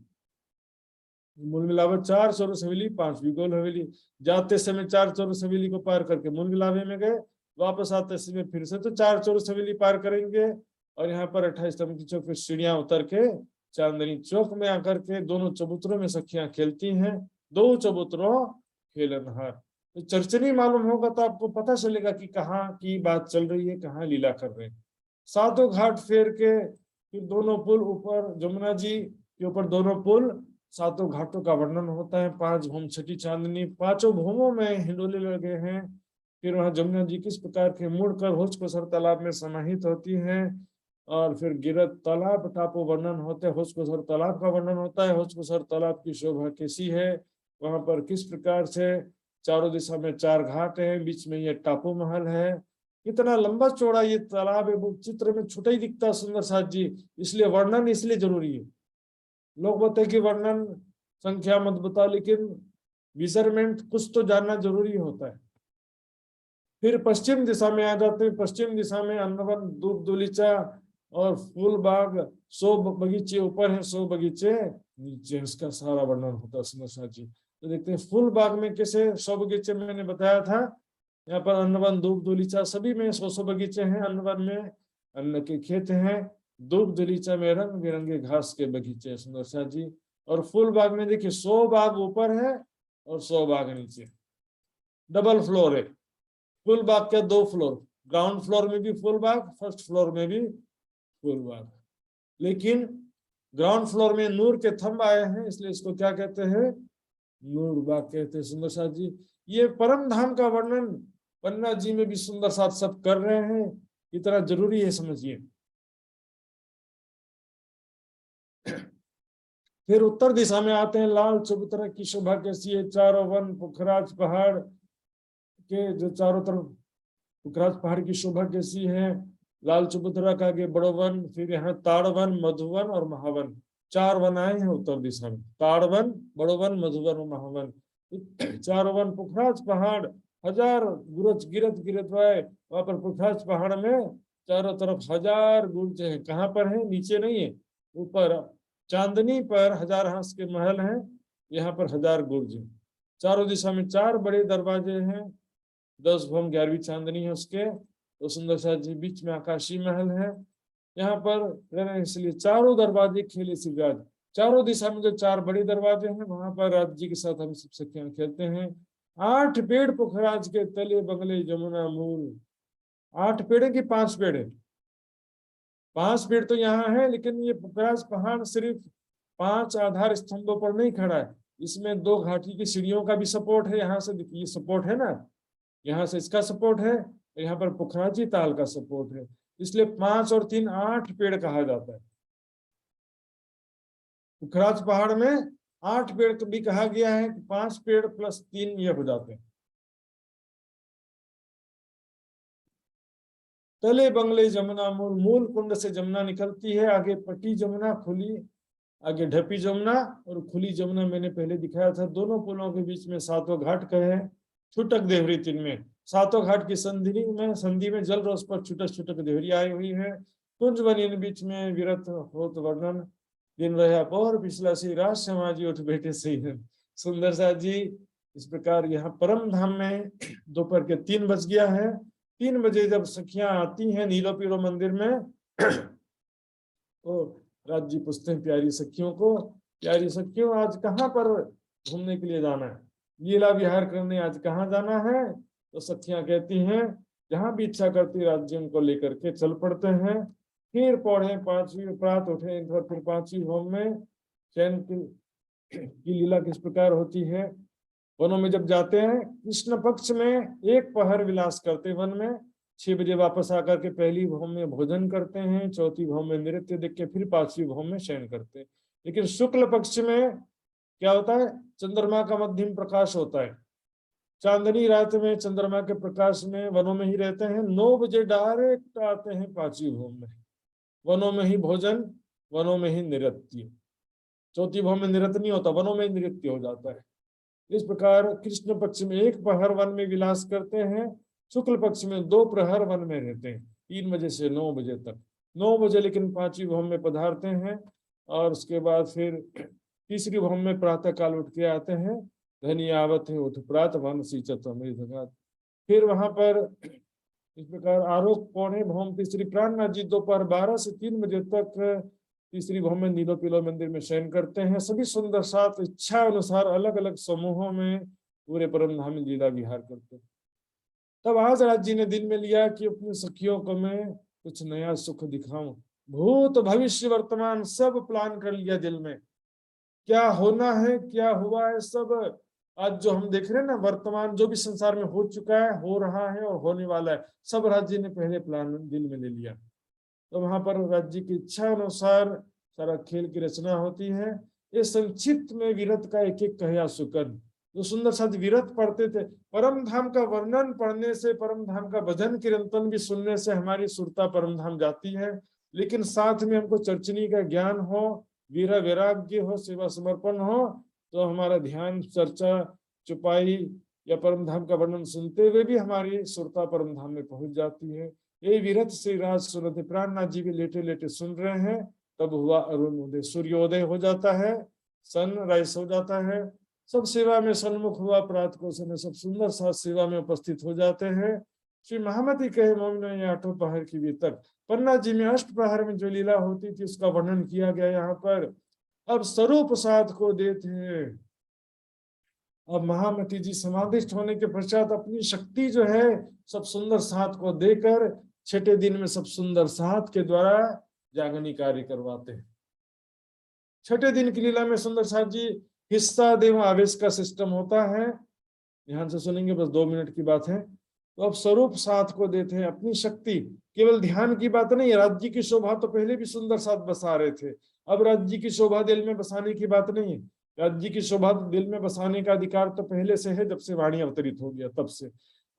मूल मिलावट 4 चौरस हवेली, 5वीं गोल हवेली। जाते समय 4 चौरस हवेली को पार करके मूल मिलावे में गए, वापस आते समय फिर से तो 4 चौरस हवेली पार करेंगे, और यहाँ पर 28 स्तंभ की चौक फिर सीढ़ियां उतर के चांदनी चौक में आकर के दोनों चबूतरों में सखियां खेलती हैं। 2 चबूतरों खेलनहार। तो चर्चनी मालूम होगा तो आपको पता चलेगा कि कहाँ की बात चल रही है, कहाँ लीला कर रहे हैं। 7 घाट फेर के फिर दोनों पुल ऊपर, जमुना जी के ऊपर दोनों पुल, 7 घाटों का वर्णन होता है। 5 भूम छठी चांदनी, 5 भूमों में हिंडोले लगे हैं। फिर वहां जमुना जी किस प्रकार के मुड़कर होश को सर तालाब में समाहित होती हैं, और फिर गिरत तालाब टापू वर्णन होते हैं। होश को सर तालाब का वर्णन होता है, होश को सर तालाब की शोभा कैसी है, वहां पर किस प्रकार से चारों दिशा में 4 घाट हैं, बीच में ये टापू महल है। कितना लंबा चौड़ा ये तालाब है, वो चित्र में छोटा ही दिखता है सुंदर साथ जी, इसलिए वर्णन इसलिए जरूरी है। लोग बोलते हैं कि वर्णन संख्या मत बता, लेकिन मेजरमेंट कुछ तो जानना जरूरी होता है। फिर पश्चिम दिशा में आ जाते हैं। पश्चिम दिशा में अन्नवन, दूब दुलीचा और फूल बाग, 100 बगीचे ऊपर है, 100 बगीचे नीचे, इसका सारा वर्णन होता है सुंदर जी। तो देखते हैं फूल बाग में कैसे 100 बगीचे मैंने बताया था। यहाँ पर अन्नवन, दूब दुलीचा सभी में 100 बगीचे हैं। अन्नवन में अन्न के खेत हैं, दूब दुलीचा में रंग बिरंगे घास के बगीचे सुंदर जी। और फूल बाग में देखिए 100 बाग ऊपर है और 100 बाग नीचे, डबल फ्लोर है। फुल बाग के 2 फ्लोर, ग्राउंड फ्लोर में भी फुल बाग, फर्स्ट फ्लोर में भी फुल बाग। लेकिन ग्राउंड फ्लोर में नूर के थंब आए हैं, इसलिए इसको क्या कहते हैं, नूर बाग कहते हैं सुंदर साथ जी। ये परम धाम का वर्णन पन्ना जी में भी सुंदर साथ सब कर रहे हैं, इतना जरूरी है समझिए। फिर उत्तर दिशा में आते हैं, लाल चबूतरा की शोभा कैसी है, चारों वन पुखराज पहाड़ के जो चारों तरफ पुखराज पहाड़ की शोभा कैसी है। लाल चबूतरा का आगे बड़ो वन, फिर यहाँ ताड़वन, मधुवन और महावन, 4 वन आए हैं उत्तर दिशा में, ताड़वन, बड़ो वन, मधुवन और महावन। चारों वन पुखराज पहाड़, 1000 गुरज गिरत गिरत वाय, वहां पर पुखराज पहाड़ में चारों तरफ 1000 गुर्ज है। कहाँ पर है? नीचे नहीं है, ऊपर चांदनी पर 1000 हंस के महल हैं, यहाँ पर 1000 गुर्ज है। चारों दिशा में 4 बड़े दरवाजे हैं, 10 भवन 11वीं चांदनी है उसके। तो सुंदर सा जी बीच में आकाशीय महल है, यहाँ पर रहने इसलिए चारों दरवाजे खेले सिगाज। चारों दिशा में जो 4 बड़े दरवाजे हैं, वहां पर राज्य के साथ हम सब सखियां खेलते हैं। 8 पेड़ पुखराज के तले बंगले जमुना मूल। 8 पेड़ है कि 5 पेड़ है? 5 पेड़ तो यहाँ है, लेकिन ये पुखराज पहाड़ सिर्फ 5 आधार स्तंभों पर नहीं खड़ा है, इसमें 2 घाटी की सीढ़ियों का भी सपोर्ट है। यहाँ से देखिए सपोर्ट है ना, यहाँ से इसका सपोर्ट है, यहाँ पर पुखराजी ताल का सपोर्ट है, इसलिए 5 और 3 8 पेड़ कहा जाता है। पुखराज पहाड़ में 8 पेड़ भी कहा गया है, 5 पेड़ प्लस 3 ये हो जाते हैं। तले बंगले जमुना मूल, मूल कुंड से जमुना निकलती है, आगे पटी जमुना, खुली, आगे ढपी जमुना और खुली जमुना मैंने पहले दिखाया था। दोनों पुलों के बीच में 7 घाट कहे, छुटक देवरी 3 में। 7 घाट की संधि में जल रोस पर छुटक छुटक देवरी आई हुई है। कुंज वन इन बीच में विरत होत वर्णन, दिन रहा और पिछला सी राज समाजी उठ बैठे सही है। सुंदर सा जी इस प्रकार यहाँ परम धाम में दोपहर के 3 बज गया है। 3 बजे जब सखियां आती हैं नीलो पीरो मंदिर में तो राज जी पूछते हैं प्यारी सखियों को, प्यारी सखियों आज कहाँ पर घूमने के लिए जाना है, लीला विहार करने आज कहाँ जाना है? तो सखियां कहती हैं जहां भी इच्छा करती राज्य उनको लेकर के चल पड़ते हैं। फिर पौड़े 5वीं प्रात उठे, फिर 5वीं होम में चैन की लीला किस प्रकार होती है। वनों में जब जाते हैं कृष्ण पक्ष में 1 पहर विलास करते वन में, 6 बजे वापस आकर के पहली भौम में भोजन करते हैं, चौथी भौम में नृत्य देख के फिर 5वीं भौम में शयन करते हैं। लेकिन शुक्ल पक्ष में क्या होता है? चंद्रमा का मध्यम प्रकाश होता है, चांदनी रात में चंद्रमा के प्रकाश में वनों में ही रहते हैं। 9 बजे डायरेक्ट आते हैं 5वीं भौम में, वनों में ही भोजन, वनों में ही नृत्य। चौथी भौम में नृत्य नहीं होता, वनों में ही नृत्य हो जाता है। इस प्रकार कृष्ण पक्ष में 1 पहर वन में विलास करते हैं, शुक्ल पक्ष में 2 प्रहर वन में रहते हैं, 3 बजे से 9 बजे तक। 9 बजे लेकिन 5वीं भौम में पधारते हैं और उसके बाद फिर तीसरी भौम में प्रातः काल उठ के आते हैं। धनी आवत है उठ प्रात वन सींचत अमृत। फिर वहां पर इस प्रकार आरोप पौने भौम तीसरी प्राणनाथ जी दोपहर 12 से 3 बजे तक तीसरी भौम में नीलो पीलो मंदिर में शयन करते हैं। सभी सुंदर साथ इच्छा अनुसार अलग अलग समूहों में पूरे परम धाम में लीला विहार करते हैं। तब आज राज जी ने दिन में लिया कि अपनी सखियों को मैं कुछ नया सुख दिखाऊं। भूत भविष्य वर्तमान सब प्लान कर लिया दिल में, क्या होना है क्या हुआ है सब। आज जो हम देख रहे हैं ना वर्तमान जो भी संसार में हो चुका है, हो रहा है और होने वाला है, सब राज जी ने पहले प्लान दिल में ले लिया। तो वहां पर राज जी की इच्छा अनुसार सारा खेल की रचना होती है। ये संक्षिप्त में विरत का एक एक कहया सुकन, जो सुंदर साथ विरत पढ़ते थे। परम धाम का वर्णन पढ़ने से, परम धाम का भजन कीर्तन भी सुनने से हमारी सुरता परम धाम जाती है, लेकिन साथ में हमको चर्चनी का ज्ञान हो, वीरा वैराग्य हो, सेवा समर्पण हो, तो हमारा ध्यान चर्चा चुपाई या परम धाम का वर्णन सुनते हुए भी हमारी सुरता परम धाम में पहुंच जाती है। ये विरत से राज सुनते प्राणनाथ जी भी लेटे लेटे सुन रहे हैं। तब हुआ अरुणोदय, सूर्योदय हो जाता है, सनराइज हो जाता है। सब सेवा में सन्मुख हुआ, प्रात को समय सब सुंदर साथ सेवा में उपस्थित हो जाते हैं। श्री महामती कहे मोमिनो ये 8 पहर की भीतर, पन्ना जी में 8 पहर में जो लीला होती थी उसका वर्णन किया गया यहाँ पर। अब स्वरूप साध को देते हैं। अब महामती जी समाधिष्ट होने के पश्चात अपनी शक्ति जो है सब सुंदर साथ को देकर 6ठे दिन में सब सुंदर साथ के द्वारा जागनी कार्य करवाते हैं। 6ठे दिन की लीला में सुंदर साथ जी हिस्सा देव आवेश का सिस्टम होता है, ध्यान से सुनेंगे, बस 2 मिनट की बात है। तो अब स्वरूप साथ को देते हैं अपनी शक्ति, केवल ध्यान की बात नहीं, राज्य की शोभा तो पहले भी सुंदर साथ बसा रहे थे, अब राज्य की शोभा दिल में बसाने की बात नहीं है। राज्य की शोभा दिल में बसाने का अधिकार तो पहले से है, जब से वाणी अवतरित हो गया तब से।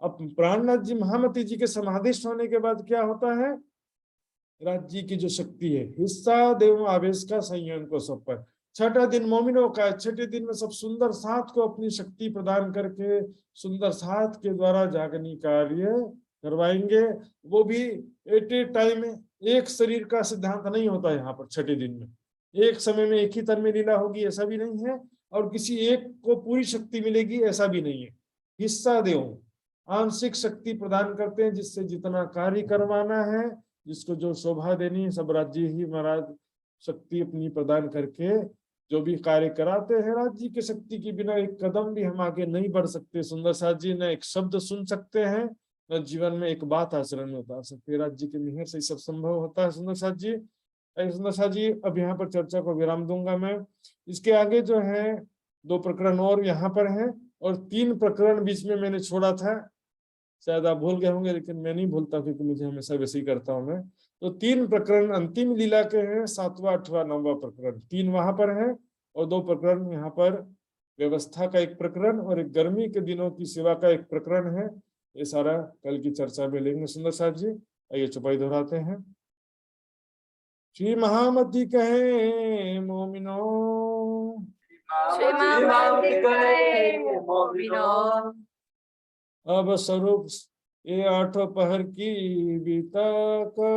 अब प्राणनाथ जी महामती जी के समाधिस्थ होने के बाद क्या होता है, राज्य की जो शक्ति है, हिस्सा देव आवेश का संयम को सब पर। छठा दिन मोमिनों का, छठे दिन में सब सुंदर साथ को अपनी शक्ति प्रदान करके सुंदर साथ के द्वारा जागनी कार्य करवाएंगे। वो भी एट ए टाइम, एक शरीर का सिद्धांत नहीं होता यहाँ पर। छठे दिन में एक समय में एक ही तन में लीला होगी ऐसा भी नहीं है, और किसी एक को पूरी शक्ति मिलेगी ऐसा भी नहीं है। हिस्सा देव आंशिक शक्ति प्रदान करते हैं, जिससे जितना कार्य करवाना है, जिसको जो शोभा देनी है, सब राज्य ही महाराज शक्ति अपनी प्रदान करके जो भी कार्य कराते हैं। राज्य की शक्ति के बिना एक कदम भी हम आगे नहीं बढ़ सकते। सुंदर साथ जी न एक शब्द सुन सकते हैं, न जीवन में एक बात आचरण में उतार सकते। राज्य के मेहर से सब संभव होता है। सुंदर साथ जी, सुंदर साथ जी, अब यहाँ पर चर्चा को विराम दूंगा मैं। इसके आगे जो है 2 प्रकरण और यहाँ पर हैं, और 3 प्रकरण बीच में मैंने छोड़ा था, शायद आप भूल गए होंगे, लेकिन मैं नहीं भूलता क्योंकि मुझे हमेशा वैसे ही करता हूं मैं। तो 3 प्रकरण अंतिम लीला के हैं, 7वां 8वां 9वां प्रकरण, 3 वहां पर हैं और 2 प्रकरण यहाँ पर। व्यवस्था का एक प्रकरण और एक गर्मी के दिनों की सेवा का एक प्रकरण है। ये सारा कल की चर्चा में लेंगे। सुंदर साहब जी, आइए चौपाई दोहराते हैं। श्री महामती कहे मोमिनो, श्री महामती कहे मोमिनो, अब स्वरूप ये 8 पहर की बीता का,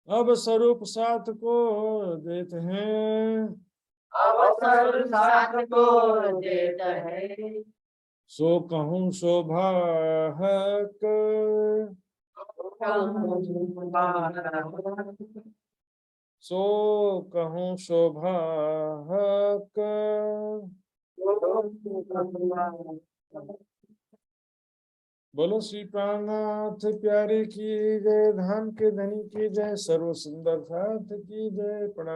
अब स्वरूप साथ को देते हैं, अवसर साथ को देता है। सो कहूँ शोभा हक, सो कहूँ शोभा हक। बोलो श्री प्राणनाथ प्यारे की जय, धाम के धनी की जय, सर्व सुंदर साथ की जय। प्रणाम।